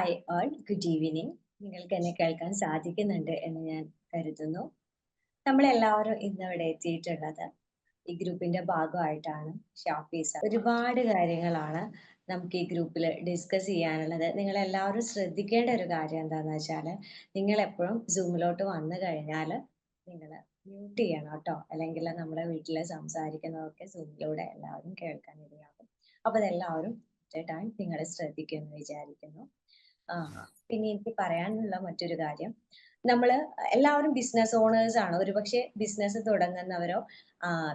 Hi all, good evening. നിങ്ങൾക്ക് എന്നെ കേൾക്കാൻ സാധിക്കുന്നുണ്ട് എന്ന് ഞാൻ കരുതുന്നു. നമ്മളെല്ലാവരും ഇന്നിവിടെ എത്തിയിട്ടുള്ളത് ഈ ഗ്രൂപ്പിന്റെ ഭാഗമായിട്ടാണ്. ഷാഫീസ ഒരുപാട് കാര്യങ്ങളാണ് നമുക്ക് ഈ ഗ്രൂപ്പിൽ ഡിസ്കസ് ചെയ്യാനുള്ളത്. നിങ്ങളെല്ലാവരും ശ്രദ്ധിക്കേണ്ട ഒരു കാര്യം എന്താന്ന് വെച്ചാൽ, നിങ്ങളെപ്പോഴും സൂമിലോട്ട് വന്നു കഴിഞ്ഞാൽ നിങ്ങൾ മ്യൂട്ട് ചെയ്യണം കേട്ടോ. അല്ലെങ്കിൽ നമ്മുടെ വീട്ടിൽ സംസാരിക്കുന്നതൊക്കെ സൂമിലൂടെ എല്ലാവരും കേൾക്കാൻ ഇടയാകും. അപ്പോൾ അതെല്ലാവരും ടൈം നിങ്ങൾ ശ്രദ്ധിക്കുമെന്ന് വിചാരിക്കുന്നു. ആ, പിന്നെ എനിക്ക് പറയാനുള്ള മറ്റൊരു കാര്യം, നമ്മള് എല്ലാവരും ബിസിനസ് ഓണേഴ്സ് ആണ്. ഒരുപക്ഷെ ബിസിനസ് തുടങ്ങുന്നവരോ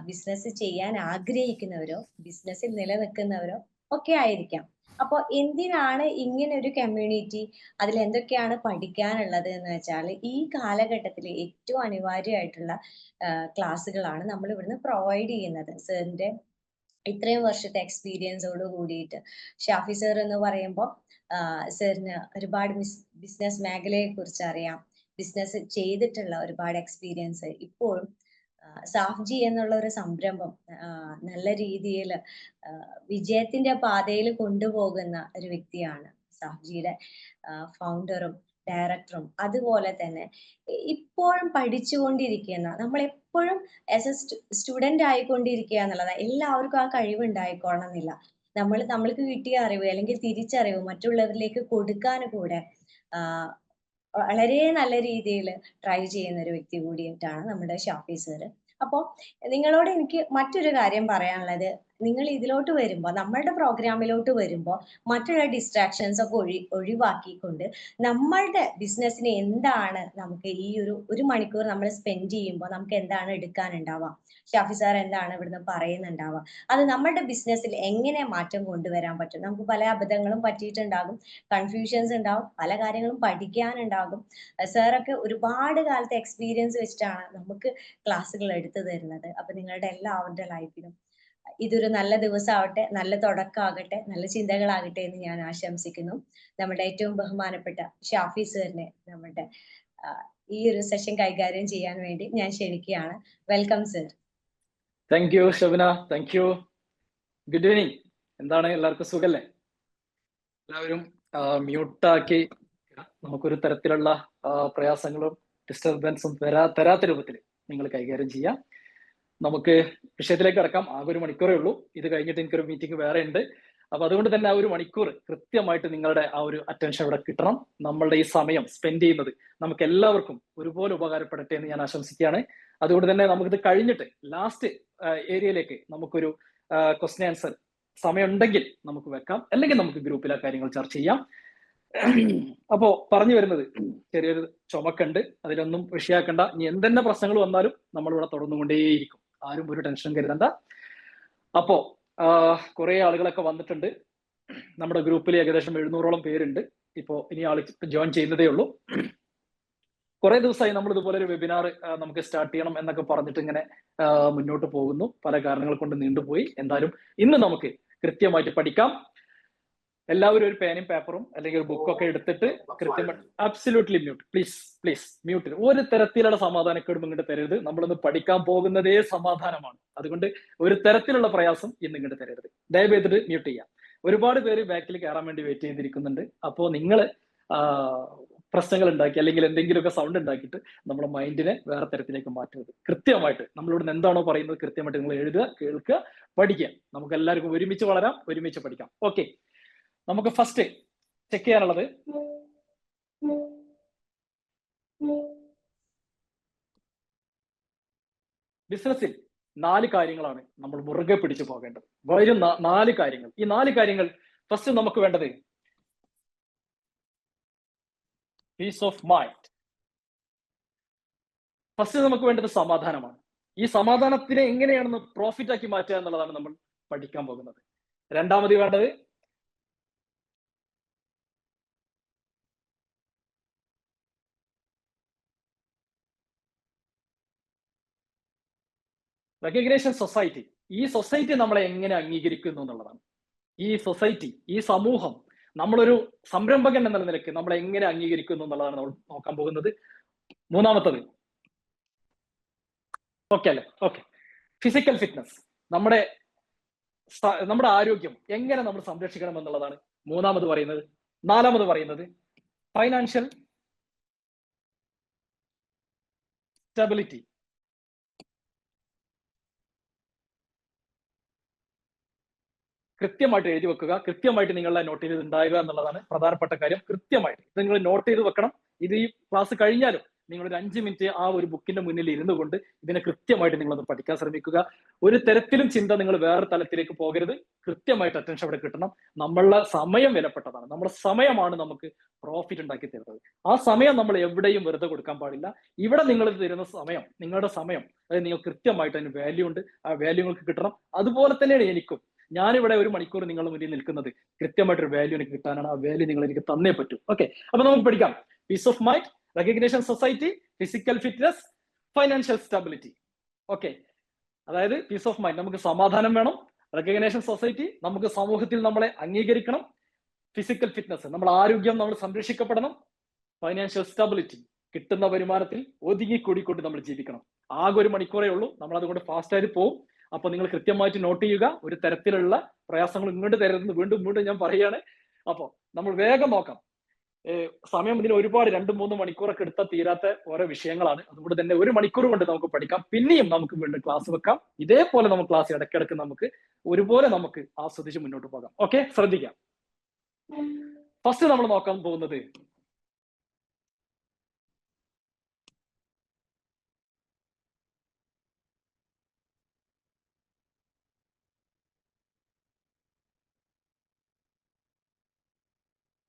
ബിസിനസ് ചെയ്യാൻ ആഗ്രഹിക്കുന്നവരോ ബിസിനസ്സിൽ നിലനിൽക്കുന്നവരോ ഒക്കെ ആയിരിക്കാം. അപ്പോൾ എന്തിനാണ് ഇങ്ങനെ ഒരു കമ്മ്യൂണിറ്റി, അതിൽ എന്തൊക്കെയാണ് പഠിക്കാനുള്ളത് എന്ന് വെച്ചാൽ, ഈ കാലഘട്ടത്തിൽ ഏറ്റവും അനിവാര്യമായിട്ടുള്ള ക്ലാസ്സുകളാണ് നമ്മൾ ഇവിടുന്ന് പ്രൊവൈഡ് ചെയ്യുന്നത്. സാറിന്റെ ഇത്രയും വർഷത്തെ എക്സ്പീരിയൻസോട് കൂടിയിട്ട്, ഷാഫി സർ എന്ന് പറയുമ്പോൾ സാറിന് ഒരുപാട് ബിസിനസ് മേഖലയെ കുറിച്ച് അറിയാം. ബിസിനസ് ചെയ്തിട്ടുള്ള ഒരുപാട് എക്സ്പീരിയൻസ് ഇപ്പോഴും സാഫ്ജി എന്നുള്ള ഒരു സംരംഭം നല്ല രീതിയിൽ വിജയത്തിന്റെ പാതയിൽ കൊണ്ടുപോകുന്ന ഒരു വ്യക്തിയാണ്. സാഫ്ജിയുടെ ഫൗണ്ടറും ഡയറക്ടറും അതുപോലെ തന്നെ ഇപ്പോഴും പഠിച്ചുകൊണ്ടിരിക്കുന്ന, നമ്മളെപ്പോഴും ആസ് എ സ്റ്റുഡന്റ് ആയിക്കൊണ്ടിരിക്കുക എന്നുള്ളതാണ്. എല്ലാവർക്കും ആ കഴിവ് ഉണ്ടായിക്കോളണം എന്നില്ല. നമ്മൾക്ക് കിട്ടിയ അറിവ് അല്ലെങ്കിൽ തിരിച്ചറിവ് മറ്റുള്ളവരിലേക്ക് കൊടുക്കാൻ കൂടെ ആഹ് വളരെ നല്ല രീതിയിൽ ട്രൈ ചെയ്യുന്ന ഒരു വ്യക്തി കൂടിയിട്ടാണ് നമ്മുടെ ഷാഫി സാറ്. അപ്പോ നിങ്ങളോട് എനിക്ക് മറ്റൊരു കാര്യം പറയാനുള്ളത്, നിങ്ങൾ ഇതിലോട്ട് വരുമ്പോ, നമ്മളുടെ പ്രോഗ്രാമിലോട്ട് വരുമ്പോ മറ്റുള്ള ഡിസ്ട്രാക്ഷൻസ് ഒക്കെ ഒഴിവാക്കിക്കൊണ്ട് നമ്മളുടെ ബിസിനസ്സിന് എന്താണ് നമുക്ക് ഈ ഒരു മണിക്കൂർ നമ്മൾ സ്പെൻഡ് ചെയ്യുമ്പോൾ നമുക്ക് എന്താണ് എടുക്കാനുണ്ടാവുക, ഷാഫി സാർ എന്താണ് ഇവിടുന്ന് പറയുന്നുണ്ടാവുക, അത് നമ്മളുടെ ബിസിനസ്സിൽ എങ്ങനെ മാറ്റം കൊണ്ടുവരാൻ പറ്റും. നമുക്ക് പല അബദ്ധങ്ങളും പറ്റിയിട്ടുണ്ടാകും, കൺഫ്യൂഷൻസ് ഉണ്ടാവും, പല കാര്യങ്ങളും പഠിക്കാനുണ്ടാകും. സാറൊക്കെ ഒരുപാട് കാലത്തെ എക്സ്പീരിയൻസ് വെച്ചിട്ടാണ് നമുക്ക് ക്ലാസ്സുകൾ എടുത്തു തരുന്നത്. അപ്പൊ നിങ്ങളുടെ എല്ലാവരുടെ ലൈഫിലും ഇതൊരു നല്ല ദിവസമാവട്ടെ, നല്ല തുടക്കമാകട്ടെ, നല്ല ചിന്തകളാകട്ടെ എന്ന് ഞാൻ ആശംസിക്കുന്നു. നമ്മുടെ ഏറ്റവും ബഹുമാനപ്പെട്ട ഷാഫി സാറിനെ നമ്മുടെ ഈ ഒരു സെഷൻ കൈകാര്യം ചെയ്യാൻ വേണ്ടി ഞാൻ ക്ഷണിക്കുകയാണ്. Welcome sir. Thank you Shobhana, thank you. Good evening. എന്താണ്, എല്ലാവർക്കും സുഖല്ലേ? എല്ലാവരും മ്യൂട്ടാക്കി നമുക്കൊരു തരത്തിലുള്ള പ്രയാസങ്ങളും ഡിസ്റ്റർബൻസും തരാത്ത രൂപത്തിൽ നിങ്ങൾ കൈകാര്യം ചെയ്യാം. നമുക്ക് വിഷയത്തിലേക്ക് കടക്കാം. ആകെ ഒരു മണിക്കൂറേ ഉള്ളൂ. ഇത് കഴിഞ്ഞിട്ട് എനിക്കൊരു മീറ്റിംഗ് വേറെ ഉണ്ട്. അപ്പൊ അതുകൊണ്ട് തന്നെ ആ ഒരു മണിക്കൂർ കൃത്യമായിട്ട് നിങ്ങളുടെ ആ ഒരു അറ്റൻഷൻ ഇവിടെ കിട്ടണം. നമ്മളുടെ ഈ സമയം സ്പെൻഡ് ചെയ്യുന്നത് നമുക്ക് എല്ലാവർക്കും ഒരുപോലെ ഉപകാരപ്പെടട്ടെ എന്ന് ഞാൻ ആശംസിക്കുകയാണ്. അതുകൊണ്ട് തന്നെ നമുക്കിത് കഴിഞ്ഞിട്ട് ലാസ്റ്റ് ഏരിയയിലേക്ക് നമുക്കൊരു ക്വസ്റ്റ്യൻ ആൻസർ സമയം ഉണ്ടെങ്കിൽ നമുക്ക് വെക്കാം, അല്ലെങ്കിൽ നമുക്ക് ഗ്രൂപ്പിലെ കാര്യങ്ങൾ ചർച്ച ചെയ്യാം. അപ്പോ പറഞ്ഞു വരുന്നത്, ചെറിയൊരു ചുമക്കുണ്ട്, അതിലൊന്നും വിഷയാക്കണ്ട. ഇനി എന്തെന്നെ പ്രശ്നങ്ങൾ വന്നാലും നമ്മളിവിടെ തുടർന്നുകൊണ്ടേയിരിക്കും. ആരും ഒരു ടെൻഷൻ കരുതണ്ട. അപ്പോ കുറെ ആളുകളൊക്കെ വന്നിട്ടുണ്ട്. നമ്മുടെ ഗ്രൂപ്പിൽ ഏകദേശം 700ഓളം പേരുണ്ട്. ഇപ്പോ ഇനി ആൾ ജോയിൻ ചെയ്യുന്നതേ ഉള്ളൂ. കുറെ ദിവസമായി നമ്മൾ ഇതുപോലെ ഒരു വെബിനാർ നമുക്ക് സ്റ്റാർട്ട് ചെയ്യണം എന്നൊക്കെ പറഞ്ഞിട്ട് ഇങ്ങനെ മുന്നോട്ട് പോകുന്നു. പല കാരണങ്ങൾ കൊണ്ട് നീണ്ടുപോയി. എന്തായാലും ഇന്ന് നമുക്ക് കൃത്യമായിട്ട് പഠിക്കാം. എല്ലാവരും ഒരു പേനയും പേപ്പറും അല്ലെങ്കിൽ ഒരു ബുക്കൊക്കെ എടുത്തിട്ട് കൃത്യമായിട്ട് absolutely mute, please please mute. ഒരു തരത്തിലുള്ള സമാധാനക്കേടും ഇങ്ങോട്ട് തരരുത്. നമ്മളൊന്ന് പഠിക്കാൻ പോകുന്നതേ സമാധാനമാണ്. അതുകൊണ്ട് ഒരു തരത്തിലുള്ള പ്രയാസം ഇന്ന് ഇങ്ങോട്ട് തരരുത്. ദയവ് ചെയ്തിട്ട് മ്യൂട്ട് ചെയ്യാം. ഒരുപാട് പേര് ബാക്കിൽ കയറാൻ വേണ്ടി വെയിറ്റ് ചെയ്തിരിക്കുന്നുണ്ട്. അപ്പോൾ നിങ്ങൾ പ്രശ്നങ്ങൾ ഉണ്ടാക്കി അല്ലെങ്കിൽ എന്തെങ്കിലുമൊക്കെ സൗണ്ട് ഉണ്ടാക്കിയിട്ട് നമ്മുടെ മൈൻഡിനെ വേറെ തരത്തിലേക്ക് മാറ്റരുത്. കൃത്യമായിട്ട് നമ്മളിവിടെ എന്താണോ പറയുന്നത് കൃത്യമായിട്ട് നിങ്ങൾ എഴുതുക, കേൾക്കുക, പഠിക്കുക. നമുക്ക് എല്ലാവർക്കും ഒരുമിച്ച് വളരാം, ഒരുമിച്ച് പഠിക്കാം. ഓക്കെ, നമുക്ക് ഫസ്റ്റ് ചെക്ക് ചെയ്യാനുള്ളത് ബിസിനസ്സിൽ 4 കാര്യങ്ങളാണ് നമ്മൾ മുറുകെ പിടിച്ചു പോകേണ്ടത്. വരും 4 കാര്യങ്ങൾ. ഈ 4 കാര്യങ്ങൾ ഫസ്റ്റ് നമുക്ക് വേണ്ടത് പീസ് ഓഫ് മൈൻഡ്. ഫസ്റ്റ് നമുക്ക് വേണ്ടത് സമാധാനമാണ്. ഈ സമാധാനത്തിനെ എങ്ങനെയാണെന്ന് പ്രോഫിറ്റ് ആക്കി മാറ്റുക എന്നുള്ളതാണ് നമ്മൾ പഠിക്കാൻ പോകുന്നത്. രണ്ടാമത് വേണ്ടത് റെക്കഗ്നേഷൻ സൊസൈറ്റി. ഈ സൊസൈറ്റി നമ്മളെ എങ്ങനെ അംഗീകരിക്കുന്നു എന്നുള്ളതാണ്. ഈ സൊസൈറ്റി, ഈ സമൂഹം നമ്മളൊരു സംരംഭകൻ എന്ന നിലയ്ക്ക് നമ്മളെ എങ്ങനെ അംഗീകരിക്കുന്നു എന്നുള്ളതാണ് നമ്മൾ നോക്കാൻ പോകുന്നത്. മൂന്നാമത്തത് ഓക്കെ അല്ലേ? Okay, physical fitness. നമ്മുടെ ആരോഗ്യം എങ്ങനെ നമ്മൾ സംരക്ഷിക്കണം എന്നുള്ളതാണ് മൂന്നാമത് പറയുന്നത്. നാലാമത് പറയുന്നത് ഫൈനാൻഷ്യൽ സ്റ്റെബിലിറ്റി. കൃത്യമായിട്ട് എഴുതി വെക്കുക, കൃത്യമായിട്ട് നിങ്ങളുടെ നോട്ട് ചെയ്ത് ഉണ്ടാകുക എന്നുള്ളതാണ് പ്രധാനപ്പെട്ട കാര്യം. കൃത്യമായിട്ട് ഇത് നിങ്ങൾ നോട്ട് ചെയ്ത് വെക്കണം. ഇത് ഈ ക്ലാസ് കഴിഞ്ഞാലും നിങ്ങൾ ഒരു 5 മിനിറ്റ് ആ ഒരു ബുക്കിന്റെ മുന്നിൽ ഇരുന്നു കൊണ്ട് ഇതിനെ കൃത്യമായിട്ട് നിങ്ങളത് പഠിക്കാൻ ശ്രമിക്കുക. ഒരു തരത്തിലും ചിന്ത നിങ്ങൾ വേറെ തലത്തിലേക്ക് പോകരുത്. കൃത്യമായിട്ട് അറ്റൻഷൻ അവിടെ കിട്ടണം. നമ്മളുടെ സമയം വിലപ്പെട്ടതാണ്. നമ്മുടെ സമയമാണ് നമുക്ക് പ്രോഫിറ്റ് ഉണ്ടാക്കി തരുന്നത്. ആ സമയം നമ്മൾ എവിടെയും വെറുതെ കൊടുക്കാൻ പാടില്ല. ഇവിടെ നിങ്ങൾ തരുന്ന സമയം, നിങ്ങളുടെ സമയം, അതായത് നിങ്ങൾ കൃത്യമായിട്ട് അതിന് വാല്യൂ ഉണ്ട്. ആ വാല്യൂ നിങ്ങൾക്ക് കിട്ടണം. അതുപോലെ തന്നെയാണ് എനിക്കും. ഞാനിവിടെ 1 മണിക്കൂർ നിങ്ങളുടെ മുന്നിൽ നിൽക്കുന്നത് കൃത്യമായിട്ടൊരു വാല്യൂ എനിക്ക് കിട്ടാനാണ്. ആ വാല്യൂ നിങ്ങൾ എനിക്ക് തന്നേ പറ്റൂ. ഓക്കെ, അപ്പൊ നമുക്ക് പഠിക്കാം. Peace of mind, recognition society, physical fitness, financial stability. Okay, അതായത് പീസ് ഓഫ് മൈൻഡ് നമുക്ക് സമാധാനം വേണം, റെക്കഗ്നേഷൻ സൊസൈറ്റി നമുക്ക് സമൂഹത്തിൽ നമ്മളെ അംഗീകരിക്കണം, ഫിസിക്കൽ ഫിറ്റ്നസ് നമ്മൾ ആരോഗ്യം നമ്മൾ സംരക്ഷിക്കപ്പെടണം, ഫൈനാൻഷ്യൽ സ്റ്റെബിലിറ്റി കിട്ടുന്ന വരുമാനത്തിൽ ഒതുങ്ങി കൂടിക്കൊണ്ട് നമ്മൾ ജീവിക്കണം. ആകെ 1 മണിക്കൂറേ ഉള്ളൂ, നമ്മൾ അതുകൊണ്ട് ഫാസ്റ്റ് ആയിട്ട് പോകും. അപ്പൊ നിങ്ങൾ കൃത്യമായിട്ട് നോട്ട് ചെയ്യുക. ഒരു തരത്തിലുള്ള പ്രയാസങ്ങൾ ഇങ്ങോട്ട് തരുന്നത് വീണ്ടും വീണ്ടും ഞാൻ പറയുകയാണ്. അപ്പൊ നമ്മൾ വേഗം നോക്കാം. സമയം ഇതിന് ഒരുപാട് 2-3 മണിക്കൂറൊക്കെ എടുത്താൽ തീരാത്ത ഓരോ വിഷയങ്ങളാണ്. അതുകൊണ്ട് തന്നെ 1 മണിക്കൂർ കൊണ്ട് നമുക്ക് പഠിക്കാം. പിന്നെയും നമുക്ക് വീണ്ടും ക്ലാസ് വെക്കാം. ഇതേപോലെ നമുക്ക് ക്ലാസ് ഇടയ്ക്കിടയ്ക്ക് നമുക്ക് ഒരുപോലെ നമുക്ക് ആസ്വദിച്ച് മുന്നോട്ട് പോകാം. ഓക്കെ, ശ്രദ്ധിക്കാം. ഫസ്റ്റ് നമ്മൾ നോക്കാൻ പോകുന്നത്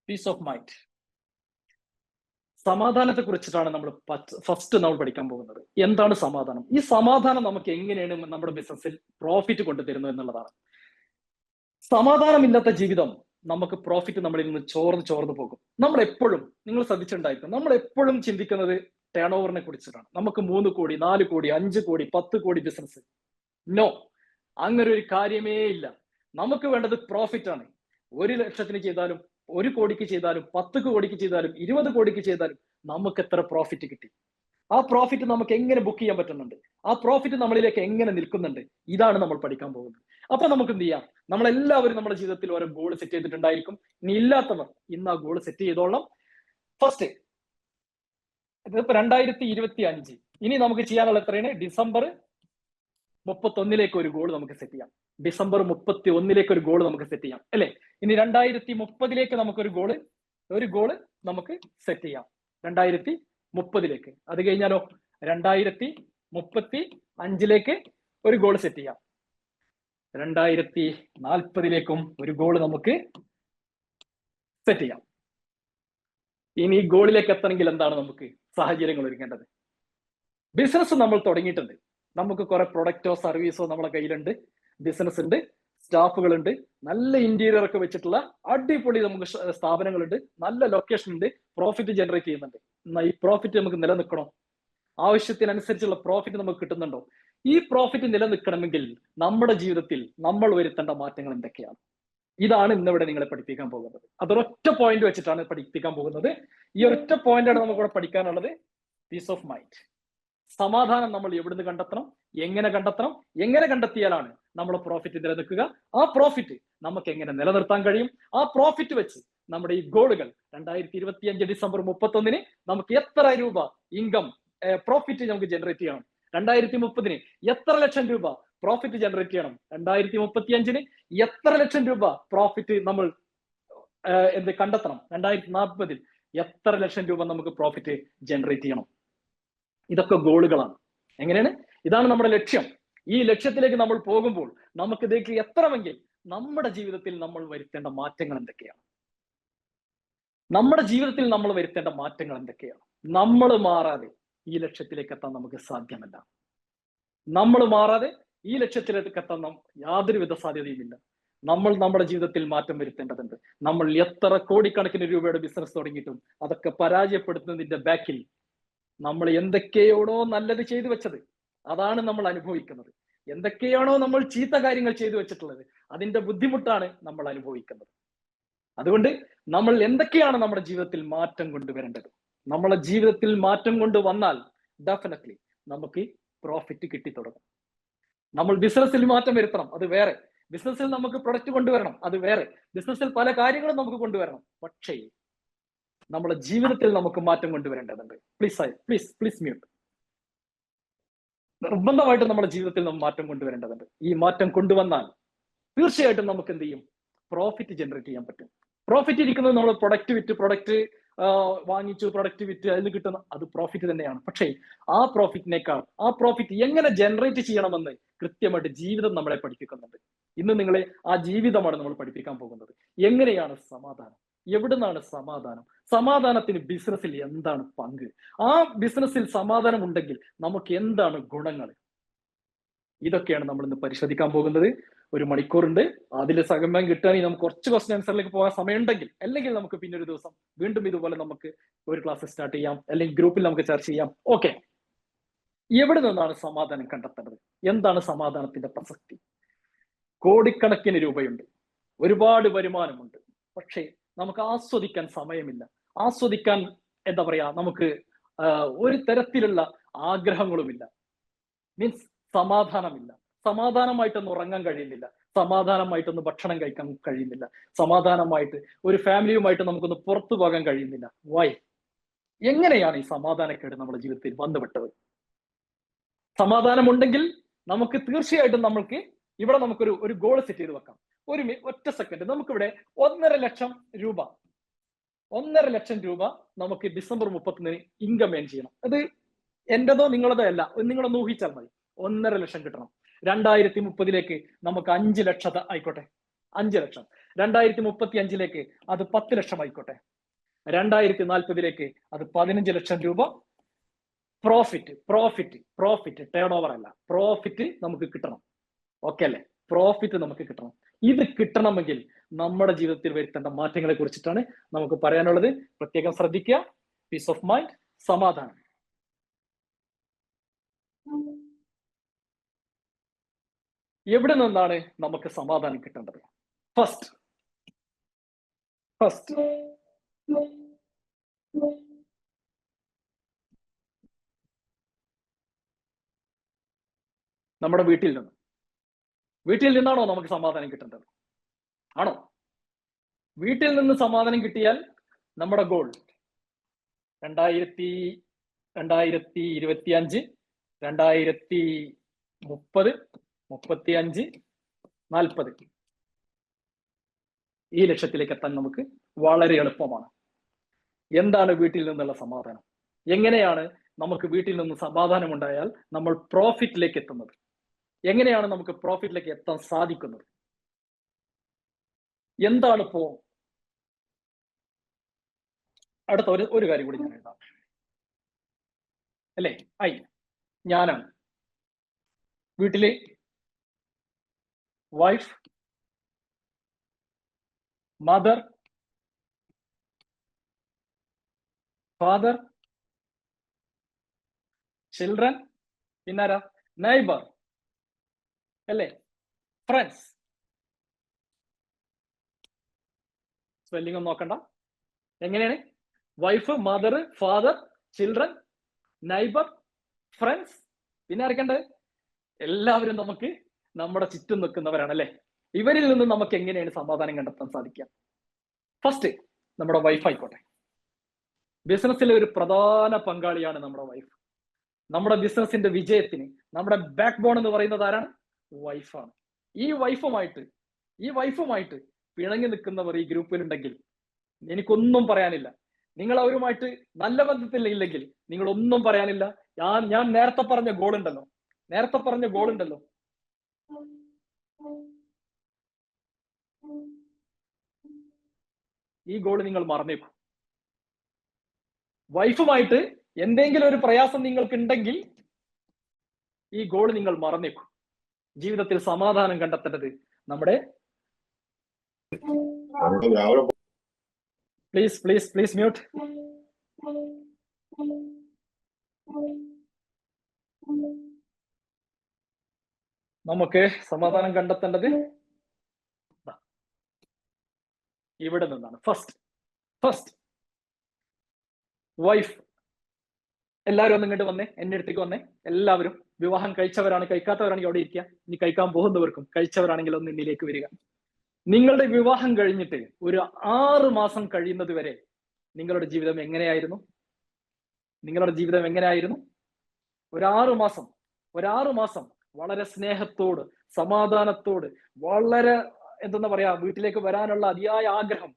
പീസ് ഓഫ് മൈൻഡ്, സമാധാനത്തെ കുറിച്ചിട്ടാണ് നമ്മൾ ഫസ്റ്റ് നമ്മൾ പഠിക്കാൻ പോകുന്നത്. എന്താണ് സമാധാനം? ഈ സമാധാനം നമുക്ക് എങ്ങനെയാണ് നമ്മുടെ ബിസിനസ്സിൽ പ്രോഫിറ്റ് കൊണ്ടുതരുന്നത് എന്നുള്ളതാണ്. സമാധാനമില്ലാത്ത ജീവിതം നമുക്ക് പ്രോഫിറ്റ് നമ്മളിൽ നിന്ന് ചോർന്ന് പോകും. നമ്മൾ എപ്പോഴും, നിങ്ങൾ ശ്രദ്ധിച്ചിട്ടുണ്ടായിരിക്കും, നമ്മൾ എപ്പോഴും ചിന്തിക്കുന്നത് ടേൺ ഓവറിനെ കുറിച്ചിട്ടാണ്. നമുക്ക് 3 കോടി 4 കോടി 5 കോടി 10 കോടി ബിസിനസ്. നോ, അങ്ങനെ ഒരു കാര്യമേ ഇല്ല. നമുക്ക് വേണ്ടത് പ്രോഫിറ്റ് ആണ്. 1 ലക്ഷത്തിന് ചെയ്താലും 1 കോടിക്ക് ചെയ്താലും 10 കോടിക്ക് ചെയ്താലും 20 കോടിക്ക് ചെയ്താലും നമുക്ക് എത്ര പ്രോഫിറ്റ് കിട്ടി, ആ പ്രോഫിറ്റ് നമുക്ക് എങ്ങനെ ബുക്ക് ചെയ്യാൻ പറ്റുന്നുണ്ട്, ആ പ്രോഫിറ്റ് നമ്മളിലേക്ക് എങ്ങനെ നിൽക്കുന്നുണ്ട്, ഇതാണ് നമ്മൾ പഠിക്കാൻ പോകുന്നത്. അപ്പൊ നമുക്ക് എന്ത് ചെയ്യാം? നമ്മളെല്ലാവരും നമ്മുടെ ജീവിതത്തിൽ ഓരോ ഗോൾ സെറ്റ് ചെയ്തിട്ടുണ്ടായിരിക്കും. ഇനി ഇല്ലാത്തവർ ഇന്ന് ആ ഗോൾ സെറ്റ് ചെയ്തോളാം. ഫസ്റ്റ്, ഇതിപ്പോ 2025, ഇനി നമുക്ക് ചെയ്യാനുള്ള എത്രയാണ്? ഡിസംബർ 31 ഒരു ഗോൾ നമുക്ക് സെറ്റ് ചെയ്യാം. ഡിസംബർ 31 ഒരു ഗോൾ നമുക്ക് സെറ്റ് ചെയ്യാം, അല്ലെ? ഇനി 2030 നമുക്കൊരു ഗോള് നമുക്ക് സെറ്റ് ചെയ്യാം. 2030. അത് കഴിഞ്ഞാലോ 2035 ഒരു ഗോൾ സെറ്റ് ചെയ്യാം. 2040 ഒരു ഗോൾ നമുക്ക് സെറ്റ് ചെയ്യാം. ഇനി ഈ ഗോളിലേക്ക് എത്തണമെങ്കിൽ എന്താണ് നമുക്ക് സാഹചര്യങ്ങൾ ഒരുക്കേണ്ടത്? ബിസിനസ് നമ്മൾ തുടങ്ങിയിട്ടുണ്ട്. നമുക്ക് കുറെ പ്രൊഡക്റ്റോ സർവീസോ നമ്മളെ കയ്യിലുണ്ട്, ബിസിനസ് ഉണ്ട്, സ്റ്റാഫുകളുണ്ട്, നല്ല ഇന്റീരിയർ ഒക്കെ വെച്ചിട്ടുള്ള അടിപൊളി നമുക്ക് സ്ഥാപനങ്ങളുണ്ട്, നല്ല ലൊക്കേഷൻ ഉണ്ട്, പ്രോഫിറ്റ് ജനറേറ്റ് ചെയ്യുന്നുണ്ട്. എന്നാൽ ഈ പ്രോഫിറ്റ് നമുക്ക് നിലനിൽക്കണോ? ആവശ്യത്തിനനുസരിച്ചുള്ള പ്രോഫിറ്റ് നമുക്ക് കിട്ടുന്നുണ്ടോ? ഈ പ്രോഫിറ്റ് നിലനിൽക്കണമെങ്കിൽ നമ്മുടെ ജീവിതത്തിൽ നമ്മൾ വരുത്തേണ്ട മാറ്റങ്ങൾ എന്തൊക്കെയാണ്? ഇതാണ് ഇന്നിവിടെ നിങ്ങളെ പഠിപ്പിക്കാൻ പോകുന്നത്. അതൊരൊറ്റ പോയിന്റ് വെച്ചിട്ടാണ് പഠിപ്പിക്കാൻ പോകുന്നത്. ഈ ഒരൊറ്റ പോയിന്റാണ് നമുക്കിവിടെ പഠിക്കാനുള്ളത്. പീസ് ഓഫ് മൈൻഡ്, സമാധാനം നമ്മൾ എവിടുന്ന് കണ്ടെത്തണം, എങ്ങനെ കണ്ടെത്തിയാലാണ് നമ്മൾ പ്രോഫിറ്റ് നിലനിൽക്കുക, ആ പ്രോഫിറ്റ് നമുക്ക് എങ്ങനെ നിലനിർത്താൻ കഴിയും, ആ പ്രോഫിറ്റ് വെച്ച് നമ്മുടെ ഈ ഗോളുകൾ 2025 ഡിസംബർ 31 നമുക്ക് എത്ര രൂപ ഇൻകം പ്രോഫിറ്റ് നമുക്ക് ജനറേറ്റ് ചെയ്യണം, 2030 എത്ര ലക്ഷം രൂപ പ്രോഫിറ്റ് ജനറേറ്റ് ചെയ്യണം, 2035 എത്ര ലക്ഷം രൂപ പ്രോഫിറ്റ് നമ്മൾ കണ്ടെത്തണം, 2040 എത്ര ലക്ഷം രൂപ നമുക്ക് പ്രോഫിറ്റ് ജനറേറ്റ് ചെയ്യണം. ഇതൊക്കെ ഗോളുകളാണ്. എങ്ങനെയാണ്? ഇതാണ് നമ്മുടെ ലക്ഷ്യം. ഈ ലക്ഷ്യത്തിലേക്ക് നമ്മൾ പോകുമ്പോൾ നമുക്ക് ഇതിലേക്ക് എത്തണമെങ്കിൽ നമ്മുടെ ജീവിതത്തിൽ നമ്മൾ വരുത്തേണ്ട മാറ്റങ്ങൾ എന്തൊക്കെയാണ്? നമ്മൾ മാറാതെ ഈ ലക്ഷ്യത്തിലേക്ക് എത്താൻ നമുക്ക് സാധ്യമല്ല. നമ്മൾ മാറാതെ ഈ ലക്ഷ്യത്തിലേക്ക് എത്താൻ യാതൊരുവിധ സാധ്യതയുമില്ല. നമ്മൾ നമ്മുടെ ജീവിതത്തിൽ മാറ്റം വരുത്തേണ്ടതുണ്ട്. നമ്മൾ എത്ര കോടിക്കണക്കിന് രൂപയുടെ ബിസിനസ് തുടങ്ങിയിട്ടും അതൊക്കെ പരാജയപ്പെടുത്തുന്നതിന്റെ ബാക്കിൽ നമ്മൾ എന്തൊക്കെയാണോ നല്ലത് ചെയ്തു വെച്ചത് അതാണ് നമ്മൾ അനുഭവിക്കുന്നത്. എന്തൊക്കെയാണോ നമ്മൾ ചീത്ത കാര്യങ്ങൾ ചെയ്തു വെച്ചിട്ടുള്ളത് അതിന്റെ ബുദ്ധിമുട്ടാണ് നമ്മൾ അനുഭവിക്കുന്നത്. അതുകൊണ്ട് നമ്മൾ എന്തൊക്കെയാണ് നമ്മുടെ ജീവിതത്തിൽ മാറ്റം കൊണ്ടുവരേണ്ടത്? നമ്മളെ ജീവിതത്തിൽ മാറ്റം കൊണ്ടുവന്നാൽ ഡെഫിനറ്റ്ലി നമുക്ക് പ്രോഫിറ്റ് കിട്ടിത്തുടങ്ങും. നമ്മൾ ബിസിനസ്സിൽ മാറ്റം വരുത്തണം, അത് വേറെ. ബിസിനസ്സിൽ നമുക്ക് പ്രൊഡക്റ്റ് കൊണ്ടുവരണം, അത് വേറെ. ബിസിനസ്സിൽ പല കാര്യങ്ങളും നമുക്ക് കൊണ്ടുവരണം. പക്ഷേ നമ്മുടെ ജീവിതത്തിൽ നമുക്ക് മാറ്റം കൊണ്ടുവരേണ്ടതുണ്ട്. Please mute. നിർബന്ധമായിട്ടും നമ്മുടെ ജീവിതത്തിൽ നമ്മൾ മാറ്റം കൊണ്ടുവരേണ്ടതുണ്ട്. ഈ മാറ്റം കൊണ്ടുവന്നാൽ തീർച്ചയായിട്ടും നമുക്ക് എന്ത് ചെയ്യും? പ്രോഫിറ്റ് ജനറേറ്റ് ചെയ്യാൻ പറ്റും. പ്രോഫിറ്റ് ഇരിക്കുന്നത് നമ്മൾ പ്രൊഡക്റ്റ് വിറ്റ്, പ്രൊഡക്റ്റ് വാങ്ങിച്ചു, പ്രൊഡക്റ്റ് വിറ്റ് അതിന് കിട്ടുന്ന അത് പ്രോഫിറ്റ് തന്നെയാണ്. പക്ഷേ ആ പ്രോഫിറ്റ് എങ്ങനെ ജനറേറ്റ് ചെയ്യണമെന്ന് കൃത്യമായിട്ട് ജീവിതം നമ്മളെ പഠിപ്പിക്കുന്നുണ്ട്. ഇന്ന് നിങ്ങളെ ആ ജീവിതമാണ് നമ്മൾ പഠിപ്പിക്കാൻ പോകുന്നത്. എങ്ങനെയാണ് സമാധാനം, എവിടുന്നാണ് സമാധാനം, സമാധാനത്തിന് ബിസിനസ്സിൽ എന്താണ് പങ്ക്, ആ ബിസിനസ്സിൽ സമാധാനം ഉണ്ടെങ്കിൽ നമുക്ക് എന്താണ് ഗുണങ്ങൾ, ഇതൊക്കെയാണ് നമ്മൾ ഇന്ന് പരിശോധിക്കാൻ പോകുന്നത്. 1 മണിക്കൂറുണ്ട്. അതിൽ സമയം കിട്ടുകയാണെങ്കിൽ നമുക്ക് കുറച്ച് ക്വസ്റ്റ്യൻ ആൻസറിലേക്ക് പോകാൻ സമയമുണ്ടെങ്കിൽ, അല്ലെങ്കിൽ നമുക്ക് പിന്നെ ഒരു ദിവസം വീണ്ടും ഇതുപോലെ നമുക്ക് ഒരു ക്ലാസ് സ്റ്റാർട്ട് ചെയ്യാം, അല്ലെങ്കിൽ ഗ്രൂപ്പിൽ നമുക്ക് ചർച്ച ചെയ്യാം. ഓക്കെ, എവിടെ നിന്നാണ് സമാധാനം കണ്ടെത്തേണ്ടത്? എന്താണ് സമാധാനത്തിന്റെ പ്രസക്തി? കോടിക്കണക്കിന് രൂപയുണ്ട്, ഒരുപാട് വരുമാനമുണ്ട്, പക്ഷേ നമുക്ക് ആസ്വദിക്കാൻ സമയമില്ല. ആസ്വദിക്കാൻ എന്താ പറയാ, നമുക്ക് ഒരു തരത്തിലുള്ള ആഗ്രഹങ്ങളുമില്ല. മീൻസ് സമാധാനമില്ല. സമാധാനമായിട്ടൊന്ന് ഉറങ്ങാൻ കഴിയുന്നില്ല, സമാധാനമായിട്ടൊന്ന് ഭക്ഷണം കഴിക്കാൻ കഴിയുന്നില്ല, സമാധാനമായിട്ട് ഒരു ഫാമിലിയുമായിട്ട് നമുക്കൊന്ന് പുറത്തു പോകാൻ കഴിയുന്നില്ല. വൈ? എങ്ങനെയാണ് ഈ സമാധാനക്കേട് നമ്മുടെ ജീവിതത്തിൽ വന്നുവിട്ടത്? സമാധാനമുണ്ടെങ്കിൽ നമുക്ക് തീർച്ചയായിട്ടും ഇവിടെ നമുക്കൊരു ഗോൾ സെറ്റ് ചെയ്ത് വെക്കാം. ഒറ്റ സെക്കൻഡ്, നമുക്കിവിടെ 1.5 ലക്ഷം രൂപ നമുക്ക് ഡിസംബർ 31 ഇൻകം ഏൺ ചെയ്യണം. അത് എന്റേതോ നിങ്ങളതോ അല്ല, നിങ്ങളൊന്ന് ഊഹിച്ചാൽ മതി. 1.5 ലക്ഷം കിട്ടണം. 2030 നമുക്ക് 5 ലക്ഷം ആയിക്കോട്ടെ, 5 ലക്ഷം. 2035 അത് 10 ലക്ഷം ആയിക്കോട്ടെ. 2040 അത് 15 ലക്ഷം രൂപ പ്രോഫിറ്റ് ടേൺ ഓവർ അല്ല, പ്രോഫിറ്റ് നമുക്ക് കിട്ടണം. ഓക്കെ അല്ലേ? പ്രോഫിറ്റ് നമുക്ക് കിട്ടണം. ഇത് കിട്ടണമെങ്കിൽ നമ്മുടെ ജീവിതത്തിൽ വരുത്തേണ്ട മാറ്റങ്ങളെ കുറിച്ചിട്ടാണ് നമുക്ക് പറയാനുള്ളത്. പ്രത്യേകം ശ്രദ്ധിക്കുക. പീസ് ഓഫ് മൈൻഡ്, സമാധാനം. എവിടെ നിന്നാണ് നമുക്ക് സമാധാനം കിട്ടേണ്ടത്? ഫസ്റ്റ് നമ്മുടെ വീട്ടിൽ നിന്നാണോ നമുക്ക് സമാധാനം കിട്ടേണ്ടത്? ആണോ? വീട്ടിൽ നിന്ന് സമാധാനം കിട്ടിയാൽ നമ്മുടെ ഗോൾ 2025, 2030, 35, 40 ഈ ലക്ഷ്യത്തിലേക്ക് എത്താൻ നമുക്ക് വളരെ എളുപ്പമാണ്. എന്താണ് വീട്ടിൽ നിന്നുള്ള സമാധാനം? എങ്ങനെയാണ് നമുക്ക് വീട്ടിൽ നിന്ന് സമാധാനം ഉണ്ടായാൽ നമ്മൾ പ്രോഫിറ്റിലേക്ക് എത്തുന്നത്? എങ്ങനെയാണ് നമുക്ക് പ്രോഫിറ്റിലേക്ക് എത്താൻ സാധിക്കുന്നത്? എന്താണ് അടുത്ത ഒരു കാര്യം കൂടി ഞാൻ എഴുതാം അല്ലേ? ഞാനാണ് വീട്ടിലെ വൈഫ്, മദർ, ഫാദർ, ചിൽഡ്രൻ, പിന്നാരാ? നൈബർ അല്ലേ? ഫ്രണ്ട്സ്. സ്പെല്ലിംഗ് ഒന്നും നോക്കണ്ട. എങ്ങനെയാണ്? Wife, mother, father, children, neighbour, friends. പിന്നെ ആർക്കേണ്ടത്? എല്ലാവരും നമുക്ക് നമ്മുടെ ചുറ്റും നിൽക്കുന്നവരാണ് അല്ലെ? ഇവരിൽ നിന്ന് നമുക്ക് എങ്ങനെയാണ് സമാധാനം കണ്ടെത്താൻ സാധിക്കുക? ഫസ്റ്റ് നമ്മുടെ വൈഫ് ആയിക്കോട്ടെ. ബിസിനസ്സിലെ ഒരു പ്രധാന പങ്കാളിയാണ് നമ്മുടെ വൈഫ്. നമ്മുടെ ബിസിനസിന്റെ വിജയത്തിന് നമ്മുടെ ബാക്ക് ബോൺ എന്ന് പറയുന്നത് ആരാണ്? വൈഫാണ്. ഈ വൈഫുമായിട്ട് പിണങ്ങി നിൽക്കുന്നവർ ഈ ഗ്രൂപ്പിലുണ്ടെങ്കിൽ എനിക്കൊന്നും പറയാനില്ല. നിങ്ങൾ അവരുമായിട്ട് നല്ല ബന്ധത്തിലില്ലെങ്കിൽ നിങ്ങളൊന്നും പറയാനില്ല. ഞാൻ നേരത്തെ പറഞ്ഞ ഗോൾ ഉണ്ടല്ലോ, ഈ ഗോൾ നിങ്ങൾ മറന്നേക്കും. വൈഫുമായിട്ട് എന്തെങ്കിലും ഒരു പ്രയാസം നിങ്ങൾക്ക് ഉണ്ടെങ്കിൽ ഈ ഗോൾ നിങ്ങൾ മറന്നേക്കും. ജീവിതത്തിൽ സമാധാനം കണ്ടെത്തേണ്ടത് നമ്മുടെ പ്ലീസ് മ്യൂട്ട്. നമുക്ക് സമാധാനം കണ്ടെത്തേണ്ടത് ഇവിടെ നിന്നാണ്. First wife. എല്ലാവരും ഒന്ന് ഇങ്ങോട്ട് വന്നേ, എന്റെ അടുത്തേക്ക് വന്നേ. എല്ലാവരും വിവാഹം കഴിച്ചവരാണ്, കഴിക്കാത്തവരാണെങ്കിൽ അവിടെ ഇരിക്കുക. ഇനി കഴിക്കാൻ പോകുന്നവർക്കും കഴിച്ചവരാണെങ്കിൽ ഒന്ന് എന്നിലേക്ക് വരിക. നിങ്ങളുടെ വിവാഹം കഴിഞ്ഞിട്ട് ഒരു 6 മാസം കഴിയുന്നത് വരെ നിങ്ങളുടെ ജീവിതം എങ്ങനെയായിരുന്നു? നിങ്ങളുടെ ജീവിതം എങ്ങനെയായിരുന്നു? ഒരു 6 മാസം വളരെ സ്നേഹത്തോട്, സമാധാനത്തോട്, വളരെ എന്തെന്നാ പറയാ, വീട്ടിലേക്ക് വരാനുള്ള അതിയായ ആഗ്രഹം,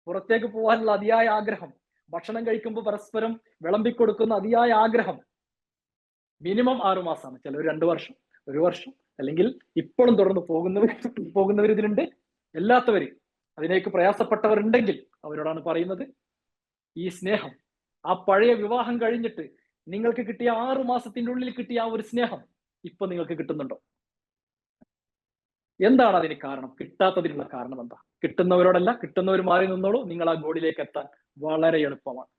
പുറത്തേക്ക് പോകാനുള്ള അതിയായ ആഗ്രഹം, ഭക്ഷണം കഴിക്കുമ്പോൾ പരസ്പരം വിളമ്പിക്കൊടുക്കുന്ന അതിയായ ആഗ്രഹം. മിനിമം 6 മാസമാണ്. ചിലർ 2 വർഷം, 1 വർഷം, അല്ലെങ്കിൽ ഇപ്പോഴും തുടർന്ന് പോകുന്നവർ ഇതിലുണ്ട്. എല്ലാത്തവര് അതിലേക്ക് പ്രയാസപ്പെട്ടവരുണ്ടെങ്കിൽ അവരോടാണ് പറയുന്നത്, ഈ സ്നേഹം, ആ പഴയ വിവാഹം കഴിഞ്ഞിട്ട് നിങ്ങൾക്ക് കിട്ടിയ 6 മാസത്തിന്റെ ഉള്ളിൽ കിട്ടിയ ആ ഒരു സ്നേഹം ഇപ്പൊ നിങ്ങൾക്ക് കിട്ടുന്നുണ്ടോ? എന്താണ് അതിന് കാരണം? കിട്ടാത്തതിനുള്ള കാരണം എന്താ? കിട്ടുന്നവരോടല്ല, കിട്ടുന്നവർ മാറി നിന്നോളൂ. നിങ്ങൾ ആ ഗോളിലേക്ക് എത്താൻ വളരെ എളുപ്പമാണ്.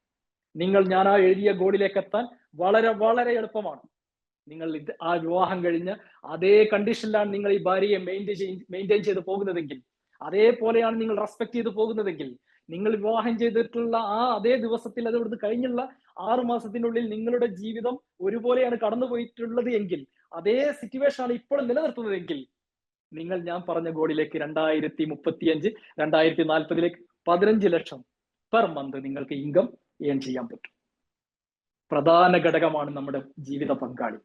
ഞാൻ ആ എഴുതിയ ഗോളിലേക്ക് എത്താൻ വളരെ വളരെ എളുപ്പമാണ്. നിങ്ങൾ ആ വിവാഹം കഴിഞ്ഞ അതേ കണ്ടീഷനിലാണ് നിങ്ങൾ ഈ ഭാര്യയെ മെയിൻറ്റെയിൻ ചെയ്ത് പോകുന്നതെങ്കിൽ, അതേപോലെയാണ് നിങ്ങൾ റെസ്പെക്ട് ചെയ്ത് പോകുന്നതെങ്കിൽ, നിങ്ങൾ വിവാഹം ചെയ്തിട്ടുള്ള ആ അതേ ദിവസത്തിൽ, അത് ഇവിടുന്ന് കഴിഞ്ഞുള്ള 6 മാസത്തിനുള്ളിൽ നിങ്ങളുടെ ജീവിതം ഒരുപോലെയാണ് കടന്നു പോയിട്ടുള്ളത് എങ്കിൽ, അതേ സിറ്റുവേഷൻ ആണ് ഇപ്പോൾ നിലനിർത്തുന്നതെങ്കിൽ, ഞാൻ പറഞ്ഞ ഗോളിലേക്ക് 2035, 2040 15 ലക്ഷം പെർ മന്ത് നിങ്ങൾക്ക് ഇൻകം ഏൺ ചെയ്യാൻ പറ്റും. പ്രധാന ഘടകമാണ് നമ്മുടെ ജീവിത പങ്കാളി.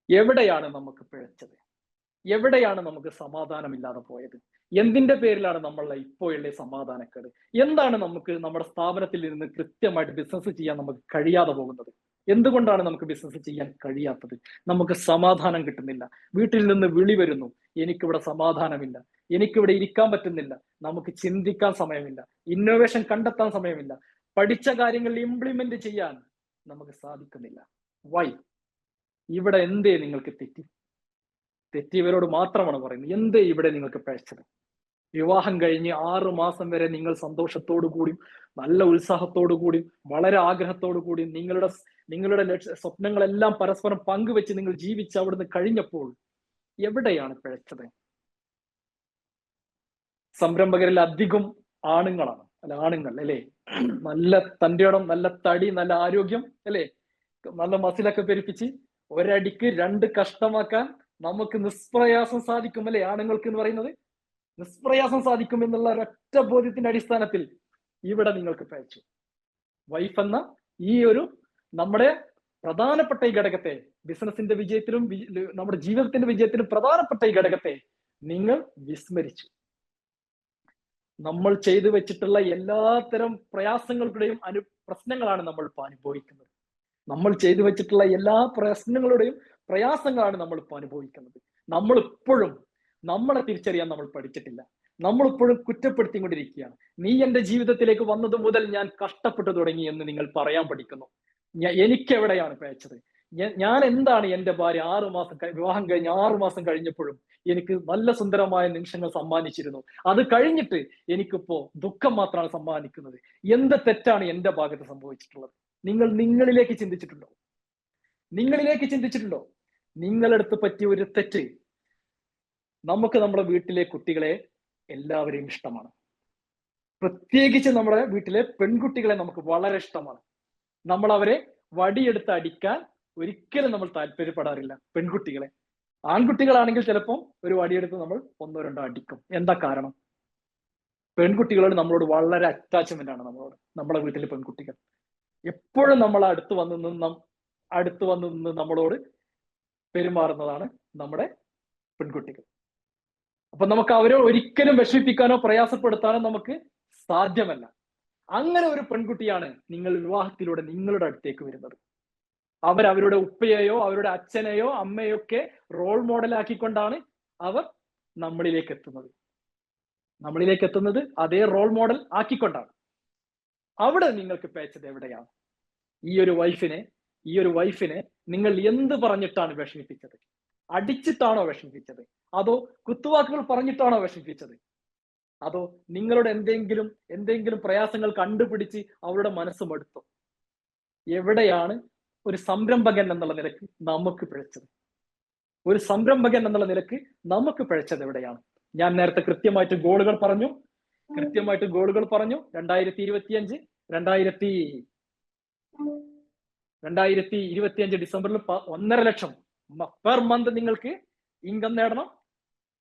എവിടെയാണ് നമുക്ക് പിഴച്ചത്? എവിടെയാണ് നമുക്ക് സമാധാനമില്ലാതെ പോയത്? എന്തിന്റെ പേരിലാണ് നമ്മളെ ഇപ്പോഴുള്ള സമാധാനക്കേട്? എന്താണ് നമുക്ക് നമ്മുടെ സ്ഥാപനത്തിൽ നിന്ന് കൃത്യമായിട്ട് ബിസിനസ് ചെയ്യാൻ നമുക്ക് കഴിയാതെ പോകുന്നത്? എന്തുകൊണ്ടാണ് നമുക്ക് ബിസിനസ് ചെയ്യാൻ കഴിയാത്തത്? നമുക്ക് സമാധാനം കിട്ടുന്നില്ല. വീട്ടിൽ നിന്ന് വിളി വരുന്നു, എനിക്കിവിടെ സമാധാനമില്ല, എനിക്കിവിടെ ഇരിക്കാൻ പറ്റുന്നില്ല, നമുക്ക് ചിന്തിക്കാൻ സമയമില്ല, ഇന്നോവേഷൻ കണ്ടെത്താൻ സമയമില്ല, പഠിച്ച കാര്യങ്ങൾ ഇംപ്ലിമെന്റ് ചെയ്യാൻ നമുക്ക് സാധിക്കുന്നില്ല. വൈ? ഇവിടെ എന്തേ നിങ്ങൾക്ക് തെറ്റിയവരോട് മാത്രമാണ് പറയുന്നത്. എന്തേ ഇവിടെ നിങ്ങൾക്ക് പിഴച്ചത്? വിവാഹം കഴിഞ്ഞ് 6 മാസം വരെ നിങ്ങൾ സന്തോഷത്തോടു കൂടിയും നല്ല ഉത്സാഹത്തോടു കൂടിയും വളരെ ആഗ്രഹത്തോടു കൂടിയും നിങ്ങളുടെ സ്വപ്നങ്ങളെല്ലാം പരസ്പരം പങ്കുവെച്ച് നിങ്ങൾ ജീവിച്ച് അവിടുന്ന് കഴിഞ്ഞപ്പോൾ എവിടെയാണ് പിഴച്ചത്? സംരംഭകരിൽ അധികം ആണുങ്ങളാണ്, ആണുങ്ങൾ അല്ലേ? നല്ല തന്റെ ഇടം, നല്ല തടി, നല്ല ആരോഗ്യം അല്ലേ, നല്ല മസിലൊക്കെ പെരുപ്പിച്ച് ഒരടിക്ക് 2 കഷ്ടമാക്കാൻ നമുക്ക് നിഷ്പ്രയാസം സാധിക്കും അല്ലേ? ആണുങ്ങൾക്ക് എന്ന് പറയുന്നത് നിഷ്പ്രയാസം സാധിക്കും എന്നുള്ള ഒരൊറ്റ ബോധ്യത്തിന്റെ അടിസ്ഥാനത്തിൽ ഇവിടെ നിങ്ങൾക്ക് പിഴച്ചു. വൈഫ് എന്ന ഈ ഒരു നമ്മുടെ പ്രധാനപ്പെട്ട ഈ ഘടകത്തെ, ബിസിനസിന്റെ വിജയത്തിലും നമ്മുടെ ജീവിതത്തിന്റെ വിജയത്തിലും പ്രധാനപ്പെട്ട ഈ ഘടകത്തെ നിങ്ങൾ വിസ്മരിച്ചു. നമ്മൾ ചെയ്തു വെച്ചിട്ടുള്ള എല്ലാത്തരം പ്രയാസങ്ങളുടെയും പ്രശ്നങ്ങളാണ് നമ്മൾ ഇപ്പോൾ അനുഭവിക്കുന്നത്. നമ്മൾ ചെയ്തു വെച്ചിട്ടുള്ള എല്ലാ പ്രശ്നങ്ങളുടെയും പ്രയാസങ്ങളാണ് നമ്മൾ ഇപ്പോൾ അനുഭവിക്കുന്നത്. നമ്മളിപ്പോഴും നമ്മളെ തിരിച്ചറിയാൻ നമ്മൾ പഠിച്ചിട്ടില്ല. നമ്മളിപ്പോഴും കുറ്റപ്പെടുത്തിക്കൊണ്ടിരിക്കുകയാണ്. നീ എന്റെ ജീവിതത്തിലേക്ക് വന്നത് മുതൽ ഞാൻ കഷ്ടപ്പെട്ടു തുടങ്ങി എന്ന് നിങ്ങൾ പറയാൻ പഠിക്കുന്നു. എനിക്കെവിടെയാണ് പിഴച്ചത്? ഞാൻ എന്താണ് എന്റെ ഭാര്യ 6 മാസം വിവാഹം കഴിഞ്ഞ് 6 മാസം കഴിഞ്ഞപ്പോഴും എനിക്ക് നല്ല സുന്ദരമായ നിമിഷങ്ങൾ സമ്മാനിച്ചിരുന്നു. അത് കഴിഞ്ഞിട്ട് എനിക്കിപ്പോ ദുഃഖം മാത്രമാണ് സമ്മാനിക്കുന്നത്. എന്ത് തെറ്റാണ് എന്റെ ഭാഗത്ത് സംഭവിച്ചിട്ടുള്ളത്? നിങ്ങളിലേക്ക് ചിന്തിച്ചിട്ടുണ്ടോ? നിങ്ങളെടുത്ത് പറ്റിയ ഒരു തെറ്റ്. നമുക്ക് നമ്മുടെ വീട്ടിലെ കുട്ടികളെ എല്ലാവരെയും ഇഷ്ടമാണ്. പ്രത്യേകിച്ച് നമ്മുടെ വീട്ടിലെ പെൺകുട്ടികളെ നമുക്ക് വളരെ ഇഷ്ടമാണ്. നമ്മൾ അവരെ വടിയെടുത്ത് അടിക്കാൻ ഒരിക്കലും നമ്മൾ താല്പര്യപ്പെടാറില്ല പെൺകുട്ടികളെ. ആൺകുട്ടികളാണെങ്കിൽ ചിലപ്പോൾ ഒരു വടിയെടുത്ത് നമ്മൾ 1 2 അടിക്കും. എന്താ കാരണം? പെൺകുട്ടികളോട് നമ്മളോട് വളരെ അറ്റാച്ച്മെന്റ് ആണ്. നമ്മളെ വീട്ടിലെ പെൺകുട്ടികൾ എപ്പോഴും നമ്മൾ അടുത്ത് വന്ന് നിന്ന് നമ്മളോട് പെരുമാറുന്നതാണ് നമ്മുടെ പെൺകുട്ടികൾ. അപ്പൊ നമുക്ക് അവരെ ഒരിക്കലും വിഷമിപ്പിക്കാനോ പ്രയാസപ്പെടുത്താനോ നമുക്ക് സാധ്യമല്ല. അങ്ങനെ ഒരു പെൺകുട്ടിയാണ് നിങ്ങൾ വിവാഹത്തിലൂടെ നിങ്ങളുടെ അടുത്തേക്ക് വരുന്നത്. അവരുടെ ഉപ്പയെയോ അവരുടെ അച്ഛനെയോ അമ്മയോ ഒക്കെ റോൾ മോഡൽ ആക്കിക്കൊണ്ടാണ് അവർ നമ്മളിലേക്ക് എത്തുന്നത്. അതേ റോൾ മോഡൽ ആക്കിക്കൊണ്ടാണ്. അവിടെ നിങ്ങൾക്ക് പേച്ചത് എവിടെയാണ്? ഈ ഒരു വൈഫിനെ നിങ്ങൾ എന്ത് പറഞ്ഞിട്ടാണ് വിഷമിപ്പിച്ചത്? അടിച്ചിട്ടാണോ വിഷമിപ്പിച്ചത്? അതോ കുത്തുവാക്കുകൾ പറഞ്ഞിട്ടാണോ വിഷമിപ്പിച്ചത്? അതോ നിങ്ങളുടെ എന്തെങ്കിലും പ്രയാസങ്ങൾ കണ്ടുപിടിച്ച് അവരുടെ മനസ്സ് മടുത്തോ? എവിടെയാണ് ഒരു സംരംഭകൻ എന്നുള്ള നിലക്ക് നമുക്ക് പിഴച്ചത്? എവിടെയാണ്? ഞാൻ നേരത്തെ കൃത്യമായിട്ട് ഗോളുകൾ പറഞ്ഞു. 2025 2025 ഡിസംബറിൽ 1.5 ലക്ഷം പെർ മന്ത് നിങ്ങൾക്ക് ഇൻകം നേടണം.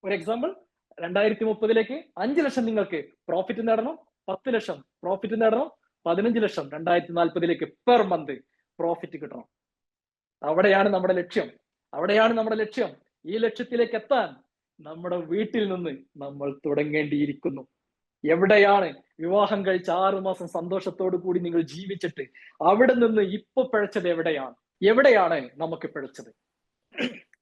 ഒരു എക്സാമ്പിൾ, 2030 5 ലക്ഷം നിങ്ങൾക്ക് പ്രോഫിറ്റ് നേടണം, 10 ലക്ഷം പ്രോഫിറ്റ് നേടണം, 15 ലക്ഷം 2040 പെർ മന്ത് പ്രോഫിറ്റ് കിട്ടണം. അവിടെയാണ് നമ്മുടെ ലക്ഷ്യം. അവിടെയാണ് നമ്മുടെ ലക്ഷ്യം. ഈ ലക്ഷ്യത്തിലേക്ക് എത്താൻ നമ്മുടെ വീട്ടിൽ നിന്ന് നമ്മൾ തുടങ്ങേണ്ടിയിരിക്കുന്നു. എവിടെയാണ് വിവാഹം കഴിച്ച് 6 മാസം സന്തോഷത്തോടു കൂടി നിങ്ങൾ ജീവിച്ചിട്ട് അവിടെ നിന്ന് ഇപ്പൊ പിഴച്ചത് എവിടെയാണ്? എവിടെയാണ് നമുക്ക് പിഴച്ചത്?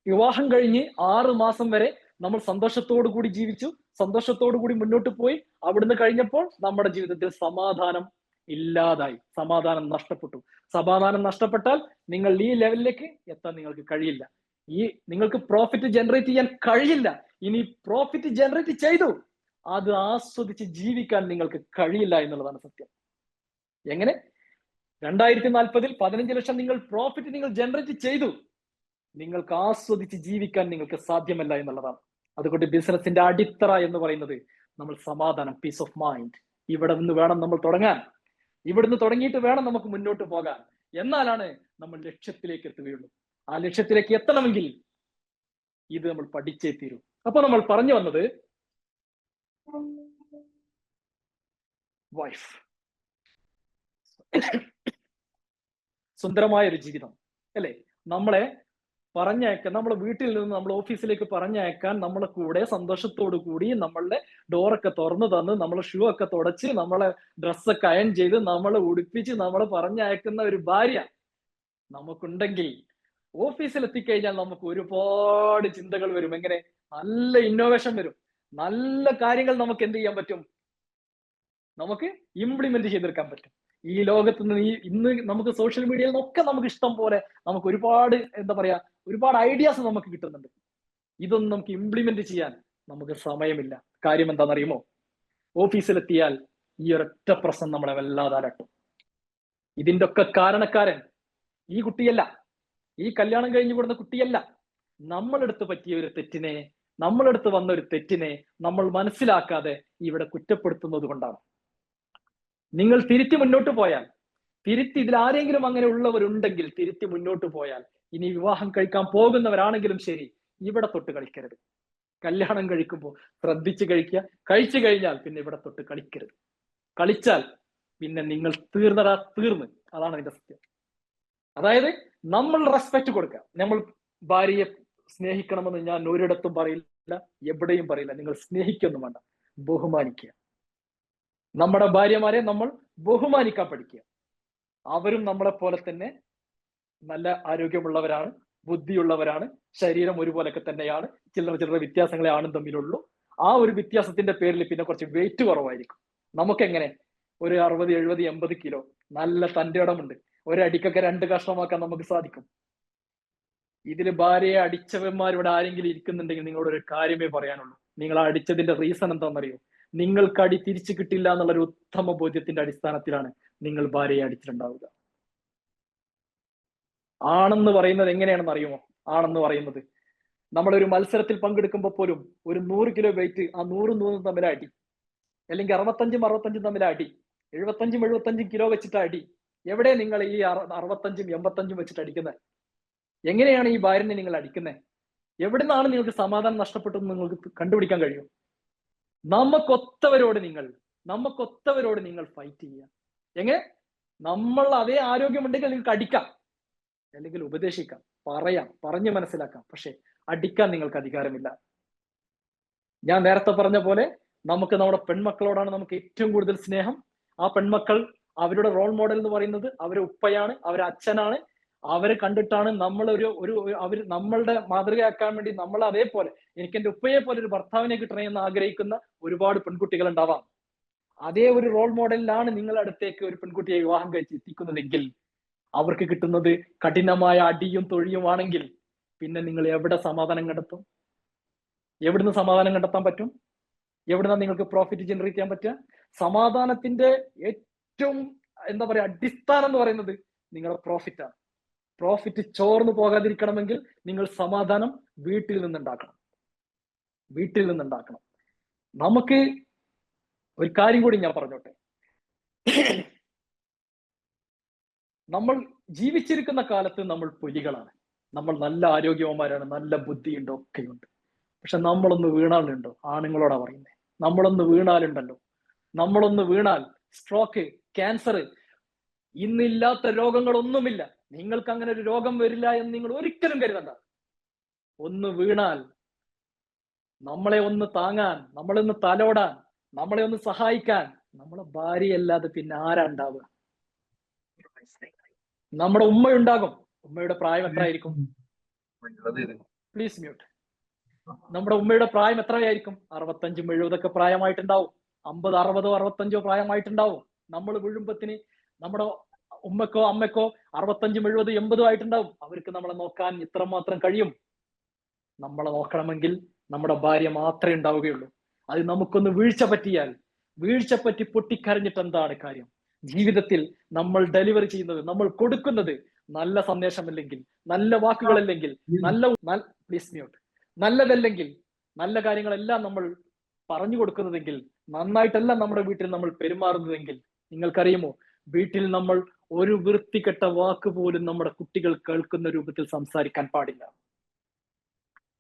വിവാഹം കഴിഞ്ഞ് 6 മാസം വരെ നമ്മൾ സന്തോഷത്തോടു കൂടി ജീവിച്ചു, സന്തോഷത്തോടു കൂടി മുന്നോട്ട് പോയി. അവിടുന്ന് കഴിഞ്ഞപ്പോൾ നമ്മുടെ ജീവിതത്തിൽ സമാധാനം ഇല്ലാതായി, സമാധാനം നഷ്ടപ്പെട്ടു. സമാധാനം നഷ്ടപ്പെട്ടാൽ നിങ്ങൾ ഈ ലെവലിലേക്ക് എത്താൻ നിങ്ങൾക്ക് കഴിയില്ല. നിങ്ങൾക്ക് പ്രോഫിറ്റ് ജനറേറ്റ് ചെയ്യാൻ കഴിയില്ല. ഇനി പ്രോഫിറ്റ് ജനറേറ്റ് ചെയ്തു, അത് ആസ്വദിച്ച് ജീവിക്കാൻ നിങ്ങൾക്ക് കഴിയില്ല എന്നുള്ളതാണ് സത്യം. എങ്ങനെ? 2040 15 ലക്ഷം നിങ്ങൾ പ്രോഫിറ്റ് നിങ്ങൾ ജനറേറ്റ് ചെയ്തു, നിങ്ങൾക്ക് ആസ്വദിച്ച് ജീവിക്കാൻ നിങ്ങൾക്ക് സാധ്യമല്ല എന്നുള്ളതാണ്. അതുകൊണ്ട് ബിസിനസിന്റെ അടിത്തറ എന്ന് പറയുന്നത് നമ്മൾ സമാധാനം, പീസ് ഓഫ് മൈൻഡ്. ഇവിടെ നിന്ന് വേണം നമ്മൾ തുടങ്ങാൻ. ഇവിടുന്ന് തുടങ്ങിയിട്ട് വേണം നമുക്ക് മുന്നോട്ട് പോകാൻ. എന്നാലാണ് നമ്മൾ ലക്ഷ്യത്തിലേക്ക് എത്തുകയുള്ളൂ. ആ ലക്ഷ്യത്തിലേക്ക് എത്തണമെങ്കിൽ ഇത് നമ്മൾ പഠിച്ചേ തീരൂ. അപ്പൊ നമ്മൾ പറഞ്ഞു വന്നത് വൈഫ്, സുന്ദരമായ ഒരു ജീവിതം അല്ലേ? നമ്മളെ പറഞ്ഞയക്കാൻ, നമ്മളെ വീട്ടിൽ നിന്ന് നമ്മൾ ഓഫീസിലേക്ക് പറഞ്ഞയക്കാൻ നമ്മളെ കൂടെ സന്തോഷത്തോടു കൂടി നമ്മളുടെ ഡോറൊക്കെ തുറന്നു തന്ന് നമ്മളെ ഷൂ ഒക്കെ തുടച്ച് നമ്മളെ ഡ്രസ്സൊക്കെ അയൺ ചെയ്ത് നമ്മളെ ഉടുപ്പിച്ച് നമ്മളെ പറഞ്ഞയക്കുന്ന ഒരു ഭാര്യ നമുക്കുണ്ടെങ്കിൽ ഓഫീസിൽ എത്തിക്കഴിഞ്ഞാൽ നമുക്ക് ഒരുപാട് ചിന്തകൾ വരും. എങ്ങനെ? നല്ല ഇന്നോവേഷൻ വരും. നല്ല കാര്യങ്ങൾ നമുക്ക് എന്ത് ചെയ്യാൻ പറ്റും? നമുക്ക് ഇംപ്ലിമെന്റ് ചെയ്തെടുക്കാൻ പറ്റും. ഈ ലോകത്ത് നിന്ന് ഇന്ന് നമുക്ക് സോഷ്യൽ മീഡിയയിൽ നിന്നൊക്കെ നമുക്ക് ഇഷ്ടം പോലെ നമുക്ക് ഒരുപാട് ഒരുപാട് ഐഡിയാസ് നമുക്ക് കിട്ടുന്നുണ്ട്. ഇതൊന്നും നമുക്ക് ഇംപ്ലിമെന്റ് ചെയ്യാൻ നമുക്ക് സമയമില്ല. കാര്യം എന്താണെന്നറിയുമോ? ഓഫീസിലെത്തിയാൽ ഈ ഒരൊറ്റ പ്രശ്നം നമ്മളെ വല്ലാതെ അലട്ടും. ഇതിന്റെ ഒക്കെ കാരണക്കാരൻ ഈ കുട്ടിയല്ല, ഈ കല്യാണം കഴിഞ്ഞു കൊടുത്ത കുട്ടിയല്ല. നമ്മളെടുത്ത് പറ്റിയ ഒരു തെറ്റിനെ, നമ്മളെടുത്ത് വന്ന ഒരു തെറ്റിനെ നമ്മൾ മനസ്സിലാക്കാതെ ഇവിടെ കുറ്റപ്പെടുത്തുന്നത് കൊണ്ടാണ്. നിങ്ങൾ തിരുത്തി മുന്നോട്ട് പോയാൽ, ഇതിൽ ആരെങ്കിലും അങ്ങനെ ഉള്ളവരുണ്ടെങ്കിൽ തിരുത്തി മുന്നോട്ട് പോയാൽ, ഇനി വിവാഹം കഴിക്കാൻ പോകുന്നവരാണെങ്കിലും ശരി, ഇവിടെ തൊട്ട് കളിക്കരുത്. കല്യാണം കഴിക്കുമ്പോൾ ശ്രദ്ധിച്ച് കഴിക്കുക. കഴിച്ചു കഴിഞ്ഞാൽ പിന്നെ ഇവിടെ തൊട്ട് കളിക്കരുത്. കളിച്ചാൽ പിന്നെ നിങ്ങൾ തീർന്ന്. അതാണ് അതിന്റെ സത്യം. അതായത് നമ്മൾ റെസ്പെക്ട് കൊടുക്കുക. നമ്മൾ ഭാര്യയെ സ്നേഹിക്കണമെന്ന് ഞാൻ ഒരിടത്തും പറയില്ല, എവിടെയും പറയില്ല. നിങ്ങൾ സ്നേഹിക്കൊന്നും വേണ്ട, ബഹുമാനിക്കുക. നമ്മുടെ ഭാര്യമാരെ നമ്മൾ ബഹുമാനിക്കാൻ പഠിക്കുക. അവരും നമ്മളെ പോലെ തന്നെ നല്ല ആരോഗ്യമുള്ളവരാണ്, ബുദ്ധിയുള്ളവരാണ്, ശരീരം ഒരുപോലൊക്കെ തന്നെയാണ്. ചില്ലറ വ്യത്യാസങ്ങളെ ആണും തമ്മിലുള്ളൂ. ആ ഒരു വ്യത്യാസത്തിന്റെ പേരിൽ പിന്നെ കുറച്ച് വെയിറ്റ് കുറവായിരിക്കും. നമുക്കെങ്ങനെ ഒരു 60, 70, 80 കിലോ നല്ല തന്റെ ഇടമുണ്ട്. ഒരടിക്കൊക്കെ 2 കഷ്ണമാക്കാൻ നമുക്ക് സാധിക്കും. ഇതിൽ ഭാര്യയെ അടിച്ചവന്മാരിവിടെ ആരെങ്കിലും ഇരിക്കുന്നുണ്ടെങ്കിൽ നിങ്ങളോട് ഒരു കാര്യമേ പറയാനുള്ളൂ. നിങ്ങൾ അടിച്ചതിന്റെ റീസൺ എന്താണെന്നറിയോ? നിങ്ങൾക്ക് അടി തിരിച്ചു കിട്ടില്ല എന്നുള്ളൊരു ഉത്തമ ബോധ്യത്തിന്റെ അടിസ്ഥാനത്തിലാണ് നിങ്ങൾ ഭാര്യയെ അടിച്ചിട്ടുണ്ടാവുക. ആണെന്ന് പറയുന്നത് എങ്ങനെയാണെന്ന് അറിയുമോ? ആണെന്ന് പറയുന്നത്, നമ്മളൊരു മത്സരത്തിൽ പങ്കെടുക്കുമ്പോൾ പോലും ഒരു 100 കിലോ വെയിറ്റ്, ആ 100 തമ്മിൽ അടി, അല്ലെങ്കിൽ 65 തമ്മിൽ അടി, 75 കിലോ വെച്ചിട്ട് അടി. എവിടെ നിങ്ങൾ ഈ 65, 85 വെച്ചിട്ട് അടിക്കുന്നത്? എങ്ങനെയാണ് ഈ ഭാര്യനെ നിങ്ങൾ അടിക്കുന്നത്? എവിടെ നിന്നാണ് നിങ്ങൾക്ക് സമാധാനം നഷ്ടപ്പെട്ടെന്ന് നിങ്ങൾക്ക് കണ്ടുപിടിക്കാൻ കഴിയും? നമുക്കൊത്തവരോട് നിങ്ങൾ ഫൈറ്റ് ചെയ്യുക. എങ്ങനെ? നമ്മൾ അതേ ആരോഗ്യമുണ്ടെങ്കിൽ നിങ്ങൾക്ക് അടിക്കാം, അല്ലെങ്കിൽ ഉപദേശിക്കാം, പറഞ്ഞ് മനസ്സിലാക്കാം. പക്ഷെ അടിക്കാൻ നിങ്ങൾക്ക് അധികാരമില്ല. ഞാൻ നേരത്തെ പറഞ്ഞ പോലെ നമുക്ക് നമ്മുടെ പെൺമക്കളോടാണ് നമുക്ക് ഏറ്റവും കൂടുതൽ സ്നേഹം. ആ പെൺമക്കൾ, അവരുടെ റോൾ മോഡൽ എന്ന് പറയുന്നത് അവരെ ഉപ്പയാണ്, അവരെ അച്ഛനാണ്. അവരെ കണ്ടിട്ടാണ് അവർ നമ്മളുടെ മാതൃകയാക്കാൻ വേണ്ടി നമ്മൾ അതേപോലെ, എനിക്ക് എന്റെ ഉപ്പയെ പോലെ ഒരു ഭർത്താവിനെ കിട്ടണേ എന്ന് ആഗ്രഹിക്കുന്ന ഒരുപാട് പെൺകുട്ടികൾ ഉണ്ടാവാം. അതേ ഒരു റോൾ മോഡലിലാണ് നിങ്ങളുടെ അടുത്തേക്ക് ഒരു പെൺകുട്ടിയെ വിവാഹം കഴിച്ച് എത്തിക്കുന്നതെങ്കിൽ അവർക്ക് കിട്ടുന്നത് കഠിനമായ അടിയും തൊഴിയുമാണെങ്കിൽ പിന്നെ നിങ്ങൾ എവിടെ സമാധാനം കണ്ടെത്തും? എവിടുന്ന് സമാധാനം കണ്ടെത്താൻ പറ്റും? എവിടുന്നാ നിങ്ങൾക്ക് പ്രോഫിറ്റ് ജനറേറ്റ് ചെയ്യാൻ പറ്റുക? സമാധാനത്തിന്റെ ഏറ്റവും അടിസ്ഥാനം എന്ന് പറയുന്നത് നിങ്ങളുടെ പ്രോഫിറ്റാണ്. പ്രോഫിറ്റ് ചോർന്നു പോകാതിരിക്കണമെങ്കിൽ നിങ്ങൾ സമാധാനം വീട്ടിൽ നിന്നുണ്ടാക്കണം. നമുക്ക് ഒരു കാര്യം കൂടി ഞാൻ പറഞ്ഞോട്ടെ. നമ്മൾ ജീവിച്ചിരിക്കുന്ന കാലത്ത് നമ്മൾ പുലികളാണ്. നമ്മൾ നല്ല ആരോഗ്യവന്മാരാണ്, നല്ല ബുദ്ധിയുണ്ട്, ഒക്കെയുണ്ട്. പക്ഷെ നമ്മളൊന്ന് വീണാലുണ്ടോ? ആണുങ്ങളോടാ പറയുന്നത്. നമ്മളൊന്ന് വീണാലുണ്ടല്ലോ, നമ്മളൊന്ന് വീണാൽ സ്ട്രോക്ക്, ക്യാൻസർ, ഇന്നില്ലാത്ത രോഗങ്ങളൊന്നുമില്ല. നിങ്ങൾക്ക് അങ്ങനെ ഒരു രോഗം വരില്ല എന്ന് നിങ്ങൾ ഒരിക്കലും കരുതണ്ട. ഒന്ന് വീണാൽ നമ്മളെ ഒന്ന് താങ്ങാൻ, നമ്മളെ ഒന്ന് തലോടാൻ, നമ്മളെ ഒന്ന് സഹായിക്കാൻ നമ്മളെ ഭാര്യയല്ലാതെ പിന്നെ ആരാ ഉണ്ടാവുക? നമ്മുടെ ഉമ്മയുണ്ടാകും. ഉമ്മയുടെ പ്രായം എത്രയായിരിക്കും? Please mute. നമ്മുടെ ഉമ്മയുടെ പ്രായം എത്രയായിരിക്കും? 65, 70 പ്രായമായിട്ടുണ്ടാവും. 50, 60, 65 പ്രായമായിട്ടുണ്ടാവും. നമ്മൾ വീഴുമ്പത്തിന് നമ്മുടെ ഉമ്മക്കോ അമ്മക്കോ 65, 70, 80 ആയിട്ടുണ്ടാവും. അവർക്ക് നമ്മളെ നോക്കാൻ ഇത്രമാത്രം കഴിയും. നമ്മളെ നോക്കണമെങ്കിൽ നമ്മുടെ ഭാര്യ മാത്രമേ ഉണ്ടാവുകയുള്ളൂ. അത് നമുക്കൊന്ന് വീഴ്ച പറ്റിയാൽ, വീഴ്ച പറ്റി പൊട്ടിക്കരഞ്ഞിട്ട് എന്താണ് കാര്യം? ജീവിതത്തിൽ നമ്മൾ ഡെലിവറി ചെയ്യുന്നത്, നമ്മൾ കൊടുക്കുന്നത് നല്ല സന്ദേശമല്ലെങ്കിൽ, നല്ല വാക്കുകളല്ലെങ്കിൽ, പ്ലീസ് മ്യൂട്ട്, നല്ലതല്ലെങ്കിൽ, നല്ല കാര്യങ്ങളെല്ലാം നമ്മൾ പറഞ്ഞു കൊടുക്കുന്നതെങ്കിൽ, നന്നായിട്ടല്ല നമ്മുടെ വീട്ടിൽ നമ്മൾ പെരുമാറുന്നതെങ്കിൽ, നിങ്ങൾക്കറിയുമോ, വീട്ടിൽ നമ്മൾ ഒരു വൃത്തികെട്ട വാക്ക് പോലും നമ്മുടെ കുട്ടികൾ കേൾക്കുന്ന രൂപത്തിൽ സംസാരിക്കാൻ പാടില്ല.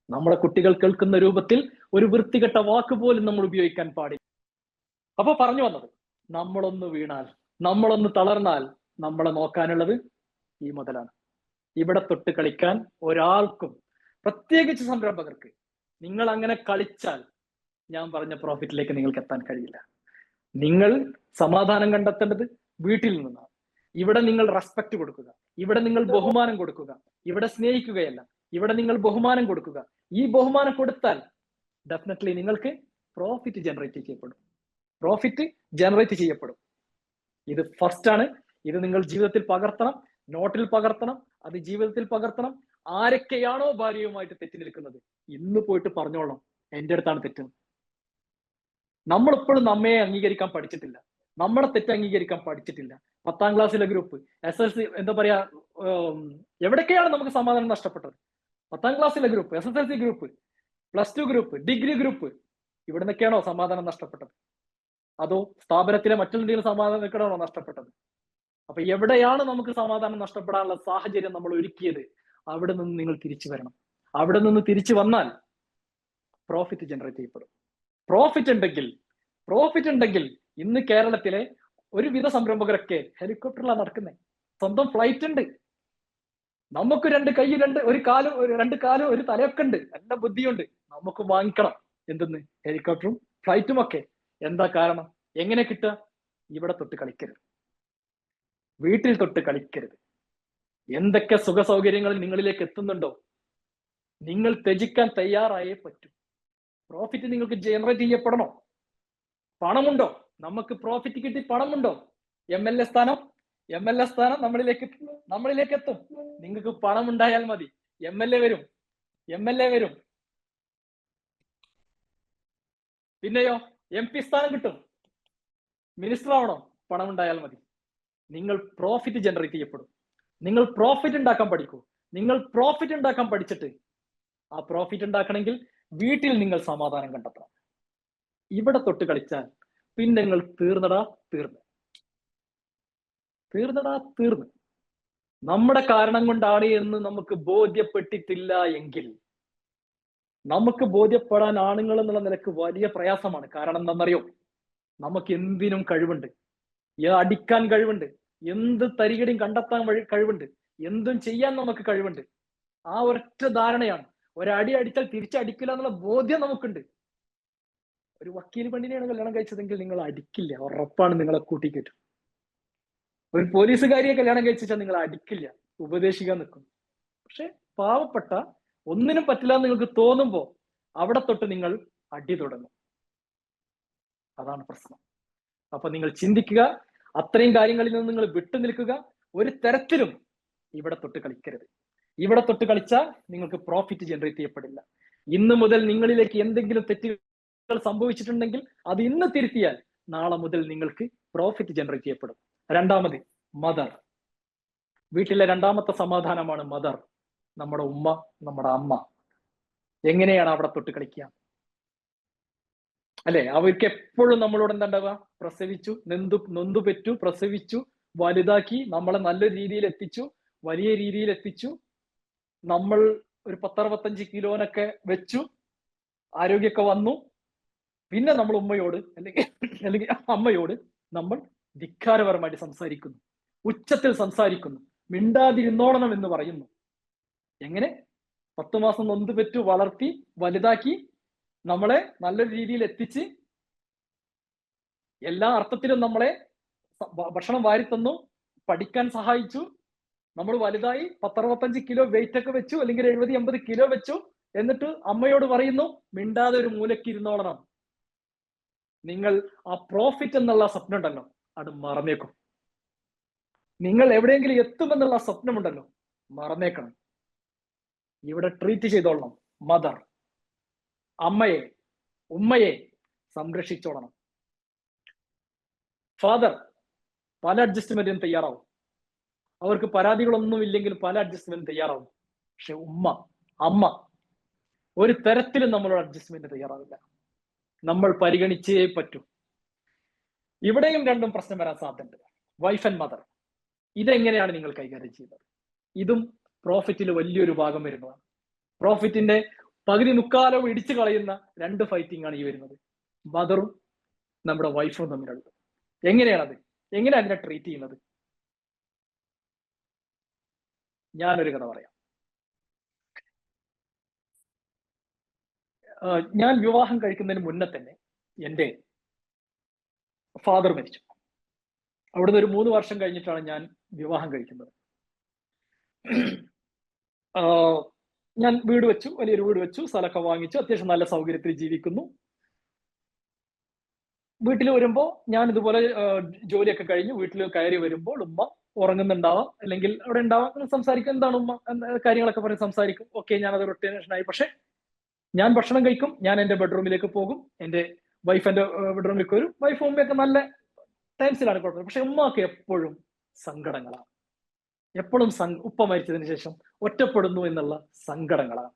നമ്മുടെ കുട്ടികൾ കേൾക്കുന്ന രൂപത്തിൽ ഒരു വൃത്തികെട്ട വാക്ക് പോലും നമ്മൾ ഉപയോഗിക്കാൻ പാടില്ല. അപ്പൊ പറഞ്ഞു വന്നത്, നമ്മളൊന്ന് വീണാൽ, നമ്മളൊന്ന് തളർന്നാൽ നമ്മളെ നോക്കാനുള്ളത് ഈ മുതലാണ്. ഇവിടെ തൊട്ട് കളിക്കാൻ ഒരാൾക്കും, പ്രത്യേകിച്ച് സംരംഭകർക്ക്, നിങ്ങൾ അങ്ങനെ കളിച്ചാൽ ഞാൻ പറഞ്ഞ പ്രോഫിറ്റിലേക്ക് നിങ്ങൾക്ക് എത്താൻ കഴിയില്ല. നിങ്ങൾ സമാധാനം കണ്ടെത്തേണ്ടത് വീട്ടിൽ നിന്നാണ്. ഇവിടെ നിങ്ങൾ റെസ്പെക്ട് കൊടുക്കുക, ഇവിടെ നിങ്ങൾ ബഹുമാനം കൊടുക്കുക, ഇവിടെ സ്നേഹിക്കുകയല്ല, ഇവിടെ നിങ്ങൾ ബഹുമാനം കൊടുക്കുക. ഈ ബഹുമാനം കൊടുത്താൽ ഡെഫിനറ്റ്ലി നിങ്ങൾക്ക് പ്രോഫിറ്റ് ജനറേറ്റ് ചെയ്യപ്പെടും. പ്രോഫിറ്റ് ജനറേറ്റ് ചെയ്യപ്പെടും. ഇത് ഫസ്റ്റ് ആണ്. ഇത് നിങ്ങൾ ജീവിതത്തിൽ പകർത്തണം, നോട്ടിൽ പകർത്തണം, അത് ജീവിതത്തിൽ പകർത്തണം. ആരൊക്കെയാണോ ഭാര്യയുമായിട്ട് തെറ്റി നിൽക്കുന്നത്, ഇന്ന് പോയിട്ട് പറഞ്ഞോളണം, എന്റെ അടുത്താണ് തെറ്റുന്നത്. നമ്മളിപ്പോഴും നമ്മയെ അംഗീകരിക്കാൻ പഠിച്ചിട്ടില്ല, നമ്മുടെ തെറ്റ് അംഗീകരിക്കാൻ പഠിച്ചിട്ടില്ല. 10ാം ക്ലാസ്സിലെ ഗ്രൂപ്പ്, SSLC, എന്താ പറയാ, എവിടൊക്കെയാണ് നമുക്ക് സമാധാനം നഷ്ടപ്പെട്ടത്? 10ാം ക്ലാസ്സിലെ group, SSLC group, +2 group, degree group, ഇവിടെ നിന്നൊക്കെയാണോ സമാധാനം നഷ്ടപ്പെട്ടത്? അതോ സ്ഥാപനത്തിലെ മറ്റെന്തെങ്കിലും സമാധാനത്തിനാണോ നഷ്ടപ്പെട്ടത്? അപ്പൊ എവിടെയാണ് നമുക്ക് സമാധാനം നഷ്ടപ്പെടാനുള്ള സാഹചര്യം നമ്മൾ ഒരുക്കിയത്, അവിടെ നിന്ന് നിങ്ങൾ തിരിച്ചു വരണം. അവിടെ നിന്ന് തിരിച്ചു വന്നാൽ പ്രോഫിറ്റ് ജനറേറ്റ് ചെയ്യപ്പെടും. പ്രോഫിറ്റ് ഉണ്ടെങ്കിൽ ഇന്ന് കേരളത്തിലെ ഒരുവിധ സംരംഭകരൊക്കെ ഹെലികോപ്റ്ററിലാണ് നടക്കുന്നത്. സ്വന്തം ഫ്ലൈറ്റ് ഉണ്ട്. നമുക്ക് 2 കൈ, ഒരു കാലും, 2 കാലും, ഒരു തലയൊക്കെ ഉണ്ട്, നല്ല ബുദ്ധിയുണ്ട്. നമുക്ക് വാങ്ങിക്കണം എന്തെന്ന്? ഹെലികോപ്റ്ററും ഫ്ലൈറ്റും ഒക്കെ. എന്താ കാരണം? എങ്ങനെ കിട്ടുക? ഇവിടെ തൊട്ട് കളിക്കരുത്, വീട്ടിൽ തൊട്ട് കളിക്കരുത്. എന്തൊക്കെ സുഖ സൗകര്യങ്ങൾ നിങ്ങളിലേക്ക് എത്തുന്നുണ്ടോ, നിങ്ങൾ ത്യജിക്കാൻ തയ്യാറായേ പറ്റൂ. പ്രോഫിറ്റ് നിങ്ങൾക്ക് ജനറേറ്റ് ചെയ്യപ്പെടണോ? പണമുണ്ടോ? നമുക്ക് പ്രോഫിറ്റ് കിട്ടി പണമുണ്ടോ? MLA സ്ഥാനം നമ്മളിലേക്ക് എത്തും. നിങ്ങൾക്ക് പണം ഉണ്ടായാൽ മതി. MLA വരും. പിന്നെയോ MP സ്ഥാനം കിട്ടും. മിനിസ്റ്റർ ആവണോ? പണം ഉണ്ടായാൽ മതി. നിങ്ങൾ പ്രോഫിറ്റ് ജനറേറ്റ് ചെയ്യപ്പെടും. നിങ്ങൾ പ്രോഫിറ്റ് ഉണ്ടാക്കാൻ പഠിക്കൂ. നിങ്ങൾ പ്രോഫിറ്റ് ഉണ്ടാക്കാൻ പഠിച്ചിട്ട് ആ പ്രോഫിറ്റ് ഉണ്ടാക്കണമെങ്കിൽ വീട്ടിൽ നിങ്ങൾ സമാധാനം കണ്ടെത്തണം. ഇവിടെ തൊട്ട് കളിച്ചാൽ പിന്നെ നിങ്ങൾ തീർന്ന്. നമ്മുടെ കാരണം കൊണ്ടാണ് എന്ന് നമുക്ക് ബോധ്യപ്പെട്ടിട്ടില്ല എങ്കിൽ, നമുക്ക് ബോധ്യപ്പെടാൻ ആണുങ്ങൾ എന്നുള്ള നിലക്ക് വലിയ പ്രയാസമാണ്. കാരണം എന്താണെന്നറിയോ? നമുക്ക് എന്തിനും കഴിവുണ്ട്, അടിക്കാൻ കഴിവുണ്ട്, എന്ത് തരികടിയും കണ്ടെത്താൻ കഴിവുണ്ട്, എന്തും ചെയ്യാൻ നമുക്ക് കഴിവുണ്ട്. ആ ഒരൊറ്റ ധാരണയാണ്. ഒരടി അടിച്ചാൽ തിരിച്ചടിക്കില്ല എന്നുള്ള ബോധ്യം നമുക്കുണ്ട്. ഒരു വക്കീൽ പെണ്ണിനെയാണ് കല്യാണം കഴിച്ചതെങ്കിൽ നിങ്ങൾ അടിക്കില്ല, ഉറപ്പാണ്. നിങ്ങളെ കൂട്ടിക്കേറ്റും. ഒരു പോലീസുകാരിയെ കല്യാണം കഴിച്ചാൽ നിങ്ങൾ അടിക്കില്ല, ഉപദേശിക്കാൻ നിൽക്കും. പക്ഷെ പാവപ്പെട്ട, ഒന്നിനും പറ്റില്ല എന്ന് നിങ്ങൾക്ക് തോന്നുമ്പോ അവിടെ തൊട്ട് നിങ്ങൾ അടി തുടങ്ങും. അതാണ് പ്രശ്നം. അപ്പൊ നിങ്ങൾ ചിന്തിക്കുക, അത്രയും കാര്യങ്ങളിൽ നിന്ന് നിങ്ങൾ വിട്ടു നിൽക്കുക. ഒരു തരത്തിലും ഇവിടെ തൊട്ട് കളിക്കരുത്. ഇവിടെ തൊട്ട് കളിച്ചാൽ നിങ്ങൾക്ക് പ്രോഫിറ്റ് ജനറേറ്റ് ചെയ്യപ്പെടില്ല. ഇന്ന് മുതൽ നിങ്ങളിലേക്ക് എന്തെങ്കിലും തെറ്റുകൾ സംഭവിച്ചിട്ടുണ്ടെങ്കിൽ അത് ഇന്ന് തിരുത്തിയാൽ നാളെ മുതൽ നിങ്ങൾക്ക് പ്രോഫിറ്റ് ജനറേറ്റ് ചെയ്യപ്പെടും. രണ്ടാമത്, മദർ. വീട്ടിലെ രണ്ടാമത്തെ സമാധാനമാണ് മദർ. നമ്മുടെ ഉമ്മ, നമ്മുടെ അമ്മ. എങ്ങനെയാണ് അവിടെ തൊട്ട് കളിക്കുക? അല്ലെ, അവർക്ക് എപ്പോഴും നമ്മളോട് എന്താ ഉണ്ടാവുക? പ്രസവിച്ചു, നൊന്തു പെറ്റു, പ്രസവിച്ചു, വലുതാക്കി, നമ്മളെ നല്ല രീതിയിൽ എത്തിച്ചു, വലിയ രീതിയിൽ എത്തിച്ചു. നമ്മൾ ഒരു 10-65 കിലോനൊക്കെ വെച്ചു, ആരോഗ്യമൊക്കെ വന്നു. പിന്നെ നമ്മൾ ഉമ്മയോട് അല്ലെങ്കിൽ അമ്മയോട് നമ്മൾ ധിക്കാരപരമായിട്ട് സംസാരിക്കുന്നു, ഉച്ചത്തിൽ സംസാരിക്കുന്നു, മിണ്ടാതിരുന്നോളണം എന്ന് പറയുന്നു. എങ്ങനെ? 10 മാസം നൊന്ത് പെറ്റു വളർത്തി വലുതാക്കി നമ്മളെ നല്ലൊരു രീതിയിൽ എത്തിച്ച് എല്ലാ അർത്ഥത്തിലും നമ്മളെ ഭക്ഷണം വാരി തന്നു, പഠിക്കാൻ സഹായിച്ചു. നമ്മൾ വലുതായി 10-65 കിലോ വെയിറ്റ് ഒക്കെ വെച്ചു, അല്ലെങ്കിൽ 70-80 കിലോ വെച്ചു. എന്നിട്ട് അമ്മയോട് പറയുന്നു, മിണ്ടാതെ ഒരു മൂലയ്ക്ക് ഇരുന്നോളണം. നിങ്ങൾ ആ പ്രോഫിറ്റ് എന്നുള്ള സ്വപ്നം ഉണ്ടല്ലോ, അത് മറന്നേക്കും. നിങ്ങൾ എവിടെയെങ്കിലും എത്തുമെന്നുള്ള സ്വപ്നമുണ്ടല്ലോ, മറന്നേക്കണം. ഇവിടെ ട്രീറ്റ് ചെയ്തോളണം. മദർ, അമ്മയെ, ഉമ്മയെ സംരക്ഷിച്ചോളണം. ഫാദർ പല അഡ്ജസ്റ്റ്മെന്റിനും തയ്യാറാവും. അവർക്ക് പരാതികളൊന്നും ഇല്ലെങ്കിൽ പല അഡ്ജസ്റ്റ്മെന്റും തയ്യാറാവും. പക്ഷെ അമ്മ ഒരു തരത്തിലും നമ്മളോട് അഡ്ജസ്റ്റ്മെന്റ് തയ്യാറാവില്ല. നമ്മൾ പരിഗണിച്ചേ പറ്റൂ. ഇവിടെയും രണ്ടും പ്രശ്നം വരാൻ സാധ്യതയുണ്ട്. വൈഫ് ആൻഡ് മദർ, ഇതെങ്ങനെയാണ് നിങ്ങൾ കൈകാര്യം ചെയ്യുന്നത്? ഇതും പ്രോഫിറ്റിൽ വലിയൊരു ഭാഗം വരുന്നതാണ്. പ്രോഫിറ്റിന്റെ പകുതി മുക്കാലവും ഇടിച്ചു കളയുന്ന രണ്ട് ഫൈറ്റിംഗ് ആണ് ഈ വരുന്നത്, മദറും നമ്മുടെ വൈഫും തമ്മിലുള്ളത്. എങ്ങനെയാണത്? എങ്ങനെയാണ് അതിനെ ട്രീറ്റ് ചെയ്യുന്നത്? ഞാനൊരു കഥ പറയാം. ഞാൻ വിവാഹം കഴിക്കുന്നതിന് മുന്നേ തന്നെ എൻ്റെ ഫാദർ മരിച്ചു. അവിടുന്ന് ഒരു 3 വർഷം കഴിഞ്ഞിട്ടാണ് ഞാൻ വിവാഹം കഴിക്കുന്നത്. ഞാൻ വീട് വെച്ചു, വലിയൊരു വീട് വെച്ചു, സ്ഥലമൊക്കെ വാങ്ങിച്ചു, അത്യാവശ്യം നല്ല സൗകര്യത്തിൽ ജീവിക്കുന്നു. വീട്ടിൽ വരുമ്പോൾ ഞാൻ ഇതുപോലെ ജോലിയൊക്കെ കഴിഞ്ഞ് വീട്ടിൽ കയറി വരുമ്പോൾ ഉമ്മ ഉറങ്ങുന്നുണ്ടാവാം, അല്ലെങ്കിൽ അവിടെ ഉണ്ടാവാം, സംസാരിക്കും. എന്താണ് ഉമ്മ കാര്യങ്ങളൊക്കെ പറഞ്ഞ് സംസാരിക്കും. ഓക്കെ, ഞാനത് റൊട്ടേഷനായി. പക്ഷെ ഞാൻ ഭക്ഷണം കഴിക്കും, ഞാൻ എൻ്റെ ബെഡ്റൂമിലേക്ക് പോകും, എൻ്റെ വൈഫ് എൻ്റെ ബെഡ്റൂമിലേക്ക് വരും. വൈഫ് ഉമ്മയൊക്കെ നല്ല ടൈംസിലാണ് കുഴപ്പമില്ല. പക്ഷെ ഉമ്മക്ക് എപ്പോഴും സങ്കടങ്ങളാണ്. എപ്പോഴും ഉപ്പ മരിച്ചതിന് ശേഷം ഒറ്റപ്പെടുന്നു എന്നുള്ള സങ്കടങ്ങളാണ്.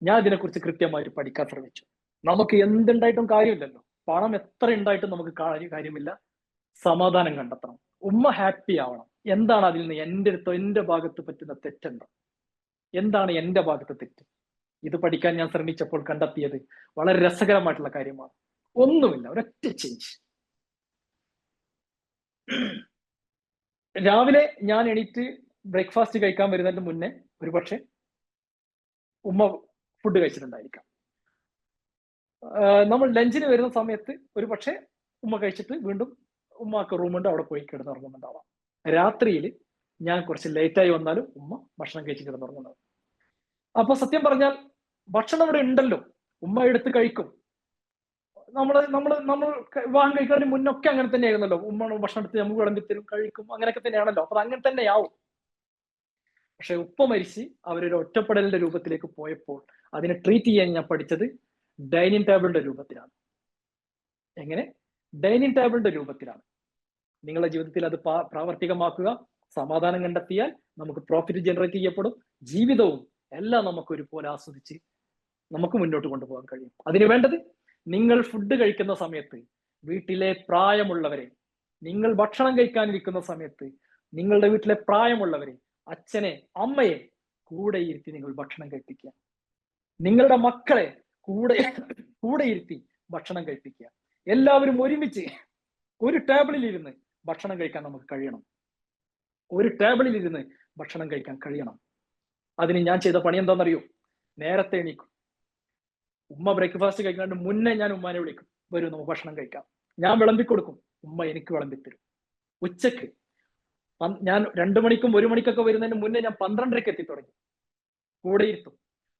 ഞാൻ ഇതിനെക്കുറിച്ച് കൃത്യമായിട്ട് പഠിക്കാൻ ശ്രമിച്ചു. നമുക്ക് എന്തുണ്ടായിട്ടും കാര്യമില്ലല്ലോ, പണം എത്ര ഉണ്ടായിട്ടും നമുക്ക് കാര്യമില്ല. സമാധാനം കണ്ടെത്തണം, ഉമ്മ ഹാപ്പി ആവണം. എന്താണ് അതിൽ നിന്ന് എൻ്റെ ഭാഗത്ത് പറ്റുന്ന തെറ്റുണ്ടോ? എന്താണ് എൻ്റെ ഭാഗത്ത് തെറ്റ്? ഇത് പഠിക്കാൻ ഞാൻ ശ്രമിച്ചപ്പോൾ കണ്ടെത്തിയത് വളരെ രസകരമായിട്ടുള്ള കാര്യമാണ്. ഒന്നുമില്ല, ഒരൊറ്റ ചേഞ്ച്. രാവിലെ ഞാൻ എണീറ്റ് ബ്രേക്ക്ഫാസ്റ്റ് കഴിക്കാൻ വരുന്നതിന് മുന്നേ ഒരുപക്ഷെ ഉമ്മ ഫുഡ് കഴിച്ചിട്ടുണ്ടായിരിക്കാം. നമ്മൾ ലഞ്ചിന് വരുന്ന സമയത്ത് ഒരു പക്ഷേ ഉമ്മ കഴിച്ചിട്ട് വീണ്ടും ഉമ്മക്ക് റൂമുണ്ട്, അവിടെ പോയി കിടന്നുറങ്ങുന്നുണ്ടാവാം. രാത്രിയിൽ ഞാൻ കുറച്ച് ലേറ്റായി വന്നാലും ഉമ്മ ഭക്ഷണം കഴിച്ച് കിടന്നുറങ്ങുന്നത്. അപ്പൊ സത്യം പറഞ്ഞാൽ ഭക്ഷണം ഇവിടെ ഉണ്ടല്ലോ, ഉമ്മ എടുത്ത് കഴിക്കും. നമ്മൾ വിവാഹം കഴിക്കുന്നതിന് മുന്നൊക്കെ അങ്ങനെ തന്നെയായിരുന്നല്ലോ. ഉമ്മ ഭക്ഷണം എടുത്ത് നമുക്ക് വിളമ്പിത്തരും, കഴിക്കും, അങ്ങനെയൊക്കെ തന്നെയാണല്ലോ. അപ്പൊ അങ്ങനെ തന്നെയാവും. പക്ഷെ ഉപ്പ മരിച്ച് അവരൊരു ഒറ്റപ്പെടലിന്റെ രൂപത്തിലേക്ക് പോയപ്പോൾ അതിനെ ട്രീറ്റ് ചെയ്യാൻ ഞാൻ പഠിച്ചത് ഡൈനിങ് ടേബിളിന്റെ രൂപത്തിലാണ്. എങ്ങനെ? ഡൈനിങ് ടേബിളിന്റെ രൂപത്തിലാണ്. നിങ്ങളുടെ ജീവിതത്തിൽ അത് പ്രാവർത്തികമാക്കുക. സമാധാനം കണ്ടെത്തിയാൽ നമുക്ക് പ്രോഫിറ്റ് ജനറേറ്റ് ചെയ്യപ്പെടും. ജീവിതവും എല്ലാം നമുക്ക് ഒരുപോലെ ആസ്വദിച്ച് നമുക്ക് മുന്നോട്ട് കൊണ്ടുപോകാൻ കഴിയും. അതിന് വേണ്ടത്, നിങ്ങൾ ഫുഡ് കഴിക്കുന്ന സമയത്ത് വീട്ടിലെ പ്രായമുള്ളവരെ, നിങ്ങൾ ഭക്ഷണം കഴിക്കാനിരിക്കുന്ന സമയത്ത് നിങ്ങളുടെ വീട്ടിലെ പ്രായമുള്ളവരെ, അച്ഛനെ, അമ്മയെ കൂടെ ഇരുത്തി നിങ്ങൾ ഭക്ഷണം കഴിപ്പിക്കുക. നിങ്ങളുടെ മക്കളെ കൂടെ ഇരുത്തി ഭക്ഷണം കഴിപ്പിക്കുക. എല്ലാവരും ഒരുമിച്ച് ഒരു ടേബിളിൽ ഇരുന്ന് ഭക്ഷണം കഴിക്കാൻ നമുക്ക് കഴിയണം. ഒരു ടേബിളിൽ ഇരുന്ന് ഭക്ഷണം കഴിക്കാൻ കഴിയണം. അതിന് ഞാൻ ചെയ്ത പണി എന്താണെന്നറിയോ? നേരത്തെ എണീക്കും. ഉമ്മ ബ്രേക്ക്ഫാസ്റ്റ് കഴിക്കാണ്ട് മുന്നേ ഞാൻ ഉമ്മാനെ വിളിക്കും, വരൂ നമുക്ക് ഭക്ഷണം കഴിക്കാം. ഞാൻ വിളമ്പിക്കൊടുക്കും, ഉമ്മ എനിക്ക് വിളമ്പിത്തരും. ഉച്ചക്ക് ഞാൻ 2 മണിക്കും 1 മണിക്കൊക്കെ വരുന്നതിന് മുന്നേ ഞാൻ 12:30 എത്തി തുടങ്ങി. കൂടെ ഇരുത്തും,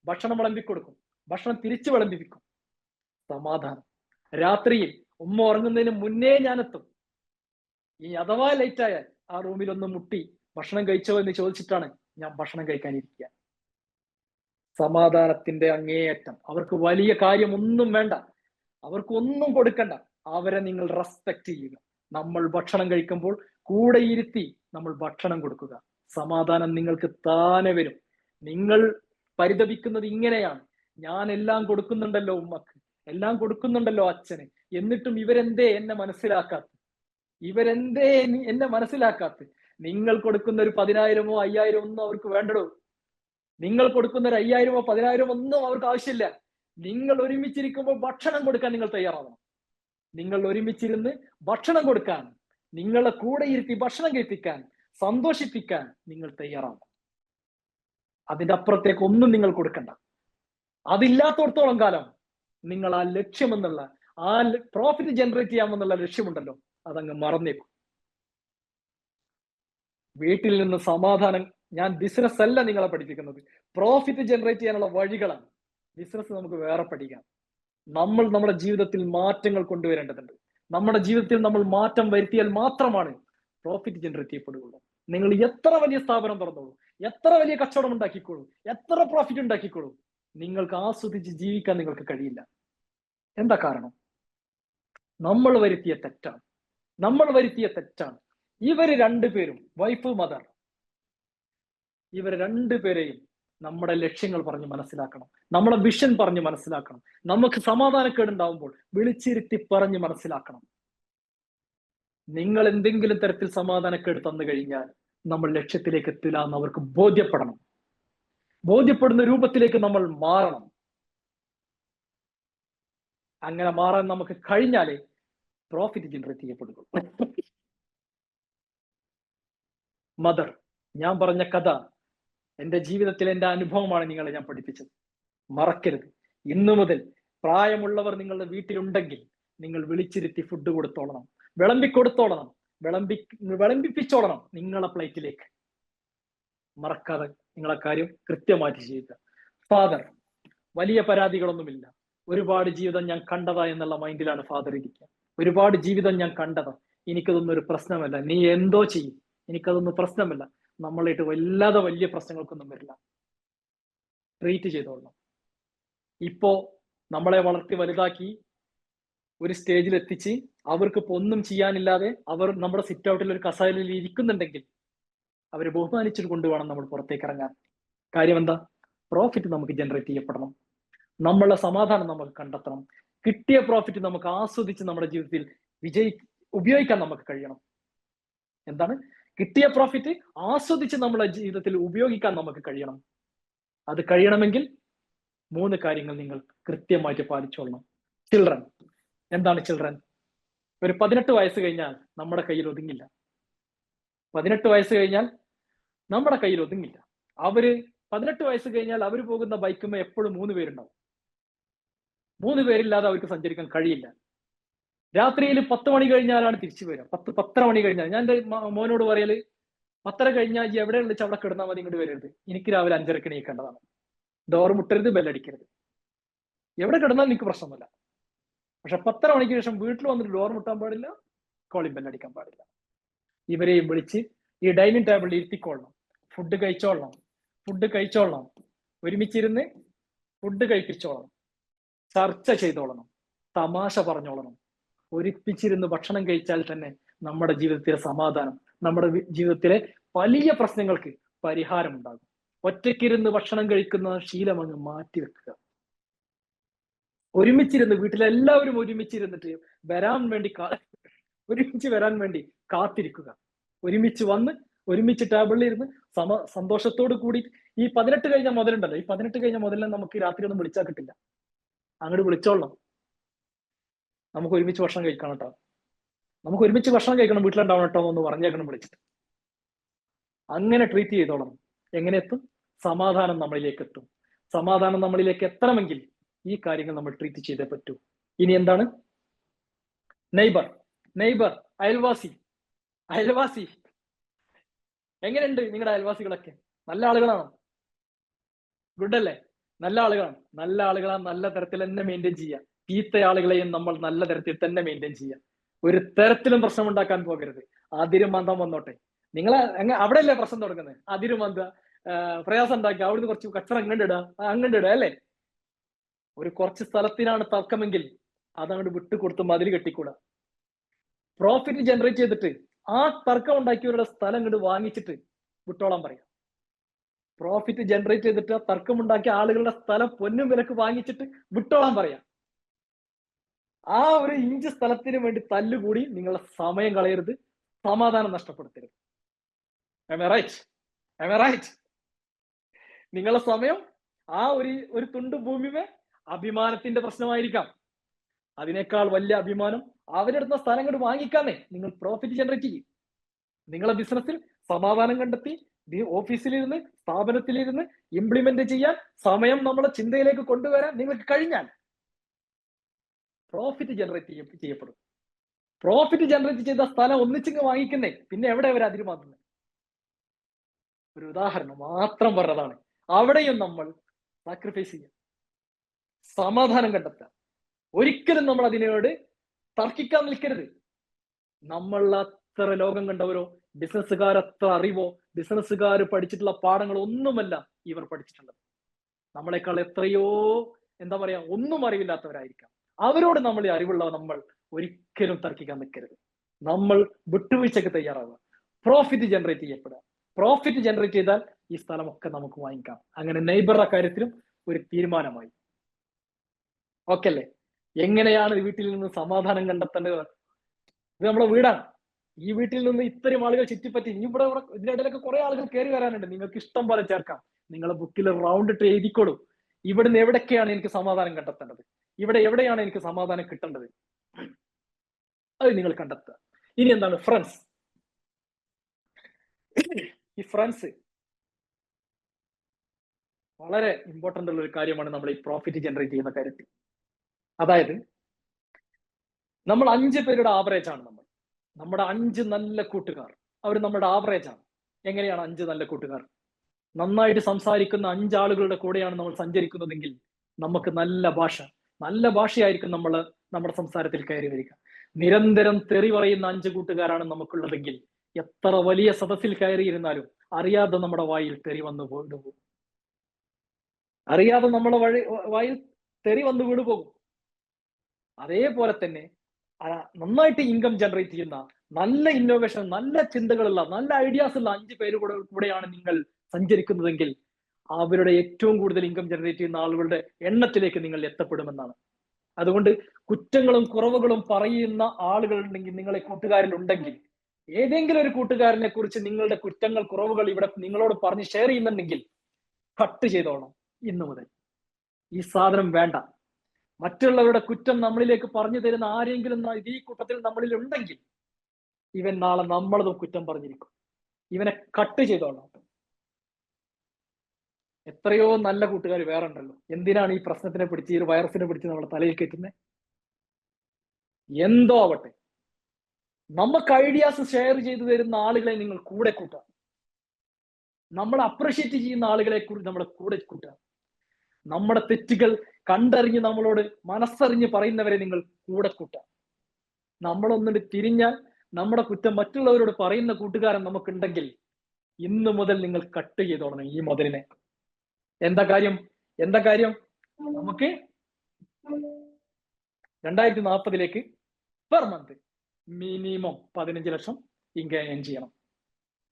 ഭക്ഷണം വിളമ്പിക്കൊടുക്കും, ഭക്ഷണം തിരിച്ചു വിളമ്പിപ്പിക്കും. സമാധാനം. രാത്രിയിൽ ഉമ്മ ഉറങ്ങുന്നതിന് മുന്നേ ഞാൻ എത്തും. ഈ അഥവാ ലേറ്റ് ആയാൽ ആ റൂമിൽ ഒന്ന് മുട്ടി ഭക്ഷണം കഴിച്ചോ എന്ന് ചോദിച്ചിട്ടാണ് ഞാൻ ഭക്ഷണം കഴിക്കാനിരിക്കുക. സമാധാനത്തിന്റെ അങ്ങേയറ്റം. അവർക്ക് വലിയ കാര്യമൊന്നും വേണ്ട, അവർക്ക് ഒന്നും കൊടുക്കണ്ട. അവരെ നിങ്ങൾ റെസ്പെക്ട് ചെയ്യുക. നമ്മൾ ഭക്ഷണം കഴിക്കുമ്പോൾ കൂടെ ഇരുത്തി നമ്മൾ ഭക്ഷണം കൊടുക്കുക. സമാധാനം നിങ്ങൾക്ക് താനെ വരും. നിങ്ങൾ പരിതപിക്കുന്നത് ഇങ്ങനെയാണ്, ഞാൻ എല്ലാം കൊടുക്കുന്നുണ്ടല്ലോ ഉമ്മക്ക്, എല്ലാം കൊടുക്കുന്നുണ്ടല്ലോ അച്ഛന്, എന്നിട്ടും ഇവരെന്തേ എന്നെ മനസ്സിലാക്കാത്ത? ഇവരെന്തേ എന്നെ മനസ്സിലാക്കാത്ത? നിങ്ങൾ കൊടുക്കുന്ന ഒരു 10,000-ഓ 5,000 ഒന്നും അവർക്ക് വേണ്ടടോ. നിങ്ങൾ കൊടുക്കുന്ന ഒരു 5,000-ഓ 10,000 ഒന്നും അവർക്ക് ആവശ്യമില്ല. നിങ്ങൾ ഒരുമിച്ചിരിക്കുമ്പോൾ ഭക്ഷണം കൊടുക്കാൻ നിങ്ങൾ തയ്യാറാവണം. നിങ്ങൾ ഒരുമിച്ചിരുന്ന് ഭക്ഷണം കൊടുക്കാൻ, നിങ്ങളെ കൂടെ ഇരുത്തി ഭക്ഷണം കഴിപ്പിക്കാൻ, സന്തോഷിപ്പിക്കാൻ നിങ്ങൾ തയ്യാറാവണം. അതിന്റെ അപ്പുറത്തേക്ക് ഒന്നും നിങ്ങൾ കൊടുക്കണ്ട. അതില്ലാത്തടത്തോളം കാലം നിങ്ങൾ ആ ലക്ഷ്യമെന്നുള്ള, ആ പ്രോഫിറ്റ് ജനറേറ്റ് ചെയ്യാമെന്നുള്ള ലക്ഷ്യമുണ്ടല്ലോ, അതങ്ങ് മറന്നേക്കും. വീട്ടിൽ നിന്ന് സമാധാനം. ഞാൻ ബിസിനസ് അല്ല നിങ്ങളെ പഠിപ്പിക്കുന്നത്, പ്രോഫിറ്റ് ജനറേറ്റ് ചെയ്യാനുള്ള വഴികളാണ്. ബിസിനസ് നമുക്ക് വേറെ പഠിക്കാം. നമ്മൾ നമ്മുടെ ജീവിതത്തിൽ മാറ്റങ്ങൾ കൊണ്ടുവരേണ്ടതുണ്ട്. നമ്മുടെ ജീവിതത്തിൽ നമ്മൾ മാറ്റം വരുത്തിയാൽ മാത്രമാണ് പ്രോഫിറ്റ് ജനറേറ്റ് ചെയ്യപ്പെടുകയുള്ളൂ. നിങ്ങൾ എത്ര വലിയ സ്ഥാപനം തുറന്നോളൂ, എത്ര വലിയ കച്ചവടം ഉണ്ടാക്കിക്കോളൂ, എത്ര പ്രോഫിറ്റ് ഉണ്ടാക്കിക്കോളൂ, നിങ്ങൾക്ക് ആസ്വദിച്ച് ജീവിക്കാൻ നിങ്ങൾക്ക് കഴിയില്ല. എന്താ കാരണം? നമ്മൾ വരുത്തിയ തെറ്റാണ്. ഇവര് രണ്ടുപേരും, വൈഫ് മദർ, ഇവർ രണ്ടുപേരെയും നമ്മുടെ ലക്ഷ്യങ്ങൾ പറഞ്ഞ് മനസ്സിലാക്കണം, നമ്മുടെ വിഷൻ പറഞ്ഞ് മനസ്സിലാക്കണം. നമുക്ക് സമാധാനക്കേടുണ്ടാവുമ്പോൾ വിളിച്ചിരുത്തി പറഞ്ഞ് മനസ്സിലാക്കണം. നിങ്ങൾ എന്തെങ്കിലും തരത്തിൽ സമാധാനക്കേട് തന്നു കഴിഞ്ഞാൽ നമ്മൾ ലക്ഷ്യത്തിലേക്ക് എത്തില്ല എന്ന് അവർക്ക് ബോധ്യപ്പെടണം. ബോധ്യപ്പെടുന്ന രൂപത്തിലേക്ക് നമ്മൾ മാറണം. അങ്ങനെ മാറാൻ നമുക്ക് കഴിഞ്ഞാലേ പ്രോഫിറ്റ് ജനറേറ്റ് ചെയ്യപ്പെടുള്ളൂ. മദർ, ഞാൻ പറഞ്ഞ കഥ എന്റെ ജീവിതത്തിൽ എന്റെ അനുഭവമാണ് നിങ്ങളെ ഞാൻ പഠിപ്പിച്ചത്. മറക്കരുത്. ഇന്നു മുതൽ പ്രായമുള്ളവർ നിങ്ങളുടെ വീട്ടിലുണ്ടെങ്കിൽ നിങ്ങൾ വിളിച്ചിരുത്തി ഫുഡ് കൊടുത്തോളണം, വിളമ്പിക്കൊടുത്തോളണം, വിളമ്പിപ്പിച്ചോളണം നിങ്ങളെ പ്ലേറ്റിലേക്ക്. മറക്കാതെ നിങ്ങളെ കാര്യം കൃത്യമായിട്ട് ചെയ്യുക. ഫാദർ, വലിയ പരാതികളൊന്നുമില്ല. ഒരുപാട് ജീവിതം ഞാൻ കണ്ടതാ എന്നുള്ള മൈൻഡിലാണ് ഫാദർ ഇരിക്കുക. ഒരുപാട് ജീവിതം ഞാൻ കണ്ടതാ, എനിക്കതൊന്നും ഒരു പ്രശ്നമല്ല, നീ എന്തോ ചെയ്യും, എനിക്കതൊന്നും പ്രശ്നമല്ല. നമ്മളായിട്ട് വല്ലാതെ വലിയ പ്രശ്നങ്ങൾക്കൊന്നും വരില്ല. ട്രീറ്റ് ചെയ്തോളണം. ഇപ്പോ നമ്മളെ വളർത്തി വലുതാക്കി ഒരു സ്റ്റേജിൽ എത്തിച്ച് അവർക്ക് ഇപ്പൊ ഒന്നും ചെയ്യാനില്ലാതെ അവർ നമ്മുടെ സിറ്റ് ഔട്ടിൽ ഒരു കസേരയിൽ ഇരിക്കുന്നുണ്ടെങ്കിൽ അവരെ ബഹുമാനിച്ചിട്ട് കൊണ്ടുവേണം നമ്മൾ പുറത്തേക്ക് ഇറങ്ങാൻ. കാര്യം എന്താ? പ്രോഫിറ്റ് നമുക്ക് ജനറേറ്റ് ചെയ്യപ്പെടണം. നമ്മളുടെ സമാധാനം നമുക്ക് കണ്ടെത്തണം. കിട്ടിയ പ്രോഫിറ്റ് നമുക്ക് ആസ്വദിച്ച് നമ്മുടെ ജീവിതത്തിൽ ഉപയോഗിക്കാൻ നമുക്ക് കഴിയണം. എന്താണ്? കിട്ടിയ പ്രോഫിറ്റ് ആസ്വദിച്ച് നമ്മുടെ ജീവിതത്തിൽ ഉപയോഗിക്കാൻ നമുക്ക് കഴിയണം. അത് കഴിയണമെങ്കിൽ 3 കാര്യങ്ങൾ നിങ്ങൾ കൃത്യമായിട്ട് പാലിച്ചോളണം. ചിൽഡ്രൻ, എന്താണ് ചിൽഡ്രൻ? ഒരു 18 വയസ്സ് കഴിഞ്ഞാൽ നമ്മുടെ കയ്യിൽ ഒതുങ്ങില്ല. 18 വയസ്സ് കഴിഞ്ഞാൽ നമ്മുടെ കയ്യിൽ ഒതുങ്ങില്ല. 18 വയസ്സ് കഴിഞ്ഞാൽ അവർ പോകുന്ന ബൈക്കുമ്പോൾ എപ്പോഴും 3 പേരുണ്ടാവും. 3 പേരില്ലാതെ അവർക്ക് സഞ്ചരിക്കാൻ കഴിയില്ല. രാത്രിയിൽ 10 മണി കഴിഞ്ഞാലാണ് തിരിച്ചു വരിക. 10 മണി കഴിഞ്ഞാൽ ഞാൻ എന്റെ മോനോട് പറയല്, 10:30 കഴിഞ്ഞാൽ എവിടെ വിളിച്ച് അവിടെ കിടന്നാൽ മതി, ഇങ്ങോട്ട് വരരുത്, എനിക്ക് രാവിലെ 5:30 എണീക്കേണ്ടതാണ്. ഡോർ മുട്ടരുത്, ബെല്ലടിക്കരുത്. എവിടെ കിടന്നാൽ എനിക്ക് പ്രശ്നമല്ല. പക്ഷെ 10:30 മണിക്ക് ശേഷം വീട്ടിൽ വന്നിട്ട് ഡോർ മുട്ടാൻ പാടില്ല, കോളിംഗ് ബെല്ലടിക്കാൻ പാടില്ല. ഇവരെയും വിളിച്ച് ഈ ഡൈനിങ് ടേബിളിൽ ഇരുത്തിക്കൊള്ളണം. ഫുഡ് കഴിച്ചോളണം. ഒരുമിച്ചിരുന്ന് ഫുഡ് കഴിപ്പിച്ചോളണം. ചർച്ച ചെയ്തോളണം. തമാശ പറഞ്ഞോളണം. ഒരുമിച്ചിരുന്ന് ഭക്ഷണം കഴിച്ചാൽ തന്നെ നമ്മുടെ ജീവിതത്തിലെ സമാധാനം, നമ്മുടെ ജീവിതത്തിലെ വലിയ പ്രശ്നങ്ങൾക്ക് പരിഹാരം ഉണ്ടാകും. ഒറ്റയ്ക്കിരുന്ന് ഭക്ഷണം കഴിക്കുന്ന ശീലം അങ്ങ് മാറ്റിവെക്കുക. ഒരുമിച്ചിരുന്ന്, വീട്ടിലെല്ലാവരും ഒരുമിച്ചിരുന്നിട്ട് ഒരുമിച്ച് വരാൻ വേണ്ടി കാത്തിരിക്കുക. ഒരുമിച്ച് വന്ന് ഒരുമിച്ച് ടേബിളിൽ ഇരുന്ന് സന്തോഷത്തോട് കൂടി ഈ 18 കഴിഞ്ഞ മുതലുണ്ടല്ലോ, ഈ 18 കഴിഞ്ഞ മുതലിനെ നമുക്ക് രാത്രി ഒന്നും വിളിച്ചാൽ കിട്ടില്ല. അങ്ങോട്ട് വിളിച്ചോളണം. നമുക്ക് ഒരുമിച്ച് ഭക്ഷണം കഴിക്കണം കേട്ടോ, നമുക്ക് ഒരുമിച്ച് ഭക്ഷണം കഴിക്കണം, വീട്ടിലുണ്ടാവണം കേട്ടോ എന്ന് പറഞ്ഞേക്കണം വിളിച്ചിട്ട്. അങ്ങനെ ട്രീറ്റ് ചെയ്തോളണം. എങ്ങനെ എത്തും? സമാധാനം നമ്മളിലേക്ക് എത്തും. സമാധാനം നമ്മളിലേക്ക് എത്തണമെങ്കിൽ ഈ കാര്യങ്ങൾ നമ്മൾ ട്രീറ്റ് ചെയ്തേ പറ്റൂ. ഇനി എന്താണ്? നെയ്ബർ, അയൽവാസി. എങ്ങനെയുണ്ട് നിങ്ങളുടെ അയൽവാസികളൊക്കെ? നല്ല ആളുകളാണോ? ഗുഡ് അല്ലേ? നല്ല ആളുകളാണ്. നല്ല തരത്തിൽ തന്നെ മെയിൻറ്റെയിൻ ചെയ്യുക. ചീത്ത ആളുകളെയും നമ്മൾ നല്ല തരത്തിൽ തന്നെ മെയിൻറ്റെയിൻ ചെയ്യുക. ഒരു തരത്തിലും പ്രശ്നം ഉണ്ടാക്കാൻ പോകരുത്. അതിരുമന്തം വന്നോട്ടെ. നിങ്ങൾ അവിടെയല്ലേ പ്രശ്നം തുടങ്ങുന്നത്? അതിരുമന്ത, പ്രയാസം ഉണ്ടാക്കുക, അവിടുന്ന് കുറച്ച് കച്ചറ അങ്ങണ്ടിടുക അല്ലേ? ഒരു കുറച്ച് സ്ഥലത്തിനാണ് തർക്കമെങ്കിൽ അതങ്ങോട്ട് വിട്ടുകൊടുത്ത് മതിൽ കെട്ടിക്കൂടാ. പ്രോഫിറ്റ് ജനറേറ്റ് ചെയ്തിട്ട് ആ തർക്കം ഉണ്ടാക്കിയവരുടെ സ്ഥലം ഇങ്ങോട്ട് വാങ്ങിച്ചിട്ട് വിട്ടോളാൻ പറയാം. പ്രോഫിറ്റ് ജനറേറ്റ് ചെയ്തിട്ട് ആ തർക്കം ഉണ്ടാക്കിയ ആളുകളുടെ സ്ഥലം പൊന്നും വിലക്ക് വാങ്ങിച്ചിട്ട് വിട്ടോളാൻ പറയാം. ആ ഒരു ഇഞ്ച് സ്ഥലത്തിന് വേണ്ടി തല്ലുകൂടി നിങ്ങളുടെ സമയം കളയരുത്, സമാധാനം നഷ്ടപ്പെടുത്തരുത്. റൈറ്റ്? നിങ്ങളുടെ സമയം ആ ഒരു തുണ്ട് ഭൂമിമേ അഭിമാനത്തിന്റെ പ്രശ്നമായിരിക്കാം. അതിനേക്കാൾ വലിയ അഭിമാനം അവരെടുത്ത സ്ഥലം കൊണ്ട് വാങ്ങിക്കാന്നേ നിങ്ങൾ പ്രോഫിറ്റ് ജനറേറ്റ് ചെയ്യും. നിങ്ങളെ ബിസിനസ്സിൽ സമാധാനം കണ്ടെത്തി ഓഫീസിലിരുന്ന് സ്ഥാപനത്തിലിരുന്ന് ഇംപ്ലിമെന്റ് ചെയ്യാൻ സമയം നമ്മളെ ചിന്തയിലേക്ക് കൊണ്ടുവരാൻ നിങ്ങൾക്ക് കഴിഞ്ഞാൽ പ്രോഫിറ്റ് ജനറേറ്റ് ചെയ്യപ്പെടും. പ്രോഫിറ്റ് ജനറേറ്റ് ചെയ്ത സ്ഥലം ഒന്നിച്ചിങ്ങ് വാങ്ങിക്കുന്നേ, പിന്നെ എവിടെ അവർ അതിര് മാറ്റുന്നത്? ഒരു ഉദാഹരണം മാത്രം പറഞ്ഞതാണ്. അവിടെയും നമ്മൾ സാക്രിഫൈസ് ചെയ്യാം, സമാധാനം കണ്ടെത്താം. ഒരിക്കലും നമ്മൾ അതിനോട് തർക്കിക്കാൻ നിൽക്കരുത്. നമ്മൾ അത്ര ലോകം കണ്ടവരോ ബിസിനസ്സുകാർ അത്ര അറിവോ ബിസിനസ്സുകാർ പഠിച്ചിട്ടുള്ള പാഠങ്ങളോ ഒന്നുമല്ല ഇവർ പഠിച്ചിട്ടുള്ളത്. നമ്മളെക്കാൾ എത്രയോ എന്താ പറയാ ഒന്നും അറിവില്ലാത്തവരായിരിക്കാം. അവരോട് നമ്മൾ അറിവുള്ള നമ്മൾ ഒരിക്കലും തർക്കിക്കാൻ നിൽക്കരുത്. നമ്മൾ വിട്ടുവീഴ്ചക്ക് തയ്യാറാവുക, പ്രോഫിറ്റ് ജനറേറ്റ് ചെയ്യപ്പെടുക. പ്രോഫിറ്റ് ജനറേറ്റ് ചെയ്താൽ ഈ സ്ഥലമൊക്കെ നമുക്ക് വാങ്ങിക്കാം. അങ്ങനെ നെയ്ബറുടെ കാര്യത്തിലും ഒരു തീരുമാനമായി. ഓക്കെ അല്ലേ? എങ്ങനെയാണ് വീട്ടിൽ നിന്ന് സമാധാനം കണ്ടെത്തേണ്ടത്? ഇത് നമ്മളെ വീടാണ്. ഈ വീട്ടിൽ നിന്ന് ഇത്രയും ആളുകൾ ചുറ്റിപ്പറ്റി ഇവിടെ ഇതിന്റെ ഇടയിലൊക്കെ കുറെ ആളുകൾ കയറി വരാനുണ്ട്. നിങ്ങൾക്ക് ഇഷ്ടം പോലെ ചേർക്കാം. നിങ്ങളെ ബുക്കിൽ റൗണ്ട് ഇട്ട് എഴുതിക്കോളൂ. ഇവിടുന്ന് എവിടൊക്കെയാണ് എനിക്ക് സമാധാനം കണ്ടെത്തേണ്ടത്, ഇവിടെ എവിടെയാണ് എനിക്ക് സമാധാനം കിട്ടേണ്ടത്, അത് നിങ്ങൾ കണ്ടെത്തുക. ഇനി എന്താണ് ഫ്രണ്ട്സ്? ഈ ഫ്രണ്ട്സ് വളരെ ഇമ്പോർട്ടന്റ് ഉള്ള ഒരു കാര്യമാണ് നമ്മൾ ഈ പ്രോഫിറ്റ് ജനറേറ്റ് ചെയ്യുന്ന കാര്യത്തിൽ. അതായത് നമ്മൾ 5 പേരുടെ ആവറേജ് ആണ് നമ്മുടെ 5 നല്ല കൂട്ടുകാർ, അവർ നമ്മുടെ ആവറേജ് ആണ്. എങ്ങനെയാണ് 5 നല്ല കൂട്ടുകാർ? നന്നായിട്ട് സംസാരിക്കുന്ന 5 ആളുകളുടെ കൂടെയാണ് നമ്മൾ സഞ്ചരിക്കുന്നതെങ്കിൽ നമുക്ക് നല്ല ഭാഷയായിരിക്കും നമ്മുടെ സംസാരത്തിൽ കയറി വരിക. നിരന്തരം തെറി പറയുന്ന 5 കൂട്ടുകാരാണ് നമുക്കുള്ളതെങ്കിൽ എത്ര വലിയ സദസ്സിൽ കയറിയിരുന്നാലും അറിയാതെ നമ്മുടെ വായിൽ തെറി വന്നു വീണുപോകും. അറിയാതെ നമ്മുടെ വായിൽ തെറി വന്നു വീണുപോകും. അതേപോലെ തന്നെ നന്നായിട്ട് ഇൻകം ജനറേറ്റ് ചെയ്യുന്ന നല്ല ഇന്നോവേഷൻ, നല്ല ചിന്തകളുള്ള, നല്ല ഐഡിയാസ് ഉള്ള 5 പേര് കൂടെയാണ് നിങ്ങൾ സഞ്ചരിക്കുന്നതെങ്കിൽ അവരുടെ ഏറ്റവും കൂടുതൽ ഇൻകം ജനറേറ്റ് ചെയ്യുന്ന ആളുകളുടെ എണ്ണത്തിലേക്ക് നിങ്ങൾ എത്തപ്പെടുമെന്നാണ്. അതുകൊണ്ട് കുറ്റങ്ങളും കുറവുകളും പറയുന്ന ആളുകളുണ്ടെങ്കിൽ നിങ്ങളെ കൂട്ടുകാരിൽ ഉണ്ടെങ്കിൽ, ഏതെങ്കിലും ഒരു കൂട്ടുകാരനെ കുറിച്ച് നിങ്ങളുടെ കുറ്റങ്ങൾ കുറവുകൾ ഇവിടെ നിങ്ങളോട് പറഞ്ഞ് ഷെയർ ചെയ്യുന്നുണ്ടെങ്കിൽ കട്ട് ചെയ്തോളാം. ഇന്നു മുതൽ ഈ സാധനം വേണ്ട. മറ്റുള്ളവരുടെ കുറ്റം നമ്മളിലേക്ക് പറഞ്ഞു തരുന്ന ആരെങ്കിലും ഈ കൂട്ടത്തിൽ നമ്മളിൽ ഉണ്ടെങ്കിൽ ഇവൻ നാളെ നമ്മളതും കുറ്റം പറഞ്ഞിരിക്കും. ഇവനെ കട്ട് ചെയ്തോളാം. എത്രയോ നല്ല കൂട്ടുകാർ വേറെ ഉണ്ടല്ലോ. എന്തിനാണ് ഈ പ്രശ്നത്തിനെ പിടിച്ച്, ഈ ഒരു വൈറസിനെ പിടിച്ച് നമ്മളെ തലയിൽ കയറ്റുന്നത്? എന്തോ ആവട്ടെ, നമുക്ക് ഐഡിയാസ് ഷെയർ ചെയ്തു തരുന്ന ആളുകളെ നിങ്ങൾ കൂടെ കൂട്ടുക. നമ്മൾ അപ്രിഷ്യേറ്റ് ചെയ്യുന്ന ആളുകളെ കുറിച്ച് നമ്മുടെ കൂടെ കൂട്ടുക. നമ്മുടെ തെറ്റുകൾ കണ്ടറിഞ്ഞ് നമ്മളോട് മനസ്സറിഞ്ഞ് പറയുന്നവരെ നിങ്ങൾ കൂടെ കൂട്ടുക. നമ്മളൊന്നിട്ട് തിരിഞ്ഞാൽ നമ്മുടെ കുറ്റം മറ്റുള്ളവരോട് പറയുന്ന കൂട്ടുകാരൻ നമുക്കുണ്ടെങ്കിൽ ഇന്നു മുതൽ നിങ്ങൾ കട്ട് ചെയ്തോളണം ഈ മുതലിനെ. എന്താ കാര്യം? നമുക്ക് 2040 പെർ മന്ത് മിനിമം 15 ലക്ഷം ഇൻകം ഏൺ ചെയ്യണം.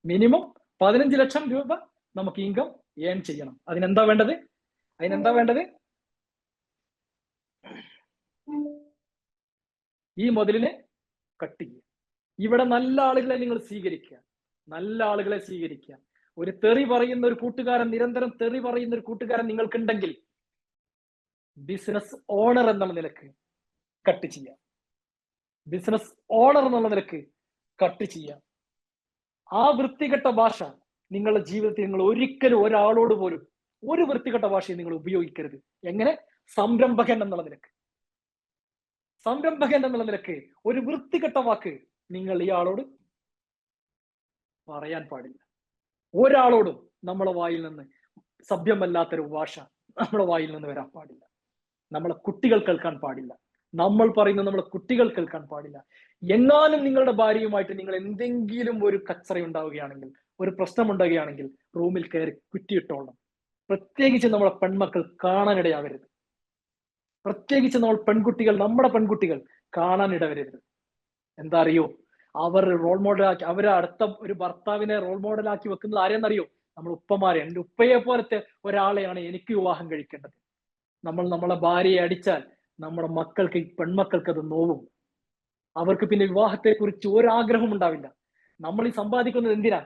മിനിമം 15 ലക്ഷം രൂപ നമുക്ക് ഇൻകം ഏൺ ചെയ്യണം. അതിനെന്താ വേണ്ടത്? ഈ മുതലിനെ കട്ട് ചെയ്യുക. ഇവിടെ നല്ല ആളുകളെ നിങ്ങൾ സ്വീകരിക്കുക. ഒരു തെറി പറയുന്ന ഒരു കൂട്ടുകാരൻ, നിരന്തരം തെറി പറയുന്ന ഒരു കൂട്ടുകാരൻ നിങ്ങൾക്കുണ്ടെങ്കിൽ ബിസിനസ് ഓണർ എന്നുള്ള നിലക്ക് കട്ട് ചെയ്യാം. ആ വൃത്തികെട്ട ഭാഷ നിങ്ങളുടെ ജീവിതത്തിൽ നിങ്ങൾ ഒരിക്കലും ഒരാളോട് പോലും ഒരു വൃത്തികെട്ട ഭാഷയെ നിങ്ങൾ ഉപയോഗിക്കരുത്. എങ്ങനെ? സംരംഭകൻ എന്നുള്ള നിലക്ക് ഒരു വൃത്തികെട്ട വാക്ക് നിങ്ങൾ ഇയാളോട് പറയാൻ പാടില്ല. ഒരാളോടും നമ്മളെ വായിൽ നിന്ന് സഭ്യമല്ലാത്തൊരു ഭാഷ നമ്മുടെ വായിൽ നിന്ന് വരാൻ പാടില്ല. നമ്മളെ കുട്ടികൾ കേൾക്കാൻ പാടില്ല. നമ്മൾ പറയുന്നത് നമ്മളെ കുട്ടികൾ കേൾക്കാൻ പാടില്ല. എങ്ങാനും നിങ്ങളുടെ ഭാര്യയുമായിട്ട് നിങ്ങൾ എന്തെങ്കിലും ഒരു കച്ചറ ഉണ്ടാവുകയാണെങ്കിൽ, ഒരു പ്രശ്നം ഉണ്ടാവുകയാണെങ്കിൽ റൂമിൽ കയറി കുറ്റിയിട്ടോളണം. പ്രത്യേകിച്ച് നമ്മളെ പെൺമക്കൾ കാണാനിടയാവരുത്. പ്രത്യേകിച്ച് നമ്മുടെ പെൺകുട്ടികൾ കാണാനിടവരരുത്. എന്താ അറിയോ? അവർ റോൾ മോഡലാക്കി, അവരെ അടുത്ത ഒരു ഭർത്താവിനെ റോൾ മോഡലാക്കി വെക്കുന്നത് ആരെന്നറിയോ? നമ്മൾ ഉപ്പമാരെ. എൻ്റെ ഉപ്പയെ പോലത്തെ ഒരാളെയാണ് എനിക്ക് വിവാഹം കഴിക്കേണ്ടത്. നമ്മളെ ഭാര്യയെ അടിച്ചാൽ നമ്മുടെ മക്കൾക്ക്, പെൺമക്കൾക്ക് അത് നോവും. അവർക്ക് പിന്നെ വിവാഹത്തെ കുറിച്ച് ഒരാഗ്രഹവും ഉണ്ടാവില്ല. നമ്മൾ ഈ സമ്പാദിക്കുന്നത് എന്തിനാ?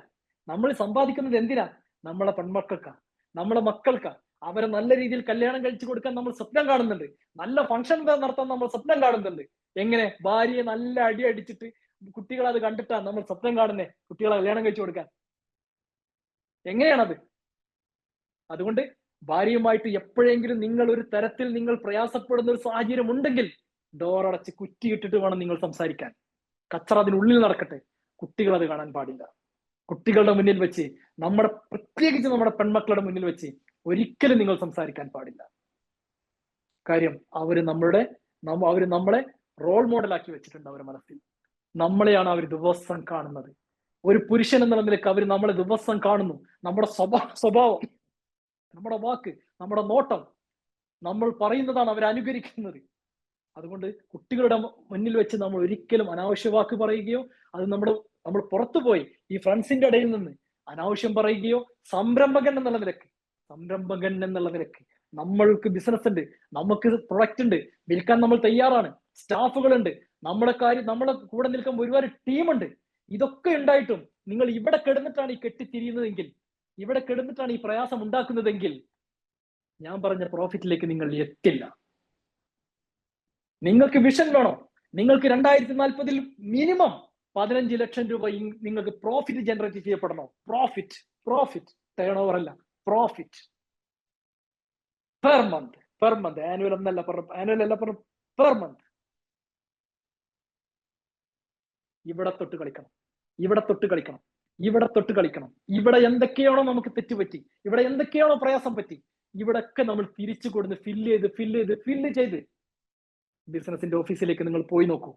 നമ്മളെ പെൺമക്കൾക്കാ, നമ്മളെ മക്കൾക്കാ. അവരെ നല്ല രീതിയിൽ കല്യാണം കഴിച്ചു കൊടുക്കാൻ നമ്മൾ സ്വപ്നം കാണുന്നുണ്ട്. നല്ല ഫംഗ്ഷൻ നടത്താൻ നമ്മൾ സ്വപ്നം കാണുന്നുണ്ട്. എങ്ങനെ? ഭാര്യയെ നല്ല അടി അടിച്ചിട്ട് കുട്ടികൾ അത് കണ്ടിട്ടാണ് നമ്മൾ സ്വപ്നം കാണുന്നേ കുട്ടികളെ കല്യാണം കഴിച്ചു കൊടുക്കാൻ. എങ്ങനെയാണത്? അതുകൊണ്ട് ഭാര്യയുമായിട്ട് എപ്പോഴെങ്കിലും നിങ്ങൾ ഒരു തരത്തിൽ നിങ്ങൾ പ്രയാസപ്പെടുന്ന ഒരു സാഹചര്യം ഉണ്ടെങ്കിൽ ഡോറടച്ച് കുറ്റിയിട്ടിട്ട് വേണം നിങ്ങൾ സംസാരിക്കാൻ. കച്ചറ അതിനുള്ളിൽ നടക്കട്ടെ. കുട്ടികൾ അത് കാണാൻ പാടില്ല. കുട്ടികളുടെ മുന്നിൽ വെച്ച്, പ്രത്യേകിച്ച് നമ്മുടെ പെൺമക്കളുടെ മുന്നിൽ വെച്ച് ഒരിക്കലും നിങ്ങൾ സംസാരിക്കാൻ പാടില്ല. കാര്യം അവര് നമ്മളെ റോൾ മോഡലാക്കി വെച്ചിട്ടുണ്ട് അവരുടെ മനസ്സിൽ. നമ്മളെയാണ് അവർ ദിവസം കാണുന്നത്. ഒരു പുരുഷൻ എന്ന നിലയ്ക്ക് അവർ നമ്മളെ ദിവസം കാണുന്നു. നമ്മുടെ സ്വഭാവം, നമ്മുടെ വാക്ക്, നമ്മുടെ നോട്ടം, നമ്മൾ പറയുന്നതാണ് അവർ അനുകരിക്കുന്നത്. അതുകൊണ്ട് കുട്ടികളുടെ മുന്നിൽ വെച്ച് നമ്മൾ ഒരിക്കലും അനാവശ്യ വാക്ക് പറയുകയോ, അത് നമ്മൾ പുറത്തു പോയി ഈ ഫ്രണ്ട്സിന്റെ ഇടയിൽ നിന്ന് അനാവശ്യം പറയുകയോ, സംരംഭകൻ എന്നുള്ള നിലക്ക് നമ്മൾക്ക് ബിസിനസ് ഉണ്ട്, നമുക്ക് പ്രൊഡക്റ്റ് ഉണ്ട്, വിൽക്കാൻ നമ്മൾ തയ്യാറാണ്, സ്റ്റാഫുകളുണ്ട്, നമ്മളെ കൂടെ നിൽക്കാൻ ഒരുപാട് ടീമുണ്ട്. ഇതൊക്കെ ഉണ്ടായിട്ടും നിങ്ങൾ ഇവിടെ കിടന്നിട്ടാണ് ഈ കെട്ടിത്തിരിയുന്നതെങ്കിൽ, ഇവിടെ കിടന്നിട്ടാണ് ഈ പ്രയാസം ഉണ്ടാക്കുന്നതെങ്കിൽ ഞാൻ പറഞ്ഞ പ്രോഫിറ്റിലേക്ക് നിങ്ങൾ എത്തില്ല. നിങ്ങൾക്ക് വിഷൻ വേണോ? നിങ്ങൾക്ക് 2040 മിനിമം 15 ലക്ഷം രൂപ നിങ്ങൾക്ക് പ്രോഫിറ്റ് ജനറേറ്റ് ചെയ്യപ്പെടണോ? പ്രോഫിറ്റ് ടേൺ ഓവർ അല്ല, പ്രോഫിറ്റ് പെർ മന്ത്, ആനുവൽ അല്ല, പെർ മന്ത്. ഇവിടെ തൊട്ട് കളിക്കണം. ഇവിടെ എന്തൊക്കെയാണോ നമുക്ക് തെറ്റുപറ്റി, ഇവിടെ എന്തൊക്കെയാണോ പ്രയാസം പറ്റി, ഇവിടൊക്കെ നമ്മൾ തിരിച്ചു കൊടുത്ത് ഫില്ല് ചെയ്ത് ബിസിനസിന്റെ ഓഫീസിലേക്ക് നിങ്ങൾ പോയി നോക്കൂ.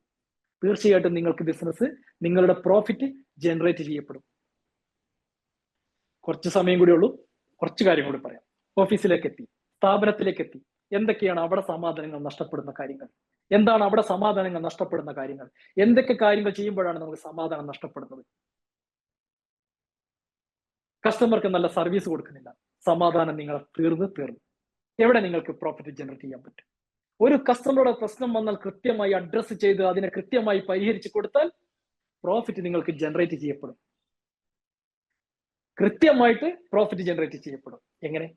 തീർച്ചയായിട്ടും നിങ്ങൾക്ക് ബിസിനസ്, നിങ്ങളുടെ പ്രോഫിറ്റ് ജനറേറ്റ് ചെയ്യപ്പെടും. കുറച്ച് സമയം കൂടി ഉള്ളൂ, കുറച്ച് കാര്യം കൂടി പറയാം. ഓഫീസിലേക്ക് എത്തി, സ്ഥാപനത്തിലേക്ക് എത്തി, എന്തൊക്കെയാണ് അവിടെ സമാധാനങ്ങൾ നഷ്ടപ്പെടുന്ന കാര്യങ്ങൾ? എന്താണ് അവിടെ സമാധാനങ്ങൾ നഷ്ടപ്പെടുന്ന കാര്യങ്ങൾ? എന്തൊക്കെ കാര്യങ്ങൾ ചെയ്യുമ്പോഴാണ് നമുക്ക് സമാധാനം നഷ്ടപ്പെടുന്നത്? കസ്റ്റമർക്ക് നല്ല സർവീസ് കൊടുക്കുന്നില്ല, സമാധാനം നിങ്ങൾ തീർന്നു. എവിടെ നിങ്ങൾക്ക് പ്രോഫിറ്റ് ജനറേറ്റ് ചെയ്യാൻ പറ്റും? ഒരു കസ്റ്റമറുടെ പ്രശ്നം വന്നാൽ കൃത്യമായി അഡ്രസ്സ് ചെയ്ത് അതിനെ കൃത്യമായി പരിഹരിച്ചു കൊടുത്താൽ പ്രോഫിറ്റ് നിങ്ങൾക്ക് ജനറേറ്റ് ചെയ്യപ്പെടും. കൃത്യമായിട്ട് പ്രോഫിറ്റ് ജനറേറ്റ് ചെയ്യപ്പെടും. എങ്ങനെ?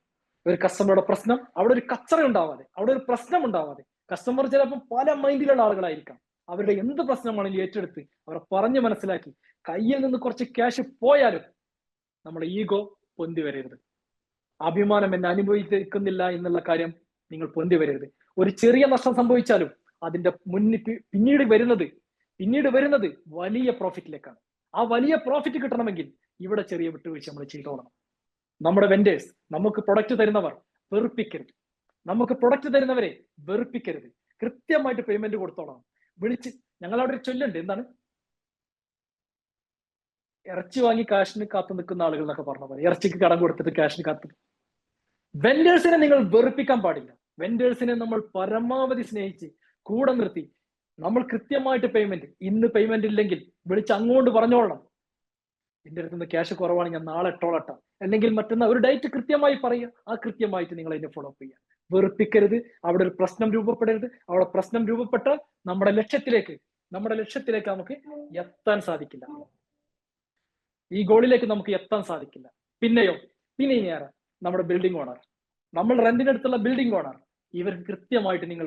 ഒരു കസ്റ്റമറുടെ പ്രശ്നം, അവിടെ ഒരു കച്ചറ ഉണ്ടാവാതെ, അവിടെ ഒരു പ്രശ്നം ഉണ്ടാവാതെ, കസ്റ്റമർ ചിലപ്പോൾ പല മൈൻഡിലുള്ള ആളുകളായിരിക്കാം. അവരുടെ എന്ത് പ്രശ്നമാണെങ്കിലും ഏറ്റെടുത്ത് അവരെ പറഞ്ഞ് മനസ്സിലാക്കി, കയ്യിൽ നിന്ന് കുറച്ച് ക്യാഷ് പോയാലും നമ്മുടെ ഈഗോ പൊന്തി വരരുത്. അഭിമാനം എന്നെ അനുഭവിക്കുന്നില്ല എന്നുള്ള കാര്യം നിങ്ങൾ പൊന്തി വരരുത്. ഒരു ചെറിയ നഷ്ടം സംഭവിച്ചാലും അതിന്റെ പിന്നീട് വരുന്നത് വലിയ പ്രോഫിറ്റിലേക്കാണ്. ആ വലിയ പ്രോഫിറ്റ് കിട്ടണമെങ്കിൽ ഇവിടെ ചെറിയ വിട്ടുവീഴ്ച നമ്മൾ ചെയ്തോളണം. നമ്മുടെ വെൻഡേഴ്സ്, നമുക്ക് പ്രൊഡക്റ്റ് തരുന്നവർ വെറുപ്പിക്കരുത്. നമുക്ക് പ്രൊഡക്റ്റ് തരുന്നവരെ വെറുപ്പിക്കരുത്. കൃത്യമായിട്ട് പേയ്മെന്റ് കൊടുത്തോളണം. ഞങ്ങളവിടെ ഒരു ചൊല്ലുണ്ട്, എന്താണ്? ഇറച്ചി വാങ്ങി കാശിന് കാത്തു നിൽക്കുന്ന ആളുകൾ എന്നൊക്കെ പറഞ്ഞ പോലെ, ഇറച്ചിക്ക് കടം കൊടുത്തിട്ട് കാശിന് കാത്തു. വെൻഡേഴ്സിനെ നിങ്ങൾ വെറുപ്പിക്കാൻ പാടില്ല. വെൻഡേഴ്സിനെ നമ്മൾ പരമാവധി സ്നേഹിച്ച് കൂടെ നിർത്തി നമ്മൾ കൃത്യമായിട്ട് പേയ്മെന്റ്, ഇന്ന് പേയ്മെന്റ് ഇല്ലെങ്കിൽ വിളിച്ച് അങ്ങോട്ട് പറഞ്ഞോളണം, എന്റെ അടുത്ത് നിന്ന് ക്യാഷ് കുറവാണ്, ഞാൻ നാളെ ഇട്ടോളട്ടാം, അല്ലെങ്കിൽ മറ്റന്നാൾ ഒരു ഡേറ്റ് കൃത്യമായി പറയുക. ആ കൃത്യമായിട്ട് നിങ്ങൾ അതിനെ ഫോളോ അപ്പ് ചെയ്യുക. വെറുപ്പിക്കരുത്. അവിടെ ഒരു പ്രശ്നം രൂപപ്പെടരുത്. അവിടെ പ്രശ്നം രൂപപ്പെട്ടാൽ നമ്മുടെ ലക്ഷ്യത്തിലേക്ക് നമുക്ക് എത്താൻ സാധിക്കില്ല. ഈ ഗോളിലേക്ക് നമുക്ക് എത്താൻ സാധിക്കില്ല. പിന്നെ ഇനി ആരാ? നമ്മുടെ ബിൽഡിംഗ് ഓണർ, നമ്മൾ റെന്റിനടുത്തുള്ള ബിൽഡിംഗ് ഓണർ. ഇവർക്ക് കൃത്യമായിട്ട് നിങ്ങൾ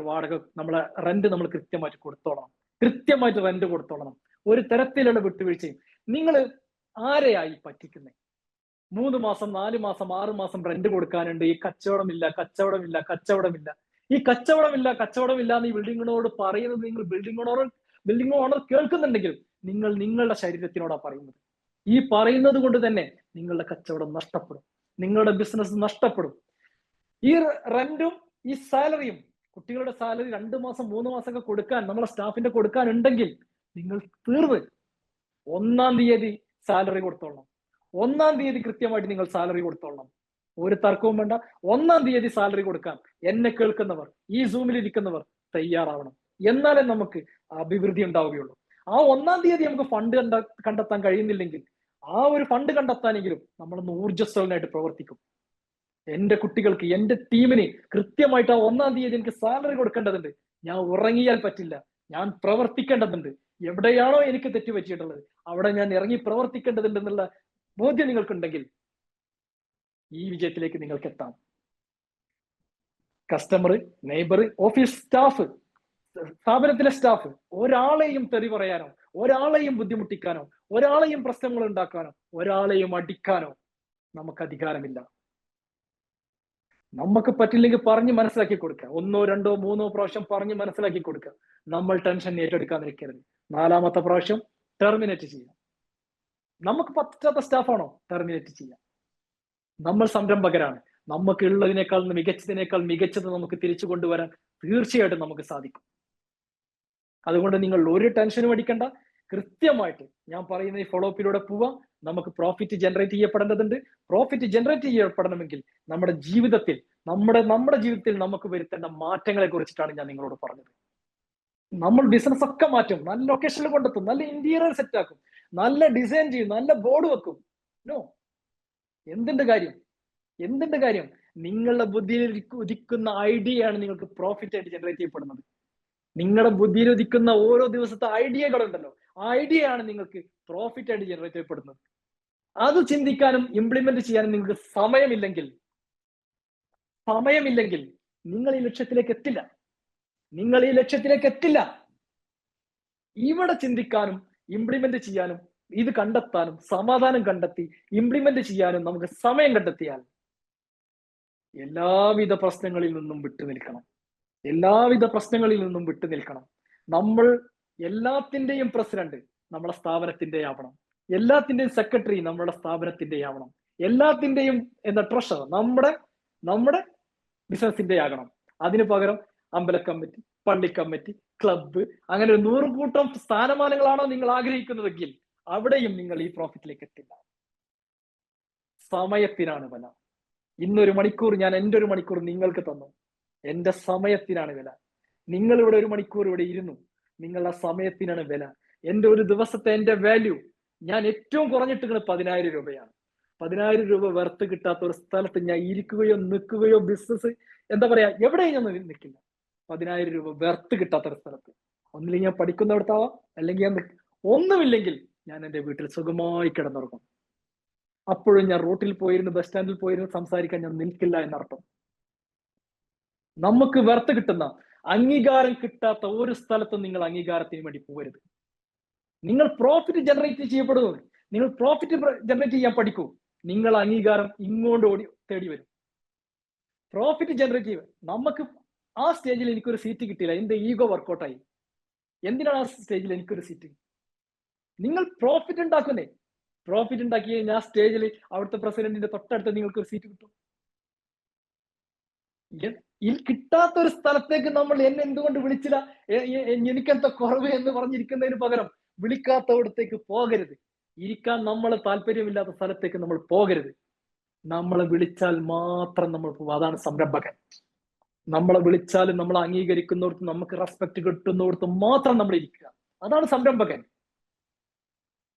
നമ്മളെ റെന്റ് നമ്മൾ കൃത്യമായിട്ട് കൊടുത്തോളണം. കൃത്യമായിട്ട് റെന്റ് കൊടുത്തോളണം. ഒരു തരത്തിലുള്ള വിട്ടുവീഴ്ചയും. നിങ്ങൾ ആരെയായി പറ്റിക്കുന്നത്? 3 മാസം 4 മാസം 6 മാസം റെന്റ് കൊടുക്കാനുണ്ട്. ഈ കച്ചവടമില്ല. ഈ കച്ചവടമില്ല എന്ന് ഈ ബിൽഡിങ്ങിനോട് പറയുന്നത് നിങ്ങൾ ബിൽഡിംഗ് ഓണർ കേൾക്കുന്നുണ്ടെങ്കിൽ നിങ്ങൾ നിങ്ങളുടെ ശരീരത്തിനോടാ പറയുന്നത്. ഈ പറയുന്നത് കൊണ്ട് തന്നെ നിങ്ങളുടെ കച്ചവടം നഷ്ടപ്പെടും, നിങ്ങളുടെ ബിസിനസ് നഷ്ടപ്പെടും. ഈ റെന്റും ഈ സാലറിയും, കുട്ടികളുടെ സാലറി 2 മാസം 3 മാസം ഒക്കെ കൊടുക്കാൻ, നമ്മളെ സ്റ്റാഫിന്റെ കൊടുക്കാനുണ്ടെങ്കിൽ നിങ്ങൾ തീർന്ന് 1-ാം തീയതി സാലറി കൊടുത്തോളണം. 1-ാം തീയതി കൃത്യമായിട്ട് നിങ്ങൾ സാലറി കൊടുത്തോളണം. ഒരു തർക്കവും വേണ്ട. 1-ാം തീയതി സാലറി കൊടുക്കാൻ എന്നെ കേൾക്കുന്നവർ, ഈ സൂമിൽ ഇരിക്കുന്നവർ തയ്യാറാവണം. എന്നാലേ നമുക്ക് അഭിവൃദ്ധി ഉണ്ടാവുകയുള്ളൂ. ആ 1-ാം തീയതി നമുക്ക് ഫണ്ട് കണ്ടെത്താൻ കഴിയുന്നില്ലെങ്കിൽ ആ ഒരു ഫണ്ട് കണ്ടെത്താനെങ്കിലും നമ്മളൊന്ന് ഊർജ്ജസ്വലനായിട്ട് പ്രവർത്തിക്കും. എന്റെ കുട്ടികൾക്ക്, എന്റെ ടീമിന് കൃത്യമായിട്ട് ആ 1-ാം തീയതി എനിക്ക് സാലറി കൊടുക്കേണ്ടതുണ്ട്. ഞാൻ ഉറങ്ങിയാൽ പറ്റില്ല, ഞാൻ പ്രവർത്തിക്കേണ്ടതുണ്ട്. എവിടെയാണോ എനിക്ക് തെറ്റുപറ്റിയിട്ടുള്ളത് അവിടെ ഞാൻ ഇറങ്ങി പ്രവർത്തിക്കേണ്ടതുണ്ട് എന്നുള്ള ബോധ്യം നിങ്ങൾക്കുണ്ടെങ്കിൽ ഈ വിജയത്തിലേക്ക് നിങ്ങൾക്ക് എത്താം. കസ്റ്റമർ, നെയ്ബർ, ഓഫീസ് സ്റ്റാഫ്, സ്ഥാപനത്തിലെ സ്റ്റാഫ്, ഒരാളെയും തെറി പറയാനോ, ഒരാളെയും ബുദ്ധിമുട്ടിക്കാനോ, ഒരാളെയും പ്രശ്നങ്ങൾ ഉണ്ടാക്കാനോ, ഒരാളെയും അടിക്കാനോ നമുക്ക് അധികാരമില്ല. നമുക്ക് പറ്റില്ലെങ്കിൽ പറഞ്ഞ് മനസ്സിലാക്കി കൊടുക്കുക. 1, 2, 3 പ്രാവശ്യം പറഞ്ഞ് മനസ്സിലാക്കി കൊടുക്കുക. നമ്മൾ ടെൻഷൻ ഏറ്റെടുക്കാൻ നിൽക്കരുത്. 4ാമത്തെ പ്രാവശ്യം ടെർമിനേറ്റ് ചെയ്യാം. നമുക്ക് പറ്റാത്ത സ്റ്റാഫാണോ ടെർമിനേറ്റ് ചെയ്യാം. നമ്മൾ സംരംഭകരാണ്. നമുക്ക് ഉള്ളതിനേക്കാൾ മികച്ചത് നമുക്ക് തിരിച്ചു കൊണ്ടുവരാൻ തീർച്ചയായിട്ടും നമുക്ക് സാധിക്കും. അതുകൊണ്ട് നിങ്ങൾ ഒരു ടെൻഷനും അടിക്കണ്ട. കൃത്യമായിട്ട് ഞാൻ പറയുന്ന ഈ ഫോളോ അപ്പിലൂടെ പോവാം. നമുക്ക് പ്രോഫിറ്റ് ജനറേറ്റ് ചെയ്യപ്പെടേണ്ടതുണ്ട്. പ്രോഫിറ്റ് ജനറേറ്റ് ചെയ്യപ്പെടണമെങ്കിൽ നമ്മുടെ ജീവിതത്തിൽ നമുക്ക് വരുത്തേണ്ട മാറ്റങ്ങളെ കുറിച്ചിട്ടാണ് ഞാൻ നിങ്ങളോട് പറഞ്ഞത്. നമ്മൾ ബിസിനസ് ഒക്കെ മാറ്റും, നല്ല ലൊക്കേഷനിൽ കൊണ്ടെത്തും, നല്ല ഇന്റീരിയർ സെറ്റ് ആക്കും, നല്ല ഡിസൈൻ ചെയ്യും, നല്ല ബോർഡ് വെക്കും. നോ, എന്തിന്റെ കാര്യം? നിങ്ങളുടെ ബുദ്ധിയിൽ ഉദിക്കുന്ന ഐഡിയയാണ് നിങ്ങൾക്ക് പ്രോഫിറ്റ് ആയിട്ട് ജനറേറ്റ് ചെയ്യപ്പെടുന്നത്. നിങ്ങളുടെ ബുദ്ധിയിൽ ഉദിക്കുന്ന ഓരോ ദിവസത്തെ ഐഡിയകളുണ്ടല്ലോ, ആ ഐഡിയ ആണ് നിങ്ങൾക്ക് പ്രോഫിറ്റ് ആയിട്ട് ജനറേറ്റ് ചെയ്യപ്പെടുന്നത്. അത് ചിന്തിക്കാനും ഇംപ്ലിമെന്റ് ചെയ്യാനും നിങ്ങൾക്ക് സമയമില്ലെങ്കിൽ നിങ്ങൾ ഈ ലക്ഷ്യത്തിലേക്ക് എത്തില്ല. ഇവിടെ ചിന്തിക്കാനും ഇംപ്ലിമെന്റ് ചെയ്യാനും ഇത് കണ്ടെത്താനും സമാധാനം കണ്ടെത്തി ഇംപ്ലിമെന്റ് ചെയ്യാനും നമുക്ക് സമയം കണ്ടെത്തിയാൽ എല്ലാവിധ പ്രശ്നങ്ങളിൽ നിന്നും വിട്ടുനിൽക്കണം. നമ്മൾ എല്ലാത്തിന്റെയും പ്രസിഡന്റ് നമ്മുടെ സ്ഥാപനത്തിന്റെ ആവണം, എല്ലാത്തിന്റെയും സെക്രട്ടറി നമ്മുടെ സ്ഥാപനത്തിന്റെ ആവണം, എല്ലാത്തിന്റെയും ട്രഷറർ നമ്മുടെ ബിസിനസിന്റെ ആകണം. അതിനു പകരം അമ്പല കമ്മിറ്റി, പള്ളി കമ്മിറ്റി, ക്ലബ്ബ്, അങ്ങനെ 100 കൂട്ടം സ്ഥാനമാനങ്ങളാണോ നിങ്ങൾ ആഗ്രഹിക്കുന്നതെങ്കിൽ അവിടെയും നിങ്ങൾ ഈ പ്രോഫിറ്റിലേക്ക് എത്തില്ല. സമയത്തിനാണ് വില. ഇന്നൊരു മണിക്കൂർ ഞാൻ എൻ്റെ 1 മണിക്കൂർ നിങ്ങൾക്ക് തന്നു. എൻ്റെ സമയത്തിനാണ് വില. നിങ്ങൾ ഇവിടെ 1 മണിക്കൂർ ഇവിടെ ഇരുന്നു, നിങ്ങളുടെ സമയത്തിനാണ് വില. എൻ്റെ ഒരു ദിവസത്തെ എൻ്റെ വാല്യൂ ഞാൻ ഏറ്റവും കുറഞ്ഞിട്ട് 10,000 രൂപയാണ്. 10,000 രൂപ വെർത്ത് കിട്ടാത്ത ഒരു സ്ഥലത്ത് ഞാൻ ഇരിക്കുകയോ നിൽക്കുകയോ ബിസിനസ് എവിടെയും ഞാൻ നിൽക്കില്ല. 10,000 രൂപ വെർത്ത് കിട്ടാത്ത ഒരു സ്ഥലത്ത് ഒന്നില്ലെങ്കിൽ ഞാൻ പഠിക്കുന്നിടത്താവാം, അല്ലെങ്കിൽ ഞാൻ ഒന്നുമില്ലെങ്കിൽ ഞാൻ എൻ്റെ വീട്ടിൽ സുഖമായി കിടന്നുറങ്ങും. അപ്പോഴും ഞാൻ റോട്ടിൽ പോയിരുന്നു, ബസ് സ്റ്റാൻഡിൽ പോയിരുന്നു സംസാരിക്കാൻ ഞാൻ നിൽക്കില്ല എന്നർത്ഥം. നമുക്ക് വെർത്ത് കിട്ടുന്ന അംഗീകാരം കിട്ടാത്ത ഒരു സ്ഥലത്തും നിങ്ങൾ അംഗീകാരത്തിന് വേണ്ടി പോകരുത്. നിങ്ങൾ പ്രോഫിറ്റ് ജനറേറ്റ് ചെയ്യപ്പെടുന്നു. നിങ്ങൾ പ്രോഫിറ്റ് ജനറേറ്റ് ചെയ്യാൻ പഠിക്കൂ, നിങ്ങൾ അംഗീകാരം ഇങ്ങോട്ട് തേടി വരും. പ്രോഫിറ്റ് ജനറേറ്റ് ചെയ്യുക. നമുക്ക് ആ സ്റ്റേജിൽ എനിക്കൊരു സീറ്റ് കിട്ടിയില്ല, എന്റെ ഈഗോ വർക്കൗട്ടായി. എന്തിനാണ് ആ സ്റ്റേജിൽ എനിക്കൊരു സീറ്റ്? നിങ്ങൾ പ്രോഫിറ്റ് ഉണ്ടാക്കുന്നേ. പ്രോഫിറ്റ് ഉണ്ടാക്കി കഴിഞ്ഞാൽ ആ സ്റ്റേജിൽ അവിടുത്തെ പ്രസിഡന്റിന്റെ തൊട്ടടുത്ത് നിങ്ങൾക്ക് ഒരു സീറ്റ് കിട്ടും. കിട്ടാത്ത ഒരു സ്ഥലത്തേക്ക് നമ്മൾ എന്നെ എന്തുകൊണ്ട് വിളിച്ചില്ല, എനിക്കെന്താ കുറവ് എന്ന് പറഞ്ഞിരിക്കുന്നതിന് പകരം വിളിക്കാത്തവിടത്തേക്ക് പോകരുത്. ഇരിക്കാൻ നമ്മൾ താല്പര്യമില്ലാത്ത സ്ഥലത്തേക്ക് നമ്മൾ പോകരുത്. നമ്മളെ വിളിച്ചാൽ മാത്രം നമ്മൾ പോകും. അതാണ് സംരംഭകൻ. നമ്മളെ വിളിച്ചാലും നമ്മൾ അംഗീകരിക്കുന്നിടത്ത് നമുക്ക് റെസ്പെക്ട് കിട്ടുന്നിടത്ത് മാത്രം നമ്മൾ ഇരിക്കുക. അതാണ് സംരംഭകൻ.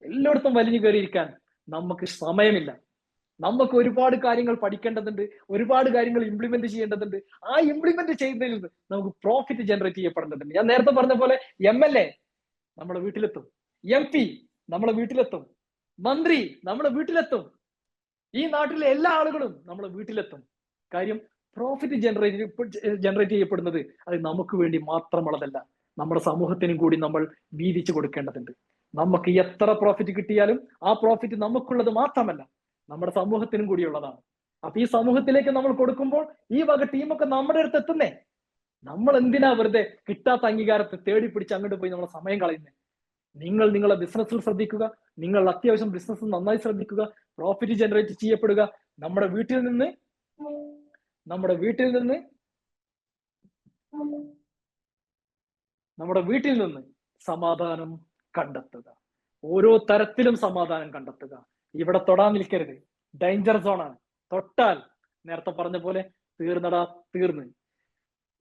എല്ലായിടത്തും വലിഞ്ഞു കയറിയിരിക്കാൻ നമുക്ക് സമയമില്ല. നമുക്ക് ഒരുപാട് കാര്യങ്ങൾ പഠിക്കേണ്ടതുണ്ട്, ഒരുപാട് കാര്യങ്ങൾ ഇംപ്ലിമെന്റ് ചെയ്യേണ്ടതുണ്ട്. ആ ഇംപ്ലിമെന്റ് ചെയ്യുന്നതിൽ നിന്ന് നമുക്ക് പ്രോഫിറ്റ് ജനറേറ്റ് ചെയ്യപ്പെടേണ്ടതുണ്ട്. ഞാൻ നേരത്തെ പറഞ്ഞ പോലെ MLA നമ്മുടെ വീട്ടിലെത്തും, MP നമ്മളെ വീട്ടിലെത്തും, മന്ത്രി നമ്മളെ വീട്ടിലെത്തും, ഈ നാട്ടിലെ എല്ലാ ആളുകളും നമ്മളെ വീട്ടിലെത്തും. കാര്യം പ്രോഫിറ്റ് ജനറേറ്റ് ചെയ്യപ്പെടുന്നത് അത് നമുക്ക് വേണ്ടി മാത്രമുള്ളതല്ല, നമ്മുടെ സമൂഹത്തിനും കൂടി നമ്മൾ വീതിച്ചു കൊടുക്കേണ്ടതുണ്ട്. നമുക്ക് എത്ര പ്രോഫിറ്റ് കിട്ടിയാലും ആ പ്രോഫിറ്റ് നമുക്കുള്ളത് മാത്രമല്ല, നമ്മുടെ സമൂഹത്തിനും കൂടി ഉള്ളതാണ്. അപ്പൊ ഈ സമൂഹത്തിലേക്ക് നമ്മൾ കൊടുക്കുമ്പോൾ ഈ വക ടീമൊക്കെ നമ്മുടെ അടുത്ത് എത്തുന്നേ. നമ്മൾ എന്തിനാ വെറുതെ കിട്ടാത്ത അംഗീകാരത്തെ തേടി പിടിച്ച് അങ്ങോട്ട് പോയി നമ്മളെ സമയം കളയുന്നേ? നിങ്ങൾ നിങ്ങളെ ബിസിനസ്സിൽ ശ്രദ്ധിക്കുക, നിങ്ങൾ അത്യാവശ്യം ബിസിനസ് നന്നായി ശ്രദ്ധിക്കുക, പ്രോഫിറ്റ് ജനറേറ്റ് ചെയ്യപ്പെടുക. നമ്മുടെ വീട്ടിൽ നിന്ന് സമാധാനം കണ്ടെത്തുക. ഓരോ തരത്തിലും സമാധാനം കണ്ടെത്തുക. ഇവിടെ തൊടാൻ നിൽക്കരുത്, ഡേഞ്ചർ സോണാണ്. തൊട്ടാൽ നേരത്തെ പറഞ്ഞ പോലെ തീർന്ന്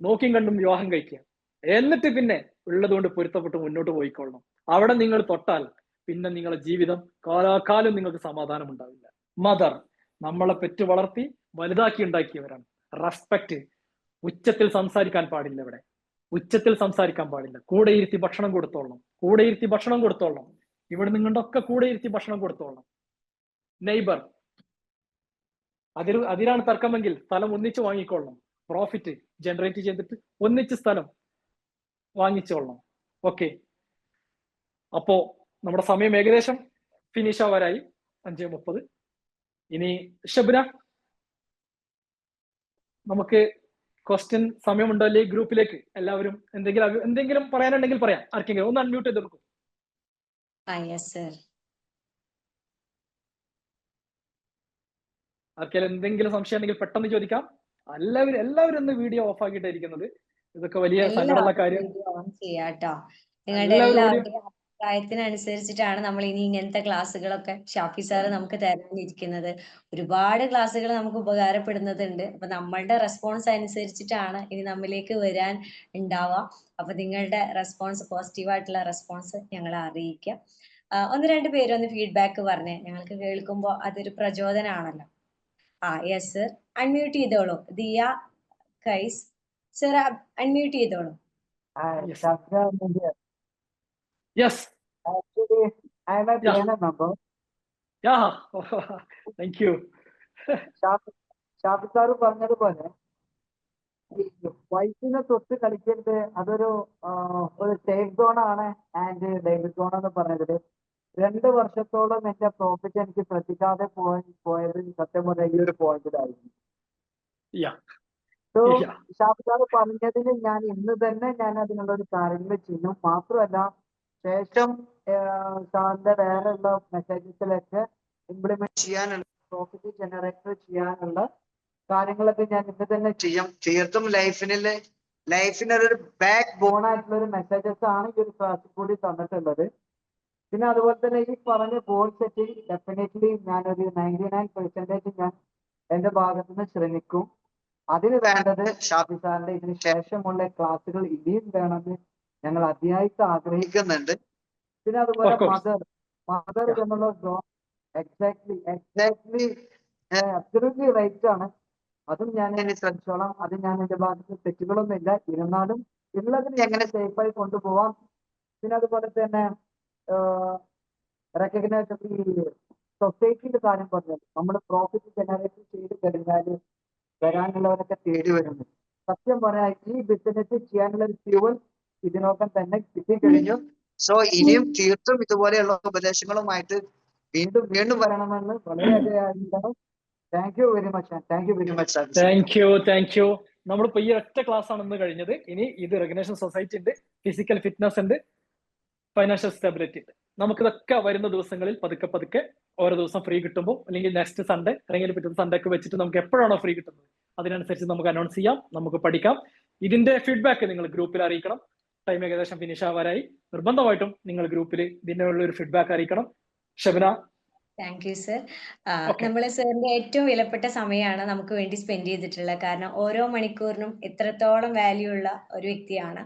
നോക്കിയും കണ്ടും വിവാഹം കഴിക്കുക. എന്നിട്ട് പിന്നെ ഉള്ളതുകൊണ്ട് പൊരുത്തപ്പെട്ട് മുന്നോട്ട് പോയിക്കൊള്ളണം. അവിടെ നിങ്ങൾ തൊട്ടാൽ പിന്നെ നിങ്ങളുടെ ജീവിതം കാലാകാലം നിങ്ങൾക്ക് സമാധാനം ഉണ്ടാവില്ല. മദർ നമ്മളെ പെറ്റു വളർത്തി വലുതാക്കി ഉണ്ടാക്കിയവരാണ്. റെസ്പെക്ട്, ഉച്ചത്തിൽ സംസാരിക്കാൻ പാടില്ല. ഇവിടെ ഉച്ചത്തിൽ സംസാരിക്കാൻ പാടില്ല. കൂടെ ഇരുത്തി ഭക്ഷണം കൊടുത്തോളണം. കൂടെ ഇരുത്തി ഭക്ഷണം കൊടുത്തോളണം. ഇവിടെ നിങ്ങളുടെ ഒക്കെ കൂടെ ഇരുത്തി ഭക്ഷണം കൊടുത്തോളണം. നെയ്ബർ, അതിലാണ് തർക്കമെങ്കിൽ സ്ഥലം ഒന്നിച്ച് വാങ്ങിക്കൊള്ളണം. പ്രോഫിറ്റ് ജനറേറ്റ് ചെയ്തിട്ട് ഒന്നിച്ച് സ്ഥലം വാങ്ങിച്ചോളണം. ഓക്കെ, അപ്പോ നമ്മുടെ സമയം ഏകദേശം ഫിനിഷ് ആവാറായി. 5:30. ഇനി ഷബ്ന, നമുക്ക് ക്വസ്റ്റ്യൻ സമയമുണ്ടോ? അല്ലെങ്കിൽ ഗ്രൂപ്പിലേക്ക് എല്ലാവരും എന്തെങ്കിലും പറയാനുണ്ടെങ്കിൽ പറയാം. ആർക്കെങ്കിലും ഒന്ന് അൺമ്യൂട്ട് ചെയ്ത് കൊടുക്കും. Yes sir. ആർക്കെങ്കിലും എന്തെങ്കിലും സംശയം ഉണ്ടെങ്കിൽ പെട്ടെന്ന് ചോദിക്കാം. എല്ലാവരും ഒന്ന് വീഡിയോ ഓഫ് ആക്കിയിട്ടായിരിക്കുന്നത്. ഇതൊക്കെ വലിയ സങ്കടമുള്ള കാര്യം. ഓൺ ചെയ്യാട്ടോ. നിങ്ങളുടെ എല്ലാവരുടെയും അഭിപ്രായത്തിനനുസരിച്ചിട്ടാണ് നമ്മൾ ഇനി ഇങ്ങനത്തെ ക്ലാസ്സുകളൊക്കെ ഷാഫി സാറ് നമുക്ക് തരാനിരിക്കുന്നത്. ഒരുപാട് ക്ലാസ്സുകൾ നമുക്ക് ഉപകാരപ്പെടുന്നതുണ്ട്. അപ്പൊ നമ്മളുടെ റെസ്പോൺസ് അനുസരിച്ചിട്ടാണ് ഇനി നമ്മിലേക്ക് വരാൻ ഉണ്ടാവുക. അപ്പൊ നിങ്ങളുടെ റെസ്പോൺസ്, പോസിറ്റീവായിട്ടുള്ള റെസ്പോൺസ് ഞങ്ങളെ അറിയിക്കുക. 1-2 പേരൊന്ന് ഫീഡ്ബാക്ക് പറഞ്ഞേ. ഞങ്ങൾക്ക് കേൾക്കുമ്പോൾ അതൊരു പ്രചോദനമാണല്ലോ. യെസ് സർ, അൺമ്യൂട്ട് ചെയ്തോളൂ. ദിയ കൈസ് സർ, അൺമ്യൂട്ട് ചെയ്തോളൂ. Yes. Actually, I am a PNR member. Yeah. Thank you. Shafi sir പറഞ്ഞതുപോലെ വയസ്സിനെ തൊട്ട് കളിക്കരുത്, അതൊരു സേഫ് സോൺ ആണ് ആൻഡ് ഡേഞ്ചർ സോൺ എന്ന് പറഞ്ഞത്. 2 വർഷത്തോളം എന്റെ പ്രോഫിറ്റ് എനിക്ക് ശ്രദ്ധിക്കാതെ പോയത് സത്യം പറഞ്ഞ ഈ ഒരു പോയിന്റിലായിരുന്നു. സോ ഷാഫി സാറ് പറഞ്ഞതിന് ഞാൻ ഇന്ന് തന്നെ ഞാൻ അതിനുള്ള ഒരു കാര്യങ്ങൾ ചെയ്യും. മാത്രമല്ല ശേഷം സാറിന്റെ വേറെയുള്ള മെസ്സേജസിലൊക്കെ ഇംപ്ലിമെന്റ് ചെയ്യാനുള്ള, പ്രോഫിറ്റ് ജനറേറ്റ് ചെയ്യാനുള്ള കാര്യങ്ങളൊക്കെ ഞാൻ ഇന്ന് തന്നെ ചെയ്യും. തീർത്തും ലൈഫിനൊരു ബാക്ക് ബോൺ ആയിട്ടുള്ള ഒരു മെസ്സേജസ് ആണ് ഈ ഒരു ക്ലാസ്സിൽ കൂടി തന്നിട്ടുള്ളത്. പിന്നെ അതുപോലെ തന്നെ ഈ പറഞ്ഞ ഗോൾ സെറ്റിംഗ് ഡെഫിനറ്റ്ലി ഞാനൊരു 99% ഞാൻ എന്റെ ഭാഗത്തു നിന്ന് ശ്രമിക്കും. അതിന് വേണ്ടത് ഷാഫി സാറിന്റെ ഇതിന് ശേഷമുള്ള ക്ലാസ്സുകൾ ഇനിയും വേണമെന്ന് ഞങ്ങൾ അതിയായിട്ട് ആഗ്രഹിക്കുന്നുണ്ട്. പിന്നെ അതുപോലെ മദർ എന്നുള്ള എക്സാക്ട്ലി അബ്സല്യൂട്ട്ലി റൈറ്റ് ആണ്. അതും ഞാൻ ഇനി ശ്രദ്ധിച്ചോളാം. അത് ഞാൻ എന്റെ ഭാഗത്ത് തെറ്റുകളൊന്നും ഇല്ല. ഇരുന്നാലും ഉള്ളതിന് എങ്ങനെ സേഫായി കൊണ്ടുപോവാം. പിന്നെ അതുപോലെ തന്നെ റെക്കഗ്നൈസ് ഈ സൊസൈറ്റിയുടെ കാര്യം പറഞ്ഞത്, നമ്മൾ പ്രോഫിറ്റ് ജനറേറ്റ് ചെയ്ത് കഴിഞ്ഞാൽ വരാനുള്ളവരൊക്കെ തേടി വരുന്നു. സത്യം പറയാൻ ഈ ബിസിനസ് ചെയ്യാനുള്ള ഒരു ഫ്യൂവൽ ഇതിനോടൊപ്പം തന്നെ കിട്ടിക്കഴിഞ്ഞു. സോ ഇനിയും തീർത്തും ഇതുപോലെയുള്ള ഉപദേശങ്ങളുമായിട്ട് വീണ്ടും വരണമെന്ന് വളരെയധികം thank you very much. Thank you. നമ്മളിപ്പോ ഈ ഒറ്റ ക്ലാസ് ആണ് ഇന്ന് കഴിഞ്ഞത്. ഇനി ഇത് റെക്കഗ്നേഷൻ സൊസൈറ്റി ഉണ്ട്, ഫിസിക്കൽ ഫിറ്റ്നസ് ഉണ്ട്, ഫൈനാൻഷ്യൽ സ്റ്റെബിലിറ്റി ഉണ്ട്. നമുക്കിതൊക്കെ വരുന്ന ദിവസങ്ങളിൽ പതുക്കെ ഓരോ ദിവസം ഫ്രീ കിട്ടുമ്പോൾ, അല്ലെങ്കിൽ നെക്സ്റ്റ് സൺഡേ അല്ലെങ്കിൽ പിറ്റേ സൺഡേ ഒക്കെ വെച്ചിട്ട് നമുക്ക് എപ്പോഴാണോ ഫ്രീ കിട്ടുന്നത് അതിനനുസരിച്ച് നമുക്ക് അനൗൺസ് ചെയ്യാം, നമുക്ക് പഠിക്കാം. ഇതിന്റെ ഫീഡ്ബാക്ക് നിങ്ങൾ ഗ്രൂപ്പിൽ അറിയിക്കണം. ടൈം ഏകദേശം ഫിനിഷ് ആവാറായി. നിർബന്ധമായിട്ടും നിങ്ങൾ ഗ്രൂപ്പിൽ ഇതിനുള്ള ഒരു ഫീഡ്ബാക്ക് അറിയിക്കണം. ഷബ്ന. Thank you sir. നമ്മള് സാറിന്റെ ഏറ്റവും വിലപ്പെട്ട സമയമാണ് നമുക്ക് വേണ്ടി സ്പെൻഡ് ചെയ്തിട്ടുള്ളത്. കാരണം ഓരോ മണിക്കൂറിനും എത്രത്തോളം വാല്യൂ ഉള്ള ഒരു വ്യക്തിയാണ്.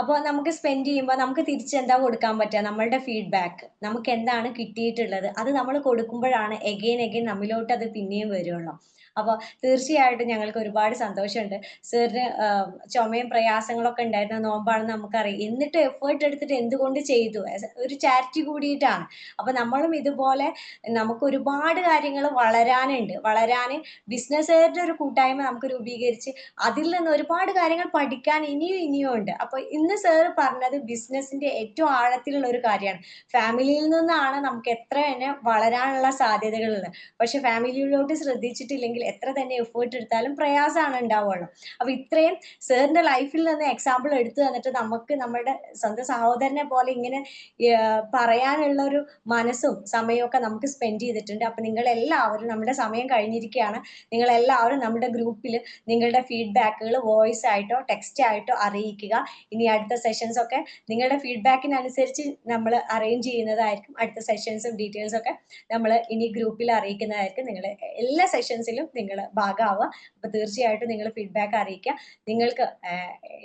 അപ്പോൾ നമുക്ക് സ്പെൻഡ് ചെയ്യുമ്പോൾ നമുക്ക് തിരിച്ചെന്താ കൊടുക്കാൻ പറ്റുക? നമ്മളുടെ ഫീഡ്ബാക്ക്, നമുക്ക് എന്താണ് കിട്ടിയിട്ടുള്ളത്, അത് നമ്മൾ കൊടുക്കുമ്പോഴാണ് എഗെയിൻ നമ്മിലോട്ട് അത് പിന്നെയും വരുള്ളൂ. അപ്പോൾ തീർച്ചയായിട്ടും ഞങ്ങൾക്ക് ഒരുപാട് സന്തോഷമുണ്ട്. സാറിന് ചുമയും പ്രയാസങ്ങളൊക്കെ ഉണ്ടായിരുന്ന നോമ്പാണെന്ന് നമുക്കറിയാം. എന്നിട്ട് എഫേർട്ട് എടുത്തിട്ട് എന്തുകൊണ്ട് ചെയ്തു? ഒരു ചാരിറ്റി കൂടിയിട്ടാണ്. അപ്പൊ നമ്മളും ഇതുപോലെ നമുക്ക് ഒരുപാട് കാര്യങ്ങൾ വളരാന് ബിസിനസ്സുകാരുടെ ഒരു കൂട്ടായ്മ നമുക്ക് രൂപീകരിച്ച് അതിൽ നിന്ന് ഒരുപാട് കാര്യങ്ങൾ പഠിക്കാൻ ഇനിയും ഉണ്ട്. അപ്പൊ ഇന്ന് സാർ പറഞ്ഞത് ബിസിനസിന്റെ ഏറ്റവും ആഴത്തിലുള്ള ഒരു കാര്യമാണ്. ഫാമിലിയിൽ നിന്നാണ് നമുക്ക് എത്ര തന്നെ വളരാനുള്ള സാധ്യതകളുള്ളത്. പക്ഷെ ഫാമിലിയിലോട്ട് ശ്രദ്ധിച്ചിട്ടില്ലെങ്കിൽ എത്ര തന്നെ എഫേർട്ട് എടുത്താലും പ്രയാസമാണ് ഉണ്ടാവുള്ളൂ. അപ്പൊ ഇത്രയും സാറിന്റെ ലൈഫിൽ നിന്ന് എക്സാമ്പിൾ എടുത്തു തന്നിട്ട് നമുക്ക് നമ്മുടെ സ്വന്തം സഹോദരനെ പോലെ ഇങ്ങനെ പറയാനുള്ള ഒരു മനസ്സും സമയവും ഒക്കെ നമുക്ക് സ്പെൻഡ് ചെയ്തിട്ടുണ്ട്. അപ്പൊ നിങ്ങൾ എല്ലാവരും, നമ്മുടെ സമയം കഴിഞ്ഞിരിക്കുകയാണ്, നിങ്ങൾ എല്ലാവരും നമ്മുടെ ഗ്രൂപ്പിൽ നിങ്ങളുടെ ഫീഡ്ബാക്കുകൾ വോയിസ് ആയിട്ടോ ടെക്സ്റ്റ് ആയിട്ടോ അറിയിക്കുക. ഇനി അടുത്ത സെഷൻസ് ഒക്കെ നിങ്ങളുടെ ഫീഡ്ബാക്കിനനുസരിച്ച് നമ്മൾ അറേഞ്ച് ചെയ്യുന്നതായിരിക്കും. അടുത്ത സെഷൻസും ഡീറ്റെയിൽസും ഒക്കെ നമ്മൾ ഇനി ഗ്രൂപ്പിൽ അറിയിക്കുന്നതായിരിക്കും. നിങ്ങൾ എല്ലാ സെഷൻസിലും നിങ്ങൾ ഭാഗമാവുക. അപ്പൊ തീർച്ചയായിട്ടും നിങ്ങൾ ഫീഡ്ബാക്ക് അറിയിക്കുക. നിങ്ങൾക്ക്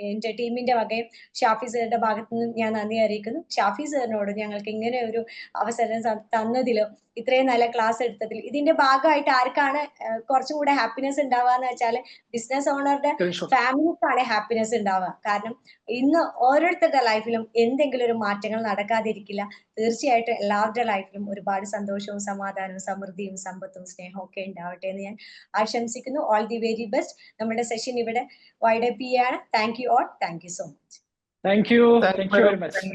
എൻ്റെ ടീമിന്റെ വകയും ഷാഫി സാറിന്റെ ഭാഗത്തു നിന്നും ഞാൻ നന്ദി അറിയിക്കുന്നു. ഷാഫി സാറിനോട് ഞങ്ങൾക്ക് ഇങ്ങനെ ഒരു അവസരം തന്നതിലോ ഇത്രയും നല്ല ക്ലാസ് എടുത്തതിൽ. ഇതിന്റെ ഭാഗമായിട്ട് ആർക്കാണ് കുറച്ചും കൂടെ ഹാപ്പിനെസ് ഉണ്ടാവുക എന്ന് വെച്ചാൽ ബിസിനസ് ഓണറുടെ ഫാമിലിക്കാണ് ഹാപ്പിനെസ് ഉണ്ടാവുക. കാരണം ഇന്ന് ഓരോരുത്തരുടെ ലൈഫിലും എന്തെങ്കിലും ഒരു മാറ്റങ്ങൾ നടക്കാതിരിക്കില്ല. തീർച്ചയായിട്ടും എല്ലാവരുടെ ലൈഫിലും ഒരുപാട് സന്തോഷവും സമാധാനവും സമൃദ്ധിയും സമ്പത്തും സ്നേഹവും ഒക്കെ ഉണ്ടാവട്ടെ എന്ന് ഞാൻ ആശംസിക്കുന്നു. All the very best. നമ്മുടെ സെഷൻ ഇവിടെ വൈൻഡ് അപ്പ് ചെയ്യാണ്. Thank you all. Thank you so much. Thank you very much.